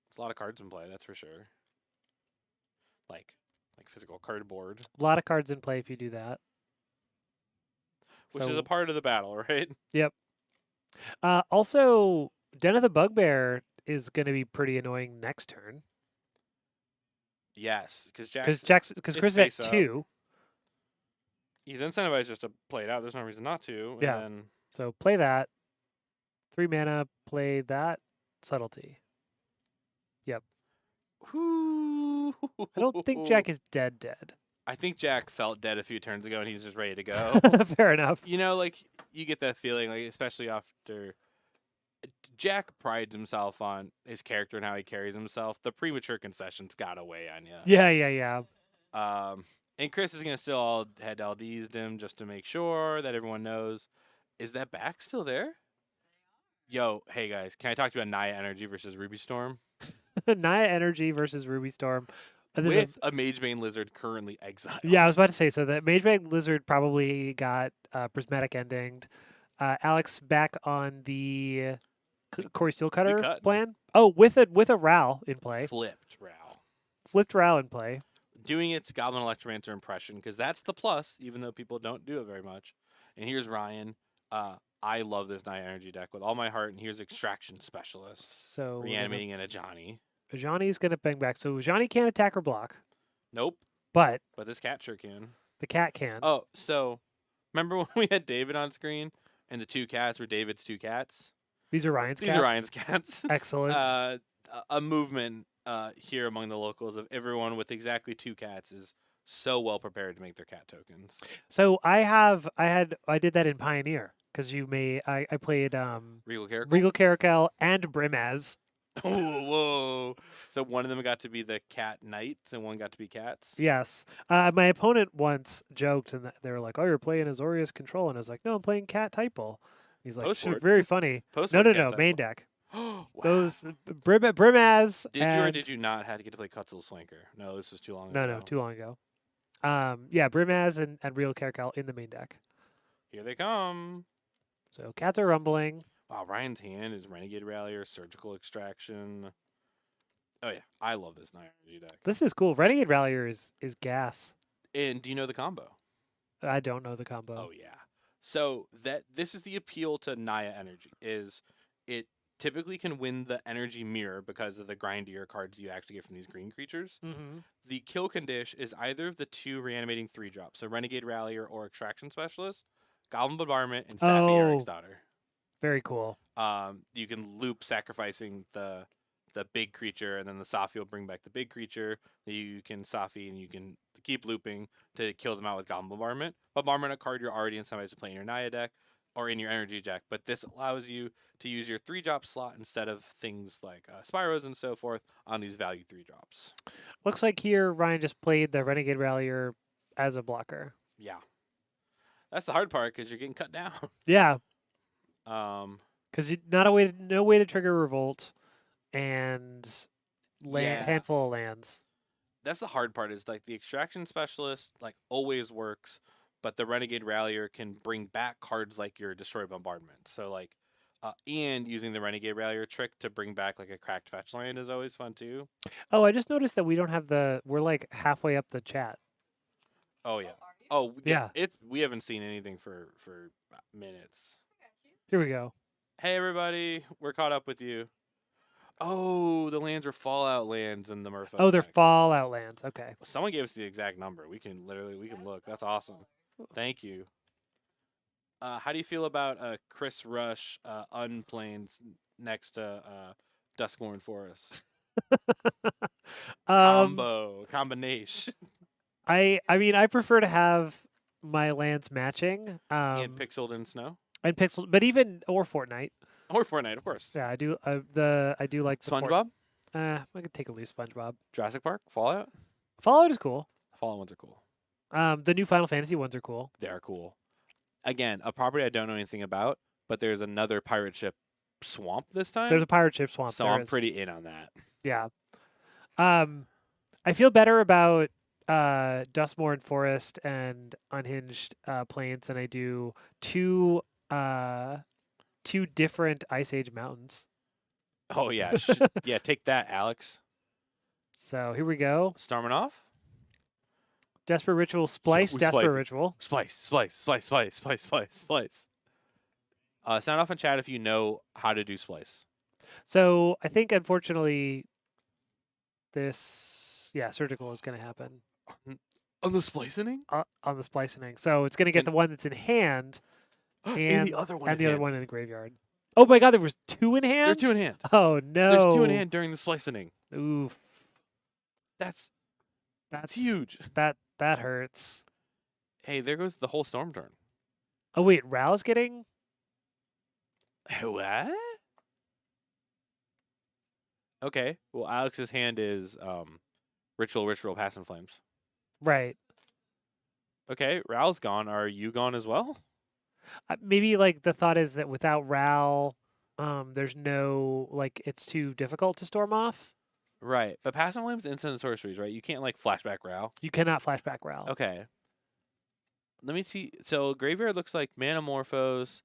There's a lot of cards in play, that's for sure. Like physical cardboard. A lot of cards in play if you do that. Which is a part of the battle, right? Yep. Also, Den of the Bugbear is going to be pretty annoying next turn. Yes, because Chris is at 2. He's incentivized just to play it out. There's no reason not to. Yeah. And then So play that. 3 mana, play that. Subtlety. Yep. I don't think Jack is dead. I think Jack felt dead a few turns ago, and he's just ready to go. Fair enough. You know, like, you get that feeling, like, especially after Jack prides himself on his character and how he carries himself. The premature concessions got away on you. Yeah. And Chris is going to still all head LDs him just to make sure that everyone knows. Is that back still there? Yo, hey guys, can I talk to you about Naya Energy versus Ruby Storm? Naya Energy versus Ruby Storm. With a Magebane Lizard currently exiled. Yeah, I was about to say, so the Magebane Lizard probably got Prismatic Endinged. Alex back on the Corey Steelcutter plan. Oh, with a Ral in play. Flipped Ral. Flipped Ral in play. Doing its Goblin Electromancer impression, because that's the plus, even though people don't do it very much. And here's Ryan. I love this Naya Energy deck with all my heart, and here's Extraction Specialist. So reanimating an Ajani. Ajani's going to bang back. So Ajani can't attack or block. Nope. But this cat sure can. The cat can. Oh, so remember when we had David on screen, and the 2 cats were David's 2 cats? These are Ryan's cats? These are Ryan's cats. Excellent. A movement here among the locals of everyone with exactly 2 cats is so well prepared to make their cat tokens. So I did that in Pioneer because I played Regal Caracal and Brimaz. Oh, whoa. So one of them got to be the cat knights and one got to be cats? Yes. My opponent once joked and they were like, "Oh, you're playing Azorius Control." And I was like, "No, I'm playing Cat Typal." He's like, "Very funny." No, main deck. Wow. Those Brimaz. Did you or did you not have to get to play Cutzel's Flanker? No, this was too long ago. No, too long ago. Yeah, Brimaz and Real Caracal in the main deck. Here they come. So cats are rumbling. Wow, Ryan's hand is Renegade Rallier, Surgical Extraction. Oh yeah, I love this Naya Energy deck. This is cool. Renegade Rallier is gas. And do you know the combo? I don't know the combo. Oh yeah. So this is the appeal to Naya Energy is it typically can win the energy mirror because of the grindier cards you actually get from these green creatures. Mm-hmm. The kill condition is either of the 2 reanimating 3-drops, so Renegade Rallier or Extraction Specialist, Goblin Bombardment, and Safi Eric's Daughter. Very cool. You can loop sacrificing the big creature, and then the Safi will bring back the big creature. You can Safi, and you can keep looping to kill them out with Goblin Bombardment. Bombardment, a card you're already incentivized to play in your Naya deck or in your energy deck, but this allows you to use your 3-drop slot instead of things like Spyros and so forth on these value 3-drops. Looks like here Ryan just played the Renegade Rallier as a blocker. Yeah. That's the hard part because you're getting cut down. Yeah. Because no way to trigger Revolt and handful of lands. That's the hard part is like the Extraction Specialist like always works, but the Renegade Rallier can bring back cards like your Destroy Bombardment. So like, and using the Renegade Rallier trick to bring back like a cracked fetch land is always fun too. Oh, I just noticed that we don't have we're like halfway up the chat. Oh yeah. Oh, yeah. We haven't seen anything for minutes. Here we go. Hey everybody, we're caught up with you. Oh, the lands are Fallout lands in the Merfolk. Oh, they're Fallout lands. Okay. Someone gave us the exact number. We can look. That's awesome. Thank you. How do you feel about Chris Rush unplanes next to Duskmourn Forest? Combination. I mean, I prefer to have my lands matching. And Pixeled in Snow. And Pixel, but even or Fortnite. Or Fortnite, of course. Yeah, I do. I do like SpongeBob. I could take at least SpongeBob. Jurassic Park, Fallout. Fallout is cool. Fallout ones are cool. The new Final Fantasy ones are cool. They are cool. Again, a property I don't know anything about, but there's another pirate ship swamp this time. There's a pirate ship swamp. So I'm pretty in on that. Yeah. I feel better about Duskmourn Forest and Unhinged Plains than I do 2 two different Ice Age mountains. Oh yeah, yeah. Take that, Alex. So here we go. Storming off. Desperate Ritual, Splice, we Desperate splice. Ritual. Splice. Sound off in chat if you know how to do splice. So I think, unfortunately, surgical is going to happen. On the splicing? On the splicing. So it's going to get the one that's in hand and the other one and in the hand. other one in the graveyard. Oh my god, there was two in hand? There are two in hand. Oh no. There's two in hand during the splicing. Oof. That's That's huge. That hurts. Hey, there goes the whole storm turn. Oh wait, Ral's getting? What? Okay. Well, Alex's hand is Ritual, Pass and Flames. Right. Okay, Ral's gone. Are you gone as well? Maybe like the thought is that without Ral, there's no it's too difficult to storm off. Right, but Pass and Flames instant sorceries, right? You can't flashback Ral. You cannot flashback Ral. Okay. Let me see. So graveyard looks like Manamorphose,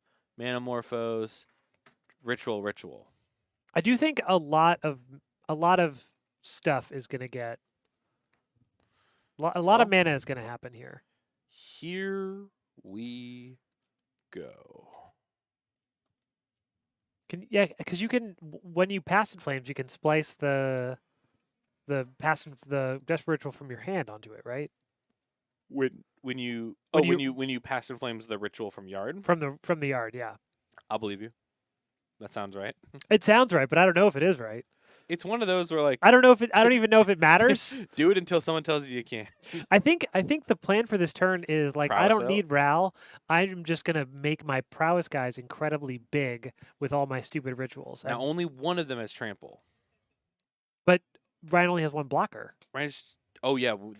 Ritual. I do think a lot of stuff is going to get a lot of mana is going to happen here. Here we go. Because you can when you Pass in Flames, you can splice the Desperate Ritual from your hand onto it, right? When you Pass in Flames the Ritual from yard? From the yard, yeah. I'll believe you. That sounds right. It sounds right, but I don't know if it is right. It's one of those where I don't even know if it matters. Do it until someone tells you can't. I think the plan for this turn is I Prowess don't out? need Ral. I'm just gonna make my prowess guys incredibly big with all my stupid rituals. Now only one of them has trample. But Ryan only has one blocker. The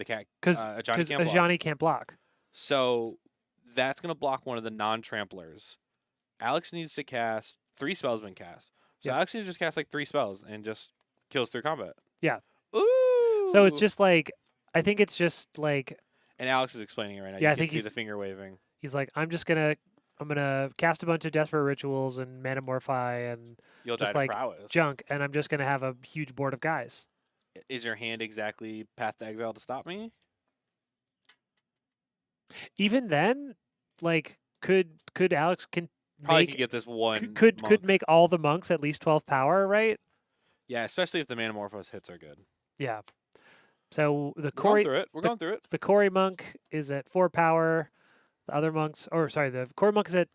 cat. Because Ajani can't block. Ajani can't block. So that's gonna block one of the non-tramplers. Alex needs to cast 3 spells been cast. So Alex needs to just cast 3 spells and just kills through combat. Yeah. Ooh. So it's just I think it's just And Alex is explaining it right now. Yeah, You I think can see the finger waving. He's like, I'm gonna cast a bunch of Desperate Rituals and Manamorphify and You'll just die to prowess. junk, and I'm just gonna have a huge board of guys. Is your hand exactly Path to Exile to stop me? Even then, could Alex Probably could get this one. could make all the monks at least 12 power, right? Yeah, especially if the Manamorphose hits are good. Yeah. So the We're Cory going through it. The Cory monk is at 4 power. The other monks, the Cory monk is at.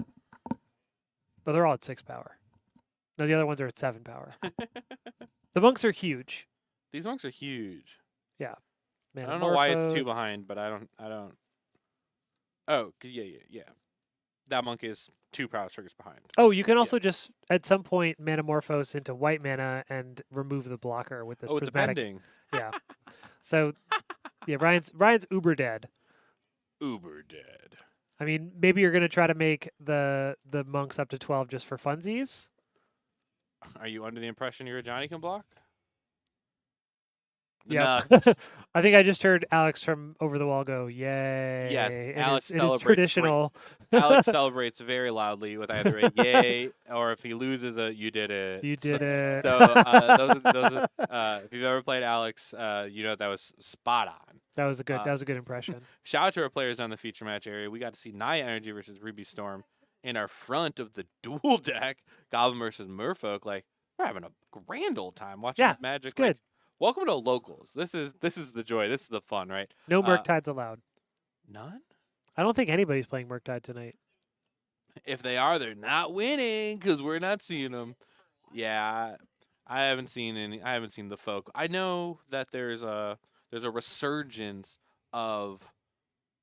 No, they're all at 6 power. No, the other ones are at 7 power. The monks are huge. These monks are huge. Yeah. I don't know why it's 2 behind, but I don't. Oh, yeah. That monk is 2 prowess triggers behind. Oh, you can also just at some point Manamorphose into white mana and remove the blocker with this prismatic. Depending. Yeah. So, yeah, Ryan's uber dead. Uber dead. I mean, maybe you're gonna try to make the monks up to 12 just for funsies. Are you under the impression your Johnny can block? Yeah. I think I just heard Alex from over the wall go, "Yay!" Yes, Alex it is celebrates. traditional. Alex celebrates very loudly with either a "yay" or if he loses a "you did it." You did it. So if you've ever played Alex, you know that was spot on. That was a good impression. Shout out to our players on the feature match area. We got to see Naya Energy versus Ruby Storm in our front of the dual deck, Goblin versus Merfolk. We're having a grand old time watching this Magic. It's good. Welcome to locals. This is the joy. This is the fun, right? No Murktides allowed. None? I don't think anybody's playing Murktide tonight. If they are, they're not winning because we're not seeing them. Yeah, I haven't seen any. I haven't seen the folk. I know that there's a resurgence of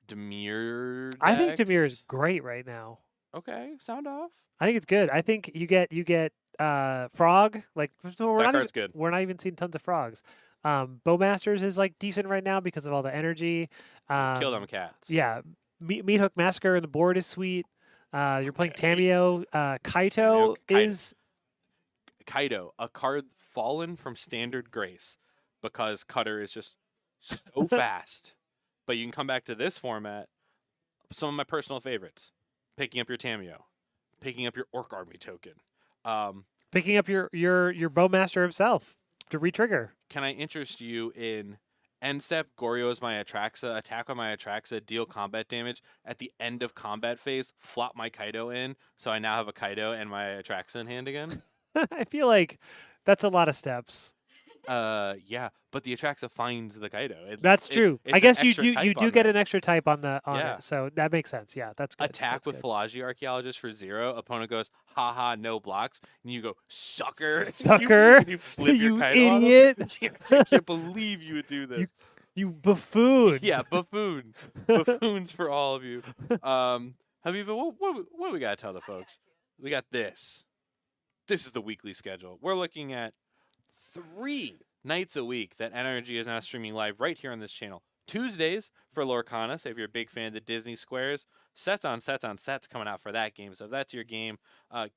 Dimir. I think decks. Dimir is great right now. Okay, sound off. I think it's good. I think you get Frog. Good. We're not even seeing tons of frogs. Bowmasters is decent right now because of all the energy. Kill them cats. Yeah, Meat Hook Massacre and the board is sweet. You're playing Tameo. Kaito is Kaito, a card fallen from Standard Grace because Cutter is just so fast. But you can come back to this format. Some of my personal favorites: picking up your Tameo, picking up your Orc Army token. Picking up your Bowmaster himself to retrigger. Can I interest you in end step, Goryo's my Atraxa, attack on my Atraxa, deal combat damage. At the end of combat phase, flop my Kaido in, so I now have a Kaido and my Atraxa in hand again? I feel like that's a lot of steps. Yeah, but the Atraxa finds the Kaido. That's true. It's I an guess you extra do type on get that. an extra type on Yeah. it, so that makes sense. Yeah, that's good. Attack That's with good. Pelagi Archaeologist for 0. Opponent goes, haha, no blocks. And you go, sucker. Sucker. You flip your You Kaido on him. idiot. I can't believe you would do this. You buffoon. Yeah, buffoon. Buffoons for all of you. Habiba, what do we got to tell the folks? We got this. This is the weekly schedule. We're looking at 3 nights a week that NRG is now streaming live right here on this channel. Tuesdays for Lorcana, so if you're a big fan of the Disney Squares, sets on sets coming out for that game. So if that's your game,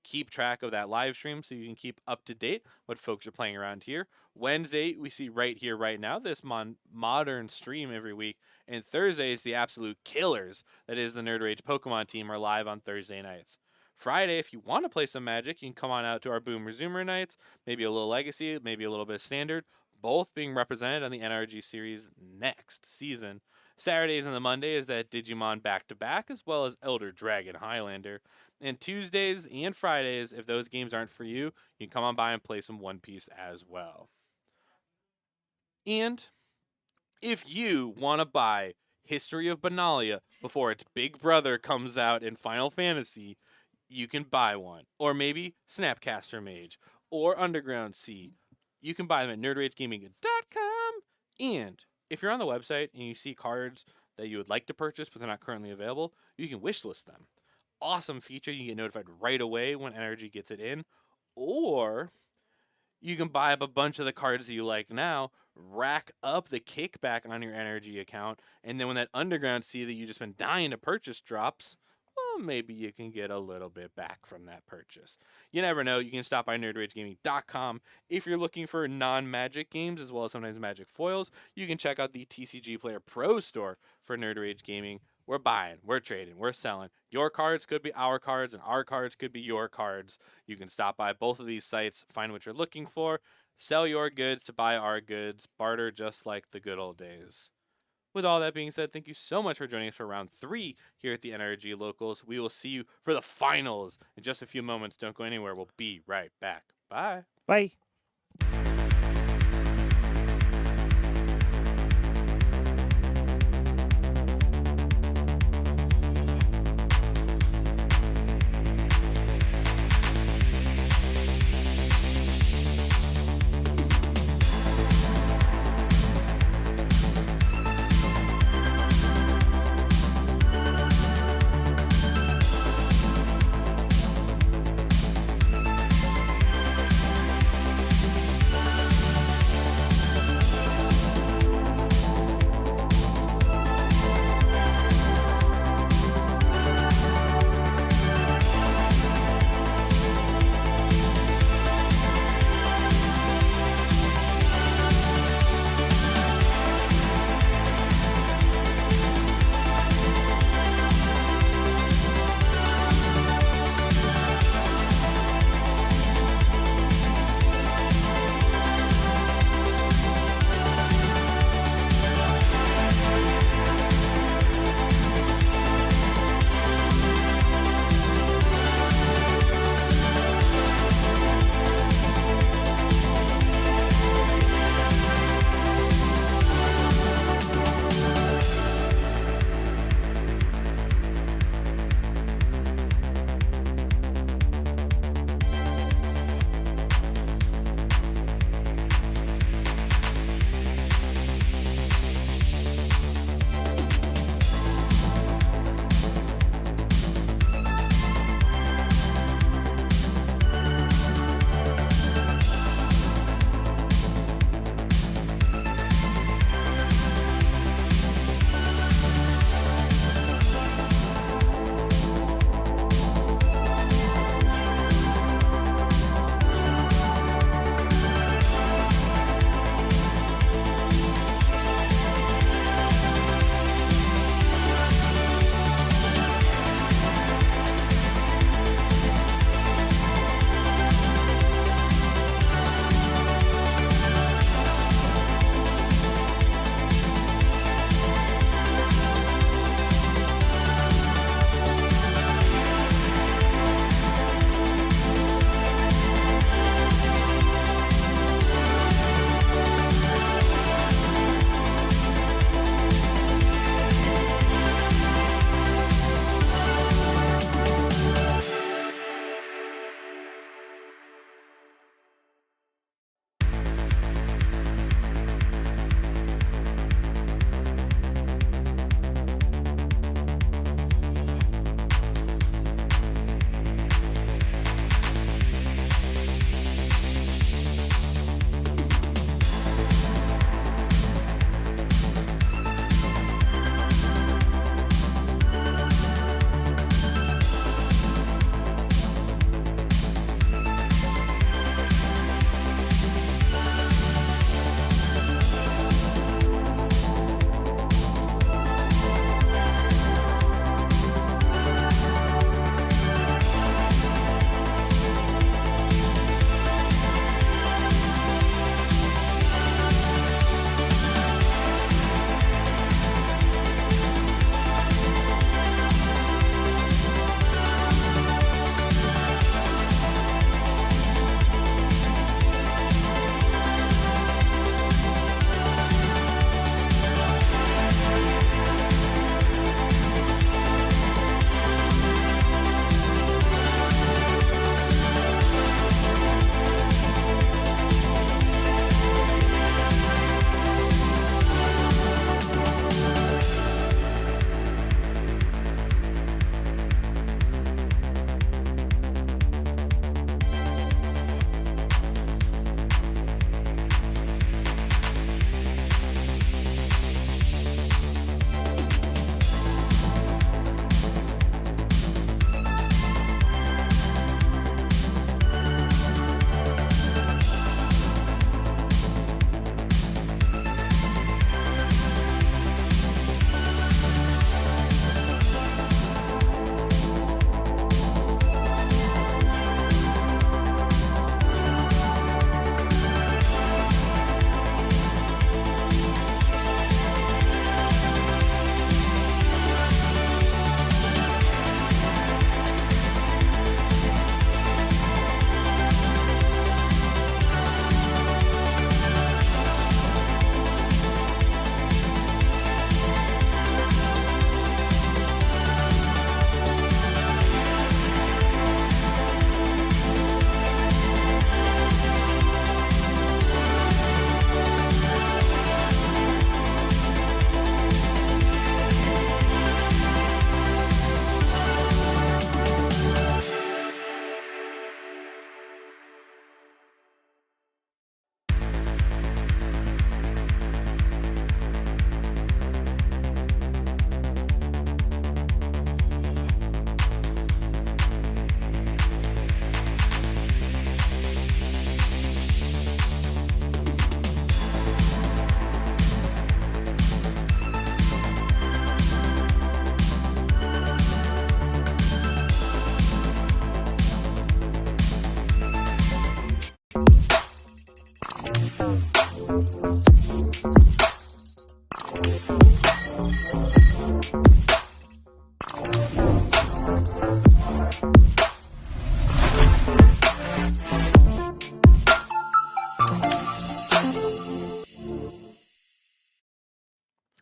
keep track of that live stream so you can keep up to date what folks are playing around here. Wednesday, we see right here, right now, this modern stream every week. And Thursday is the absolute killers. That is the Nerd Rage Pokemon team are live on Thursday nights. Friday, if you want to play some Magic, you can come on out to our Boomer Zoomer nights, maybe a little Legacy, maybe a little bit of Standard, both being represented on the NRG series next season. Saturdays and the Monday is that Digimon back-to-back, as well as Elder Dragon Highlander. And Tuesdays and Fridays, if those games aren't for you, you can come on by and play some One Piece as well. And if you want to buy History of Benalia before its big brother comes out in Final Fantasy, you can buy one. Or maybe Snapcaster Mage or Underground Sea. You can buy them at nerdragegaming.com. And if you're on the website and you see cards that you would like to purchase but they're not currently available, you can wishlist them. Awesome feature. You get notified right away when NRG gets it in. Or you can buy up a bunch of the cards that you like now, rack up the kickback on your NRG account, and then when that Underground Sea that you've just been dying to purchase drops, well, maybe you can get a little bit back from that purchase. You never know. You can stop by nerdragegaming.com. If you're looking for non-Magic games as well as sometimes Magic foils, you can check out the TCG Player Pro store for Nerd Rage Gaming. We're buying, we're trading, we're selling. Your cards could be our cards, and our cards could be your cards. You can stop by both of these sites, find what you're looking for, sell your goods to buy our goods, barter just like the good old days. With all that being said, thank you so much for joining us for round 3 here at the NRG Locals. We will see you for the finals in just a few moments. Don't go anywhere. We'll be right back. Bye. Bye.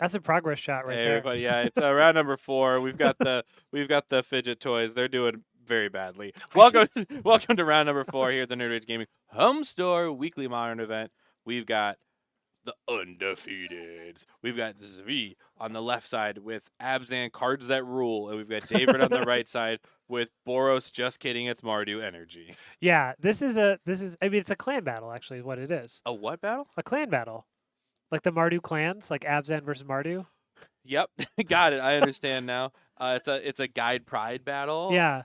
That's a progress shot right Hey, there. everybody, yeah, it's round number 4. We've got the fidget toys. They're doing very badly. Welcome to round number 4 here at the Nerd Rage Gaming Home Store Weekly Modern event. We've got the undefeateds. We've got Zvi on the left side with Abzan cards that rule, and we've got David on the right side with Boros. Just kidding, it's Mardu energy. Yeah, this is I mean it's a clan battle actually is what it is. A what battle? A clan battle. Like the Mardu clans, like Abzan versus Mardu. Yep, got it. I understand now. It's a guide pride battle. Yeah.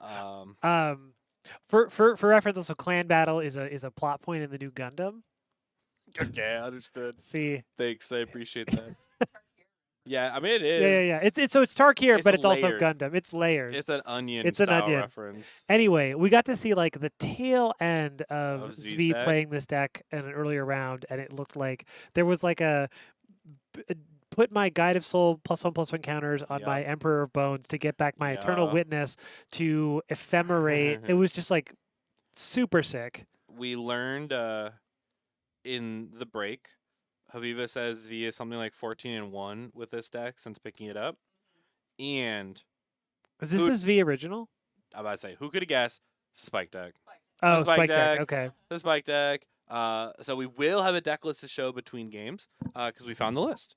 For reference, also clan battle is a plot point in the new Gundam. Okay, understood. See. Thanks, I appreciate that. Yeah, I mean it is. Yeah. It's Tarkir, It's but it's also layered. Gundam. It's layers. It's an onion. It's an style onion. reference. Anyway, we got to see like the tail end of Of Z's Zvi deck? playing this deck in an earlier round, and it looked like there was like a put my Guide of Soul +1/+1 counters on Yup. my Emperor of Bones to get back my Eternal Yeah. Witness to ephemerate. It was just like super sick. We learned in the break, Haviva says V is something like 14-1 with this deck since picking it up. And Is this Who- his V original? I'm about to say, who could have guessed? Spike deck. Oh, Spike Spike deck. deck. Okay. The Spike deck. So we will have a deck list to show between games because we found the list.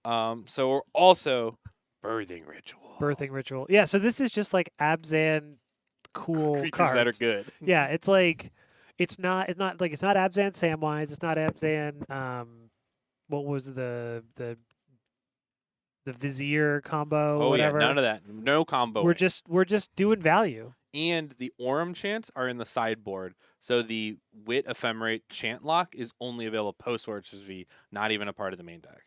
So we're also birthing ritual. Birthing Ritual. Yeah, so this is just like Abzan cool Creatures cards. that are good. Yeah, it's like it's not Abzan Samwise, it's not Abzan what was the Vizier combo, Oh whatever. yeah, none of that. No combo. We're just doing value. And the Aurum chants are in the sideboard. So the Wit Ephemerate chant lock is only available post Orchard V, not even a part of the main deck.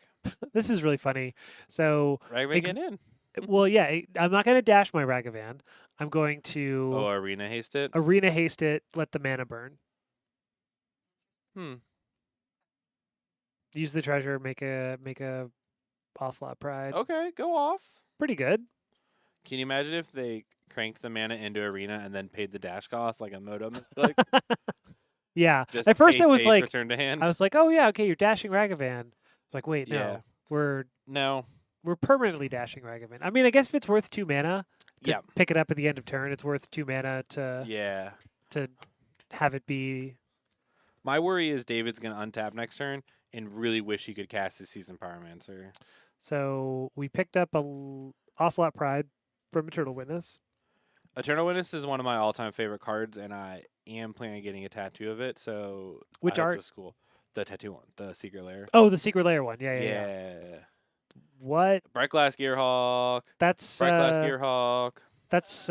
This is really funny. So, Right, Ex- get in. well, yeah, I'm not going to dash my Ragavan. I'm going to Oh, Arena haste it. Arena Haste it, let the mana burn. Use the treasure, make a Ocelot Pride. Okay, go off. Pretty good. Can you imagine if they cranked the mana into Arena and then paid the dash cost like a modem? Like, Yeah. just At first pay I was face, like return to hand. oh yeah, okay, you're dashing Ragavan. I was like, wait, no. Yeah. We're No. permanently dashing Ragavan. I mean, I guess if it's worth 2 mana to Yeah. pick it up at the end of turn, it's worth 2 mana to Yeah. have it be. My worry is David's going to untap next turn and really wish he could cast his Season Pyromancer. So we picked up Ocelot Pride from Eternal Witness. Eternal Witness is one of my all-time favorite cards, and I am planning on getting a tattoo of it. So Which I hope art? this is cool. The tattoo one, the Secret Lair. Oh, the Secret Lair one. Yeah. What? Bright Glass Gearhawk. That's Bright Glass Gearhawk. that's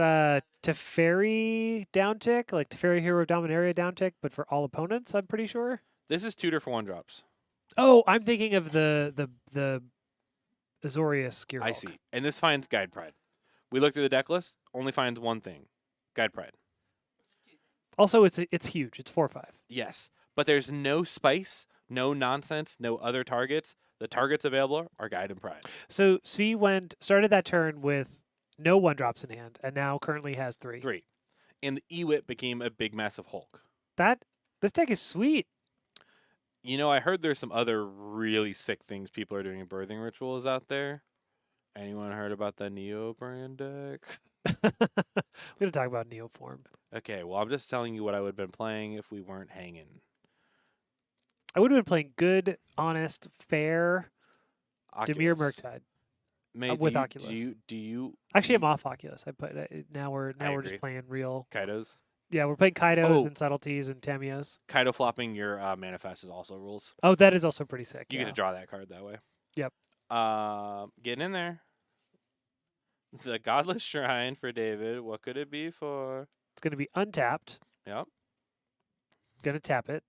Teferi downtick, like Teferi Hero of Dominaria downtick, but for all opponents, I'm pretty sure. This is tutor for 1-drops. Oh, I'm thinking of the Azorius Gearhulk. I see. And this finds Guide Pride. We looked through the deck list, only finds one thing. Guide Pride. Also, it's huge. It's 4/5. Yes. But there's no spice, no nonsense, no other targets. The targets available are Guide and Pride. So Svi started that turn with no 1-drops in hand, and now currently has 3. 3. And the Ewit became a big massive Hulk. This deck is sweet. You know, I heard there's some other really sick things people are doing in birthing rituals out there. Anyone heard about the Neo brand deck? We're gonna talk about Neoform. Okay, well, I'm just telling you what I would have been playing if we weren't hanging. I would have been playing good, honest, fair Demir Oculus. Murktide. May, with do you, Oculus. Do you Actually, do I'm off Oculus. I put now we're agree. just playing real. Kaidos? Yeah, we're playing Kaidos Oh. and Subtleties and Tamios. Kaido flopping your manifest is also rules. Oh, that is also pretty sick. You yeah. get to draw that card that way. Yep. Getting in there. The Godless Shrine for David. What could it be for? It's gonna be untapped. Yep. Gonna tap it.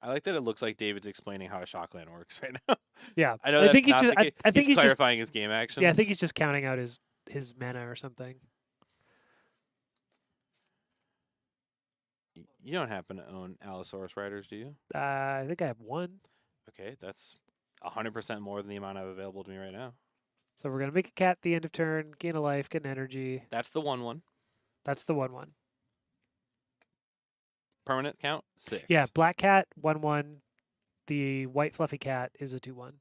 I like that it looks like David's explaining how a Shockland works right now. Yeah. I know I that's think he's not just. the case. I think he's just. clarifying his game actions. Yeah, I think he's just counting out his mana or something. You don't happen to own Allosaurus Riders, do you? I think I have 1. Okay, that's 100% more than the amount I have available to me right now. So we're gonna make a cat at the end of turn, gain a life, get an energy. That's the 1/1. That's the 1/1. Permanent count 6. Yeah, black cat 1/1. The white fluffy cat is a 2/1.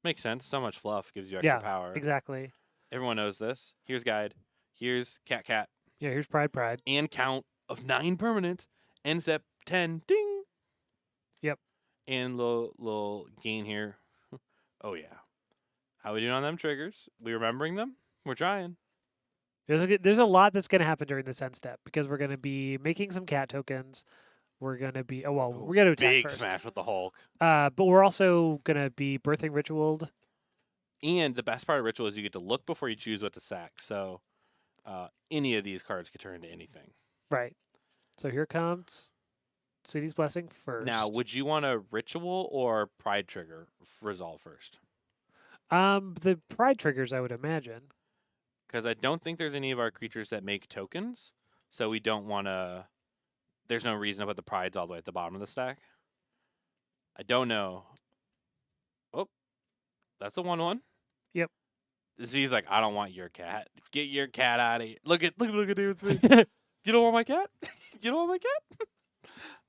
Makes sense. So much fluff gives you extra Yeah, power. exactly. Everyone knows this. Here's Guide. Here's Cat Cat. Yeah, here's Pride. And count of 9 permanents. End step 10. Ding. Yep. And little gain here. Oh, yeah. How we doing on them triggers? We remembering them? We're trying. There's a lot that's going to happen during this end step because we're going to be making some cat tokens. We're going to be we're going to attack big first. smash with the Hulk. But we're also going to be birthing ritualed. And the best part of ritual is you get to look before you choose what to sack. So any of these cards could turn into anything. Right. So here comes City's Blessing first. Now, would you want a ritual or pride trigger resolve first? The pride triggers, I would imagine. Because I don't think there's any of our creatures that make tokens, so we don't want to. There's no reason to put the prides all the way at the bottom of the stack. I don't know. Oh, that's a 1/1. Yep. He's like, I don't want your cat. Get your cat out of here. Look at David's face. You don't want my cat? You don't want my cat?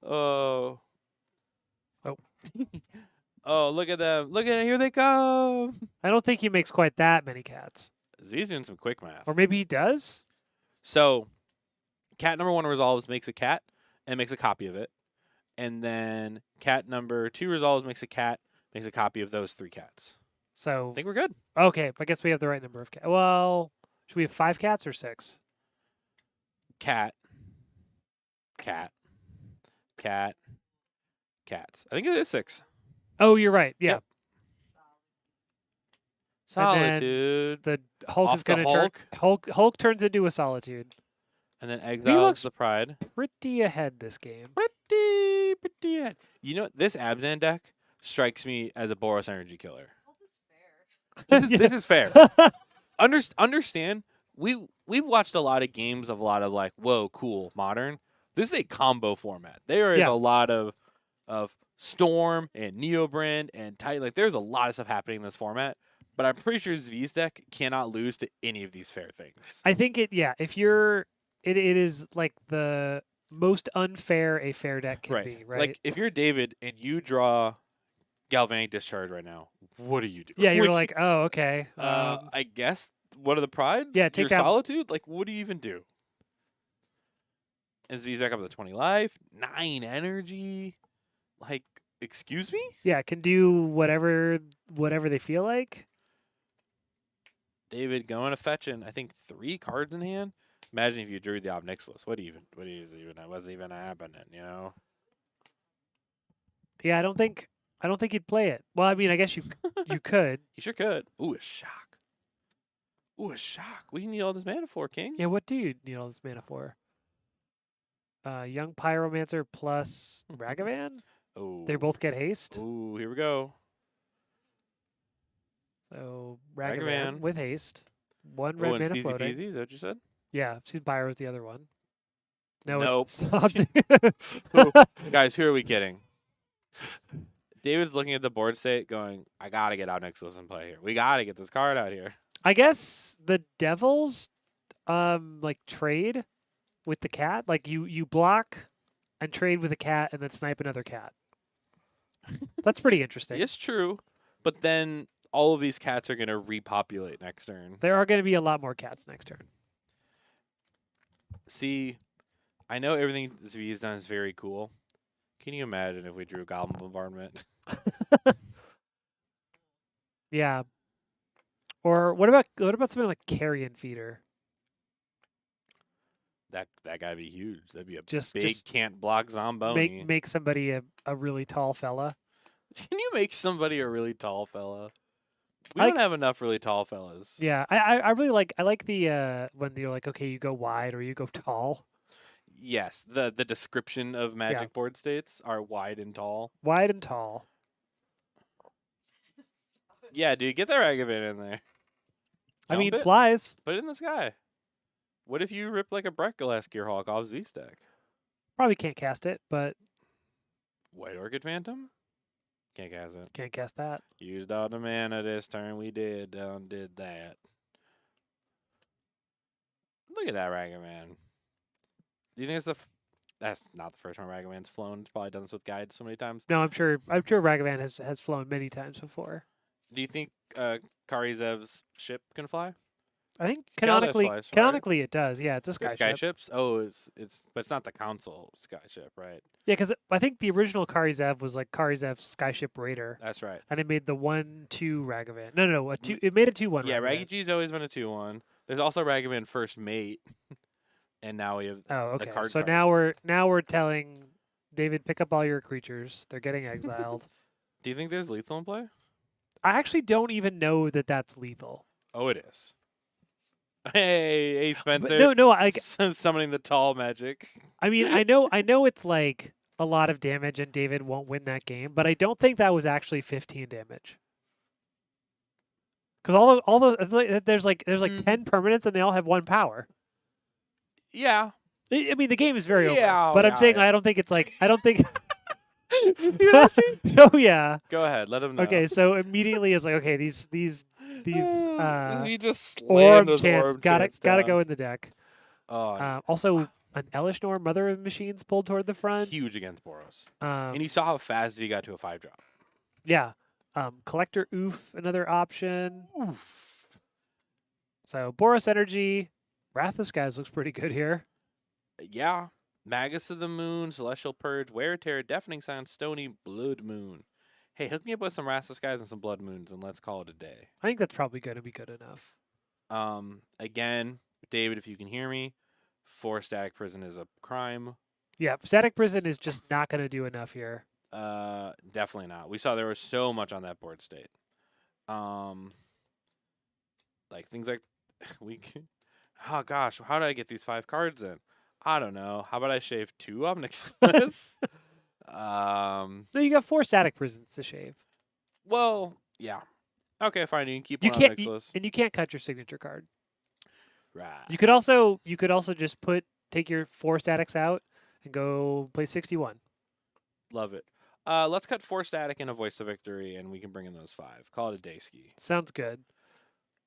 Oh. Oh. Oh, look at them. Look at it. Here they come. I don't think he makes quite that many cats. He's doing some quick math. Or maybe he does? So, cat number 1 resolves makes a cat and makes a copy of it. And then cat number 2 resolves makes a cat, makes a copy of those 3 cats. So I think we're good. okay, I guess we have the right number of cats. Well, should we have 5 cats or 6? Cat. Cats. I think it is 6. Oh, you're right. Yeah. Yep. Solitude. The Hulk Off is going the to turn. Hulk turns into a Solitude. And then looks exiles the pride. Pretty ahead this game. Pretty ahead. You know, this Abzan deck strikes me as a Boros energy killer. Hope is fair. This is fair. Understand? We've watched a lot of games of a lot of like, whoa, cool, modern. This is a combo format. There is a lot of Storm and Neobrand and Titan. Like, there's a lot of stuff happening in this format. But I'm pretty sure Z's deck cannot lose to any of these fair things. I think if you're, it is like the most unfair a fair deck can be, right? Like, if you're David and you draw Galvanic Discharge right now, what do you do? Yeah, you're like, oh, okay. I guess, what are the prides? Yeah, take your that. Solitude? Like, what do you even do? And Z's back up to 20 life, 9 energy. Like, excuse me? Yeah, can do whatever they feel like. David going to fetching, I think 3 cards in hand. Imagine if you drew the Obnixilis. What's even happening, you know? Yeah, I don't think he'd play it. Well, I mean, I guess you could. He sure could. Ooh, a shock. What do you need all this mana for, King? Yeah, what do you need all this mana for? Young Pyromancer plus Ragavan? Oh. They both get haste. Ooh, here we go. So Ragavan Ragavan. with haste. 1 red mana floating. Peasy, is that what you said? Yeah, she's Pyro's the other one. No, Nope. it's Guys, who are we kidding? David's looking at the board state going, I got to get out Nixilis and play here. We got to get this card out here. I guess the Devils like trade with the cat. Like you block and trade with a cat and then snipe another cat. That's pretty interesting. It's true, but then all of these cats are going to repopulate next turn. There are going to be a lot more cats next turn. See, I know everything Zv has done is very cool. Can you imagine if we drew Goblin Bombardment? Yeah. Or what about something like Carrion Feeder? That gotta be huge. That'd be a Just can't block Zomboni. Make somebody a really tall fella. Can you make somebody a really tall fella? We I don't have enough really tall fellas. Yeah, I really like the when you're like, okay, you go wide or you go tall. Yes, the description of Magic board states are wide and tall. Wide and tall. Yeah, dude, get that Ragavan in there. I mean, Dump it. flies. Put it in the sky. What if you rip like a Breckaless Gearhawk off Z-Stack? Probably can't cast it, but White Orchid Phantom? Can't cast it. can't cast that. Used all the mana this turn. We did that. Look at that Ragavan. Do you think it's that's not the first time Ragavan's flown? It's probably done this with guides so many times. No, I'm sure Ragavan has flown many times before. Do you think Karizev's ship can fly? I think Kaladesh flies, right? canonically it does. Yeah, it's a They're sky ship. ships? Oh, but it's not the console sky ship, right? Yeah, because I think the original Karizev was like Karizev's Skyship Raider, That's right. and it made the 1-2 Ragavan. No, a two. It made a 2-1. Yeah, Ragavan. Raggy G's always been a 2-1. There's also Ragavan First Mate, and now we have Oh, the okay. card. So now we're telling David, pick up all your creatures. They're getting exiled. Do you think there's lethal in play? I actually don't even know that that's lethal. Oh, it is. Hey, But Spencer. no. I Summoning the tall magic. I mean, I know it's like a lot of damage, and David won't win that game. But I don't think that was actually 15 damage. Because all those there's like 10 permanents, and they all have 1 power. Yeah. I mean, the game is very Yeah, over. But I'm yeah, saying yeah. I don't think it's like I don't think. You know, see? Oh yeah. Go ahead. Let him know. Okay, so immediately it's like, okay, these he just orb slammed those chants orb gotta chants gotta down. go in the deck. Oh, Also, an Elishnor, Mother of Machines, pulled toward the front. huge against Boros. Um, And you saw how fast he got to a 5-drop. yeah. Collector Oof, another option. Oof. So Boros Energy, Wrath of Skies looks pretty good here. Yeah. Magus of the Moon, Celestial Purge, Wear Terror, Deafening Sound, Stony, Blood Moon. Hey, hook me up with some Rasta Skies and some Blood Moons, and let's call it a day. I think that's probably going to be good enough. Again, David, if you can hear me, 4 Static Prison is a crime. Yeah, Static Prison is just not going to do enough here. Definitely not. We saw there was so much on that board state. Like things like oh gosh, how do I get these 5 cards in? I don't know. How about I shave 2 Omnixus? No, you got 4 Static Prisons to shave. Well, yeah. Okay, fine. You can keep You one can't, Omnixus. and you can't cut your signature card. Right. You could also just take your 4 statics out and go play 61. Love it. Let's cut 4 static and a Voice of Victory, and we can bring in those 5. Call it a day ski. Sounds good.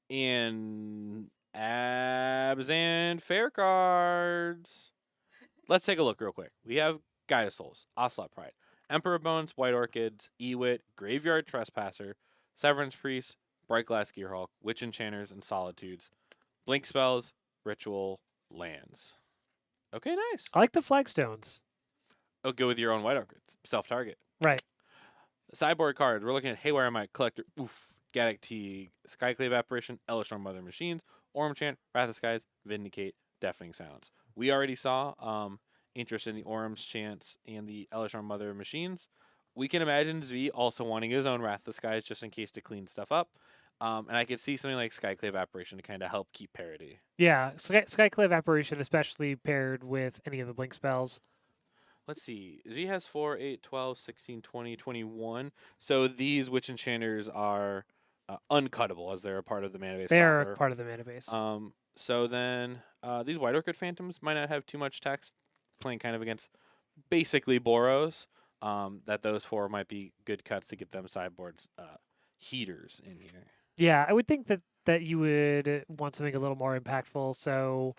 And abs and fair cards. Let's take a look real quick. We have Guide of Souls, Ocelot Pride, Emperor Bones, White Orchids, Ewit, Graveyard Trespasser, Severance Priest, Bright Glass Gearhulk, Witch Enchanters, and Solitudes, Blink Spells, Ritual, Lands. Okay, nice. I like the flagstones. Oh, go with your own White Orchids. Self-target. Right. Sideboard card. We're looking at Haywire Might, Collector, Oof, Gaddock Teague, Skyclave Apparition, Elishnor Mother Machines, Ormchant, Wrath of Skies, Vindicate, Deafening Sounds. We already saw interest in the Orm's Chants and the Elishnor Mother Machines. We can imagine Zvi also wanting his own Wrath of Skies just in case to clean stuff up. And I could see something like Skyclave Apparition to kind of help keep parity. Yeah, Skyclave Apparition, especially paired with any of the blink spells. Let's see. Z has 4, 8, 12, 16, 20, 21. So these Witch Enchanters are uncuttable as they're a part of the mana base. They're part of the mana base. So then these White Orchid Phantoms might not have too much text, playing kind of against basically Boros. That those 4 might be good cuts to get them sideboard heaters in here. Yeah, I would think that you would want something a little more impactful. So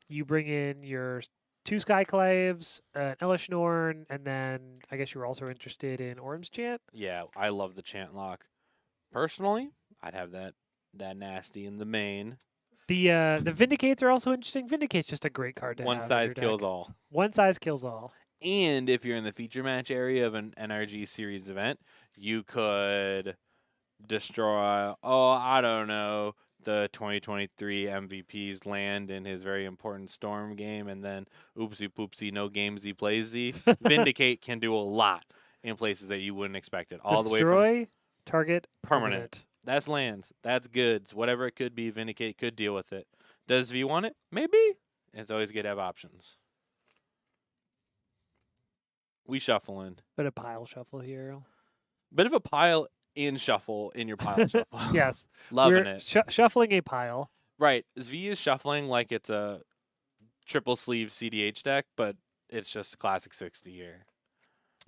you bring in your 2 Skyclaves, an Elishnorn, and then I guess you were also interested in Orm's Chant. Yeah, I love the Chant Lock. Personally, I'd have that nasty in the main. The Vindicates are also interesting. Vindicate's just a great card to One have. in size your kills deck. all. One size kills all. And if you're in the feature match area of an NRG series event, you could destroy, I don't know, the 2023 MVP's land in his very important Storm game, and then oopsie poopsie, no gamesy playsy. Vindicate can do a lot in places that you wouldn't expect it. All the way from Destroy target permanent. That's lands. That's goods. Whatever it could be, Vindicate could deal with it. Does V want it? Maybe. It's always good to have options. We shuffling. Bit of pile shuffle here. Bit of a pile in shuffle in your pile shuffle. Yes. Loving We're it. Shuffling a pile. Right. Zvi is shuffling like it's a triple sleeve CDH deck, but it's just classic 60 here.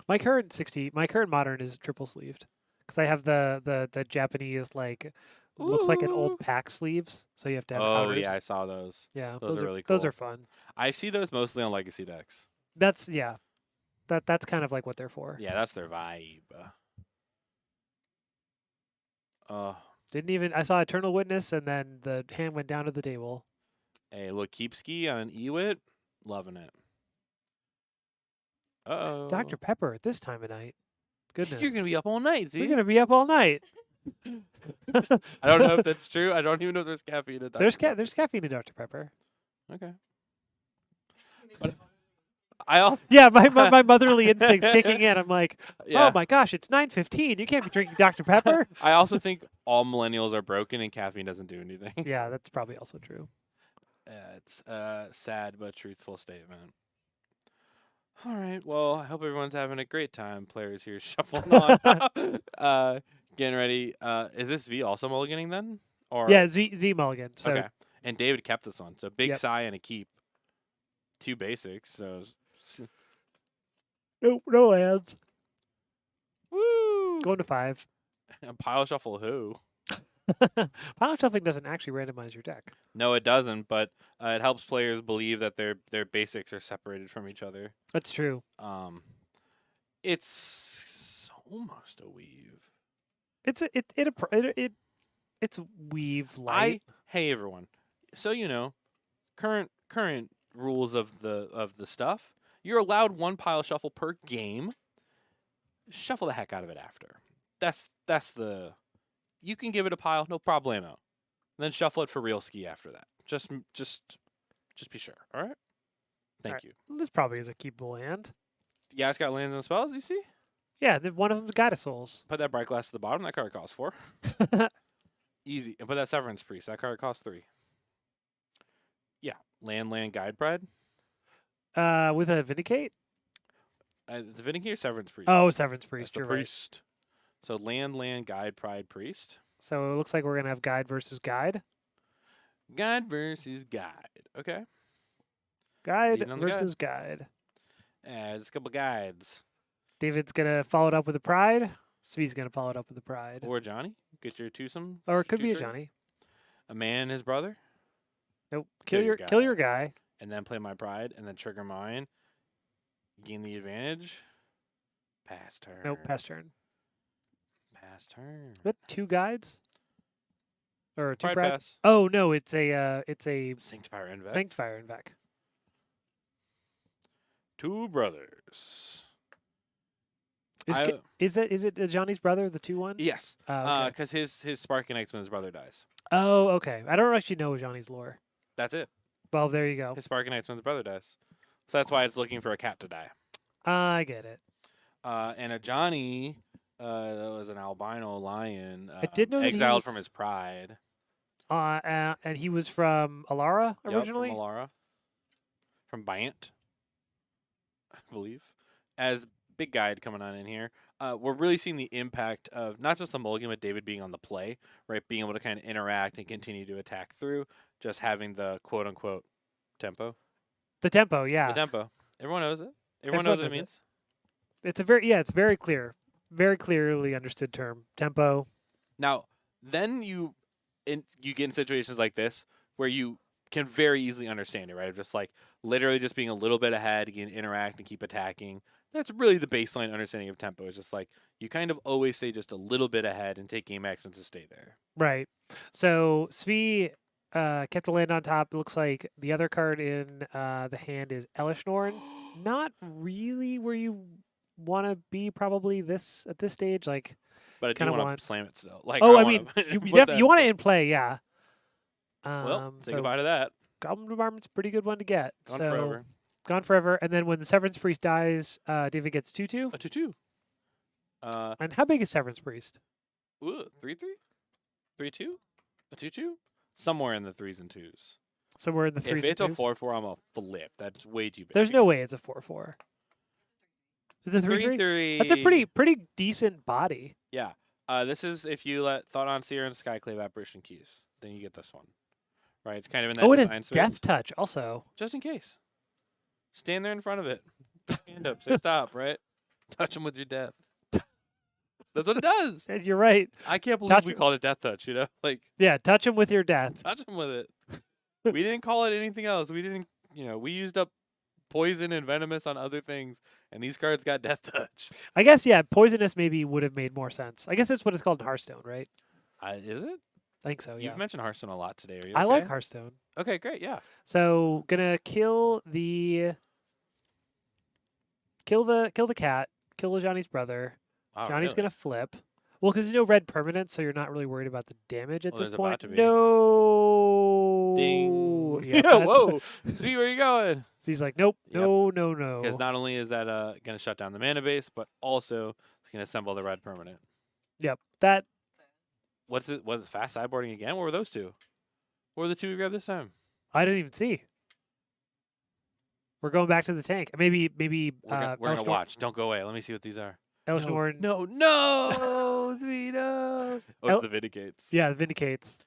My current modern is triple sleeved because I have the Japanese looks like an old pack sleeves, so you have to have outers. Yeah, I saw those. Yeah, Those are really Those cool. are fun. I see those mostly on legacy decks. That's kind of like what they're for. Yeah, that's their vibe. Didn't even. I saw Eternal Witness, and then the hand went down to the table. A little Keepski on an Ewit. Loving it. Uh-oh. Dr. Pepper at this time of night. Goodness. You're going to be up all night, We're dude. going to be up all night. I don't know if that's true. I don't even know if there's caffeine in Dr. There's caffeine in Dr. Pepper. Okay. But I also Yeah, my motherly instinct's kicking in. I'm like, yeah. oh my gosh, it's 9:15. You can't be drinking Dr. Pepper. I also think all millennials are broken and caffeine doesn't do anything. Yeah, that's probably also true. It's a sad but truthful statement. All right. Well, I hope everyone's having a great time. Players here shuffling on. Getting ready. Is this V also mulliganing then? Or Yeah, Z Mulligan. So okay. And David kept this one. So big Yep. sigh and a keep. 2 basics. So no lands. woo. Going to 5. And pile shuffle who? Pile shuffling doesn't actually randomize your deck. No, it doesn't. But it helps players believe that their basics are separated from each other. That's true. It's almost a weave. It's weave light. Hey everyone. So you know, current rules of the stuff. You're allowed 1 pile shuffle per game. Shuffle the heck out of it after. That's the. You can give it a pile, no problemo. Then shuffle it for real ski after that. Just be sure. All right. Thank Alright. you. This probably is a keepable hand. You guys got lands and spells. You see? Yeah, one of them's Goddess Souls. Put that bright glass to the bottom. That card costs 4. Easy. And put that Severance Priest. That card costs 3. Yeah. Land Guide Pride. With a Vindicate? The Vindicate or Severance Priest? Oh, Severance That's Priest. the You're right. priest. So land, guide, pride, priest. So it looks like we're gonna have guide versus guide. Guide versus guide. Okay. Guide Leading on the guide. versus guide. Just a couple guides. David's gonna follow it up with a pride. Svee's gonna follow it up with a pride. Or Johnny. Get your twosome. Or it could your be a two-trade. Johnny. A man and his brother. Nope. Kill your Kill your guy. And then play my pride. And then trigger mine. Gain the advantage. Pass turn. Nope. Pass turn. Pass turn. Is that 2 guides? Or 2 Pride prides? pass. Oh no, it's a Sanctifier Invec. Sanctifier in back. 2 brothers. Is it Johnny's brother, the 2-1? Yes. Okay. Because his spark connects when his brother dies. Oh, okay. I don't actually know Johnny's lore. That's it. Well, there you go. His spark ignites when his brother dies. So that's why it's looking for a cat to die. I get it. And a Johnny, that was an albino lion, I did know that he exiled from was- his pride. And he was from Alara originally. Yep, from Alara. From Bant, I believe. As big guide coming on in here. We're really seeing the impact of not just the mulligan, but David being on the play, right? Being able to kind of interact and continue to attack through, just having the quote-unquote tempo. The tempo, yeah. The tempo. Everyone knows it. Everyone Everyone knows what knows it it. means. It's very clear. Very clearly understood term. Tempo. Now, then you get in situations like this where you can very easily understand it, right? Of just like literally just being a little bit ahead, you can interact and keep attacking. That's really the baseline understanding of tempo. It's just like you kind of always stay just a little bit ahead and take game actions to stay there. Right. So Svee kept a land on top. It looks like the other card in the hand is Elishnorn. Not really where you want to be probably at this stage. Like, But I do Kinda want want- to slam it still. Like, oh, I wanna mean, you put that- you want it in play, yeah. Well, say so goodbye to that. Goblin Bombardment's a pretty good one to get. Gone so forever. Gone forever. And then when the Severance Priest dies, David gets 2/2. A 2/2. And how big is Severance Priest? 3/3? 3/2? A 2/2? Somewhere in the 3s and 2s. So we're in the 3s If it's a and 2s. 4/4, I'm a flip. That's way too big. There's no way it's a 4/4. It's a 3/3. 3/3. That's a pretty decent body. Yeah. This is if you let Thought on Seer and Skyclave Apparition Keys, then you get this one. Right? It's kind of in that Oh, it has design space. Death Touch also. Just in case. Stand there in front of it. Hand up. Say stop, right? Touch them with your death. That's what it does. And you're right. I can't believe Touch we it. called it Death Touch, you know? Like, Yeah, touch him with your death. touch them with it. We didn't call it anything else. We didn't, we used up poison and venomous on other things, and these cards got Death Touch. I guess, yeah, poisonous maybe would have made more sense. I guess that's what it's called in Hearthstone, right? Is it? I think so. Yeah. You've mentioned Hearthstone a lot today. Are you I okay? like Hearthstone. Okay, great. Yeah. So gonna kill the cat. Kill Johnny's brother. Oh, Johnny's really? gonna flip. Well, because red permanent, so you're not really worried about the damage at Well, this there's point. about to be. No. Ding. Yeah. Whoa. See where you going? So he's like, nope, Yep. no. Because not only is that going to shut down the mana base, but also it's going to assemble the red permanent. Yep. That. What's it? Was it fast sideboarding again? What were those two? What were the two we grabbed this time? I didn't even see. We're going back to the tank. Maybe. We're gonna watch. Don't go away. Let me see what these are. Elshnorn. No, Vito. Oh, it's the Vindicates. Yeah, the Vindicates.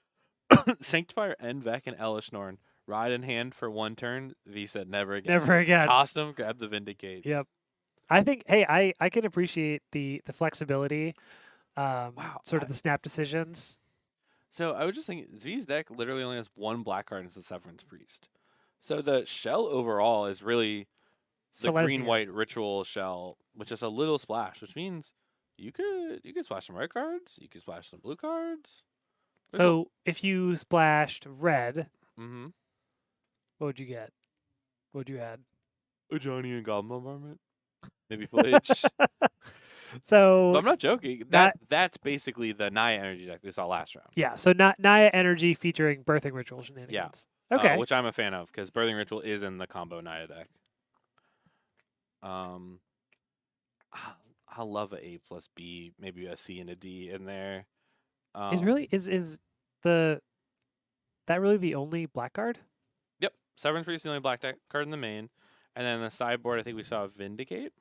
Sanctifier, Envec, and Elishnorn ride in hand for one turn. V said never again. Never again. Tossed them, grabbed the Vindicates. Yep. I think. Hey, I can appreciate the flexibility. Sort of the snap decisions. So I was just thinking, Z's deck literally only has one black card, and it's the Severance Priest. So the shell overall is really the green-white ritual shell, which is a little splash, which means you could splash some red cards, you could splash some blue cards. So if you splashed red, what would you get? What would you add? A Johnny and Goblin Bombardment, maybe Flinch. So But I'm not joking. That's basically the Naya energy deck we saw last round. Yeah. So Naya energy featuring Birthing Ritual shenanigans. Yeah. Okay. Which I'm a fan of because Birthing Ritual is in the combo Naya deck. I love a A plus B, maybe a C and a D in there. Is that really the only black card? Yep, Severance Priest is the only black deck card in the main, and then the sideboard I think we saw Vindicate.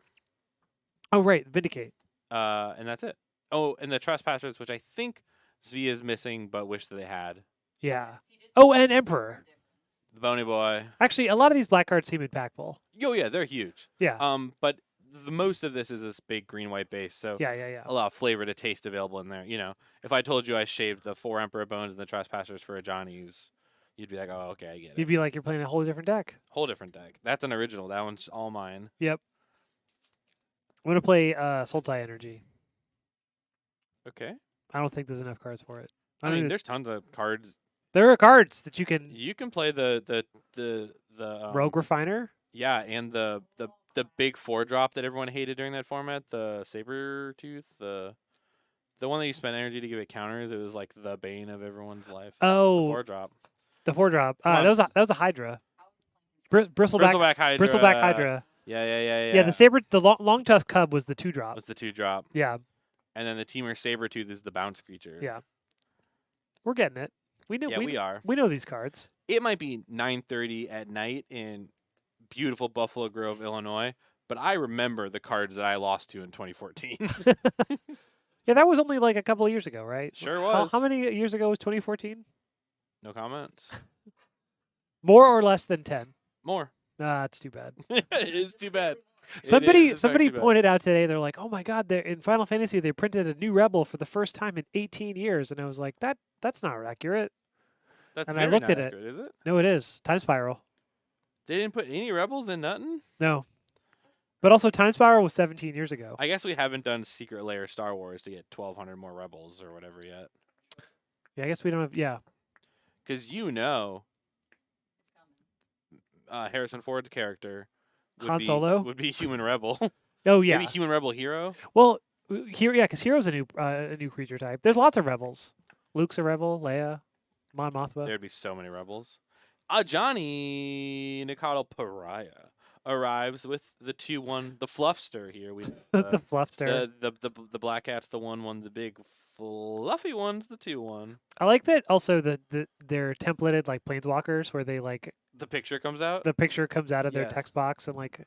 Oh right, Vindicate. And that's it. Oh, and the Trespassers, which I think Zvi is missing, but wish that they had. Yeah. Oh, and Emperor. The Bony Boy. Actually, a lot of these black cards seem impactful. Oh yeah, they're huge. Yeah. But the most of this is this big green-white base, so yeah. a lot of flavor to taste available in there. You know, if I told you I shaved the 4 Emperor Bones and the Trespassers for a Johnny's, you'd be like, oh, okay, I get it. You'd be like, you're playing a whole different deck. Whole different deck. That's an original. That one's all mine. Yep. I'm going to play Sultai Energy. Okay. I don't think there's enough cards for it. I mean, there's tons of cards. There are cards that you can... You can play the Rogue Refiner? Yeah, and the big 4-drop that everyone hated during that format, the Saber Tooth, the one that you spent energy to give it counters. It was like the bane of everyone's life. Oh, the 4-drop. The 4-drop. That was a Hydra. Bristleback Hydra. Bristleback Hydra. Yeah. Yeah, the long tusk cub was the 2-drop. Was the 2-drop. Yeah. And then the Teamer Sabertooth is the bounce creature. Yeah. We're getting it. We are. We know these cards. It might be 9:30 at night in beautiful Buffalo Grove, Illinois, but I remember the cards that I lost to in 2014. Yeah, that was only like a couple of years ago, right? Sure was. How many years ago was 2014? No comments. More or less than 10? More. It's too bad. It is too bad. Somebody pointed out today, they're like, oh my God, in Final Fantasy, they printed a new Rebel for the first time in 18 years. And I was like, that's not accurate. And I looked at accurate, is it? No, it is. Time Spiral. They didn't put any Rebels in nothing? No. But also, Time Spiral was 17 years ago. I guess we haven't done Secret Lair Star Wars to get 1,200 more Rebels or whatever yet. Yeah, I guess we don't have, yeah. Because Harrison Ford's character Han Solo would be Human Rebel. Oh, yeah. Maybe Human Rebel Hero? Well, because Hero's a new creature type. There's lots of Rebels. Luke's a Rebel, Leia, Mon Mothma. There'd be so many Rebels. Johnny Nikado Pariah arrives with the 2-1, the Fluffster here. The Fluffster. The Black Cat's the 1-1, the big fluffy one's the 2-1. I like that also they're templated like Planeswalkers where they like... The picture comes out? The picture comes out of their text box and like...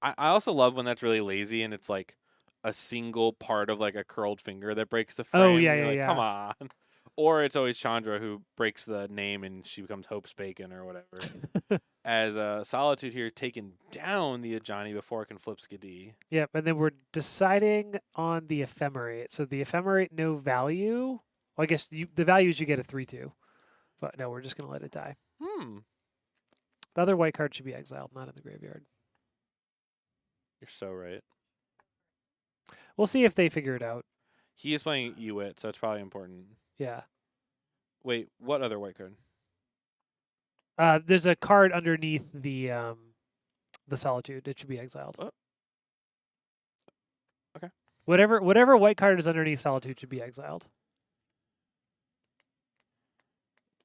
I also love when that's really lazy and it's like a single part of like a curled finger that breaks the frame. Oh, yeah. Come on. Or it's always Chandra who breaks the name and she becomes Hope's Bacon or whatever. As Solitude here taking down the Ajani before it can flip Skadi. Yep, and then we're deciding on the Ephemerate. So the Ephemerate, no value. Well, I guess the values you get a 3/2. But no, we're just going to let it die. The other white card should be exiled, not in the graveyard. You're so right. We'll see if they figure it out. He is playing Ewit, so it's probably important. Yeah. Wait, what other white card? There's a card underneath the Solitude. It should be exiled. Oh. Okay. Whatever white card is underneath Solitude should be exiled.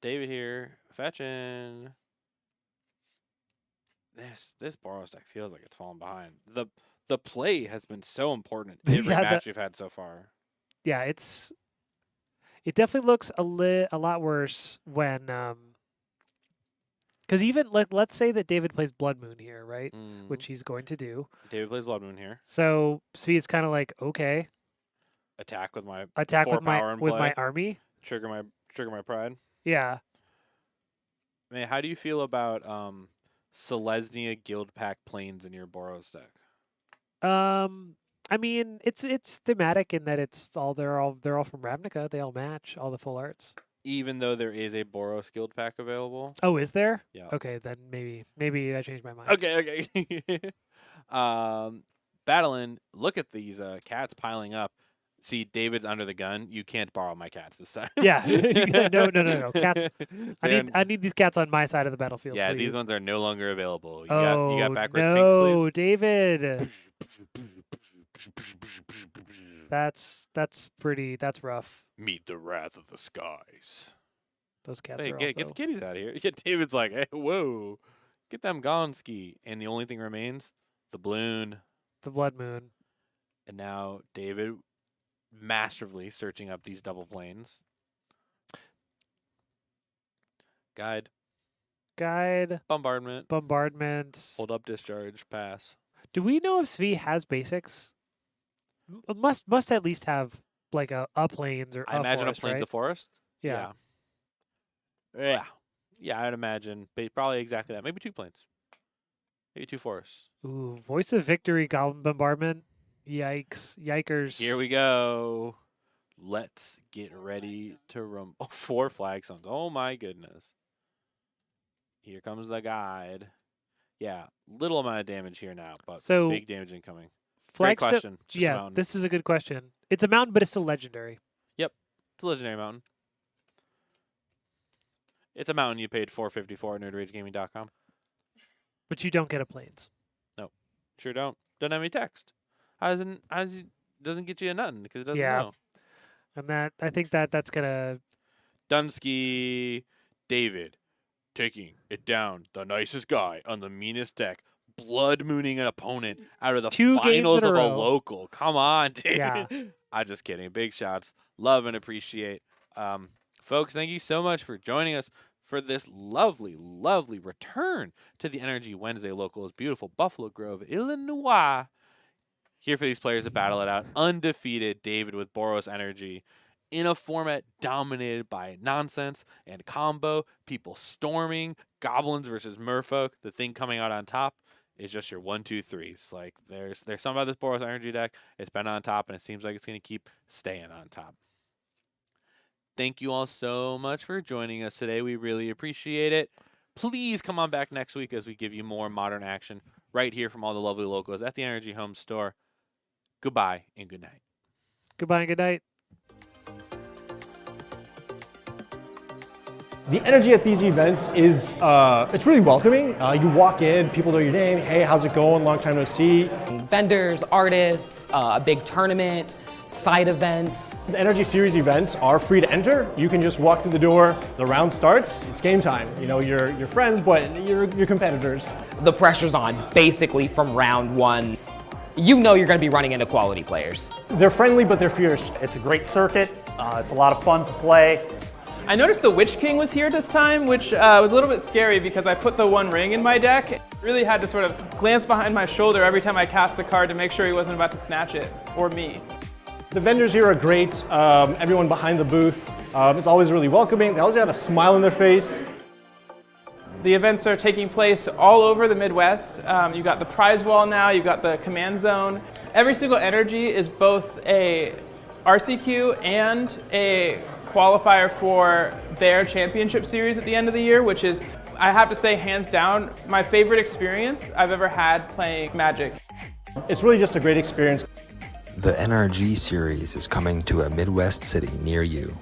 David here, fetching. This Boros deck feels like it's falling behind. The play has been so important in every match we've had so far. Yeah, it definitely looks a lot worse when because even let's say that David plays Blood Moon here, right? Which he's going to do. David plays Blood Moon here. So Svi's kind of like, okay, attack with my my army. Trigger my pride. Yeah. Man, how do you feel about Selesnya Guild Pack Plains in your Boros deck? I mean, it's thematic in that they're all from Ravnica. They all match all the full arts. Even though there is a Boros Guild Pack available. Oh, is there? Yeah. Okay, then maybe I changed my mind. Okay. Battling. Look at these cats piling up. See, David's under the gun. You can't borrow my cats this time. Yeah. No. Cats. I need these cats on my side of the battlefield. Yeah, please. these ones are no longer available. You Oh, got backwards no, pink sleeves. David. That's rough. Meet the wrath of the skies. Those cats Hey, are get the kitties out of here. Yeah, David's like, hey, whoa, get them gone, ski. And the only thing remains, the balloon. The Blood Moon. And now David masterfully searching up these double planes. Guide. Bombardment. Hold up, discharge, pass. Do we know if Svi has basics? Must at least have like a plains or I imagine forest, a plains right? of forest. Yeah. Yeah, I'd imagine. Probably exactly that. Maybe 2 plains. Maybe 2 forests. Ooh, Voice of Victory, Goblin Bombardment. Yikers. Here we go. Let's get ready to rumble. 4 flagstones. Oh my goodness. Here comes the guide. Yeah, little amount of damage here now, but big damage incoming. Great question. Just a mountain. This is a good question. It's a mountain, but it's still legendary. Yep, it's a legendary mountain. It's a mountain you paid $4.54 at nerdragegaming.com. But you don't get a plains. No, sure don't. Doesn't have any text. Doesn't get you a nothing because it doesn't know. And I think that's gonna. Dunsky, David, taking it down. The nicest guy on the meanest deck. Blood mooning an opponent out of the 2 finals games in of a a row. local. Come on, dude. Yeah. I'm just kidding. Big shots. Love and appreciate. Folks, thank you so much for joining us for this lovely, lovely return to the Energy Wednesday Locals, beautiful Buffalo Grove, Illinois. Here for these players to battle it out. Undefeated David with Boros Energy in a format dominated by nonsense and combo, people storming, goblins versus merfolk. The thing coming out on top is just your 1, 2, 3s. Like there's something about this Boros Energy deck. It's been on top, and it seems like it's going to keep staying on top. Thank you all so much for joining us today. We really appreciate it. Please come on back next week as we give you more modern action right here from all the lovely locals at the Energy Home Store. Goodbye and good night. Goodbye and good night. The energy at these events is it's really welcoming. You walk in, people know your name. Hey, how's it going? Long time no see. Vendors, artists, a big tournament, side events. The Energy Series events are free to enter. You can just walk through the door. The round starts. It's game time. You know, you're friends, but you're competitors. The pressure's on basically from round 1. You know you're going to be running into quality players. They're friendly, but they're fierce. It's a great circuit. It's a lot of fun to play. I noticed the Witch King was here this time, which was a little bit scary because I put the 1 ring in my deck. Really had to sort of glance behind my shoulder every time I cast the card to make sure he wasn't about to snatch it, or me. The vendors here are great. Everyone behind the booth is always really welcoming. They always have a smile on their face. The events are taking place all over the Midwest. You've got the prize wall now, you've got the command zone. Every single energy is both a RCQ and a qualifier for their championship series at the end of the year, which is, I have to say, hands down, my favorite experience I've ever had playing Magic. It's really just a great experience. The NRG series is coming to a Midwest city near you.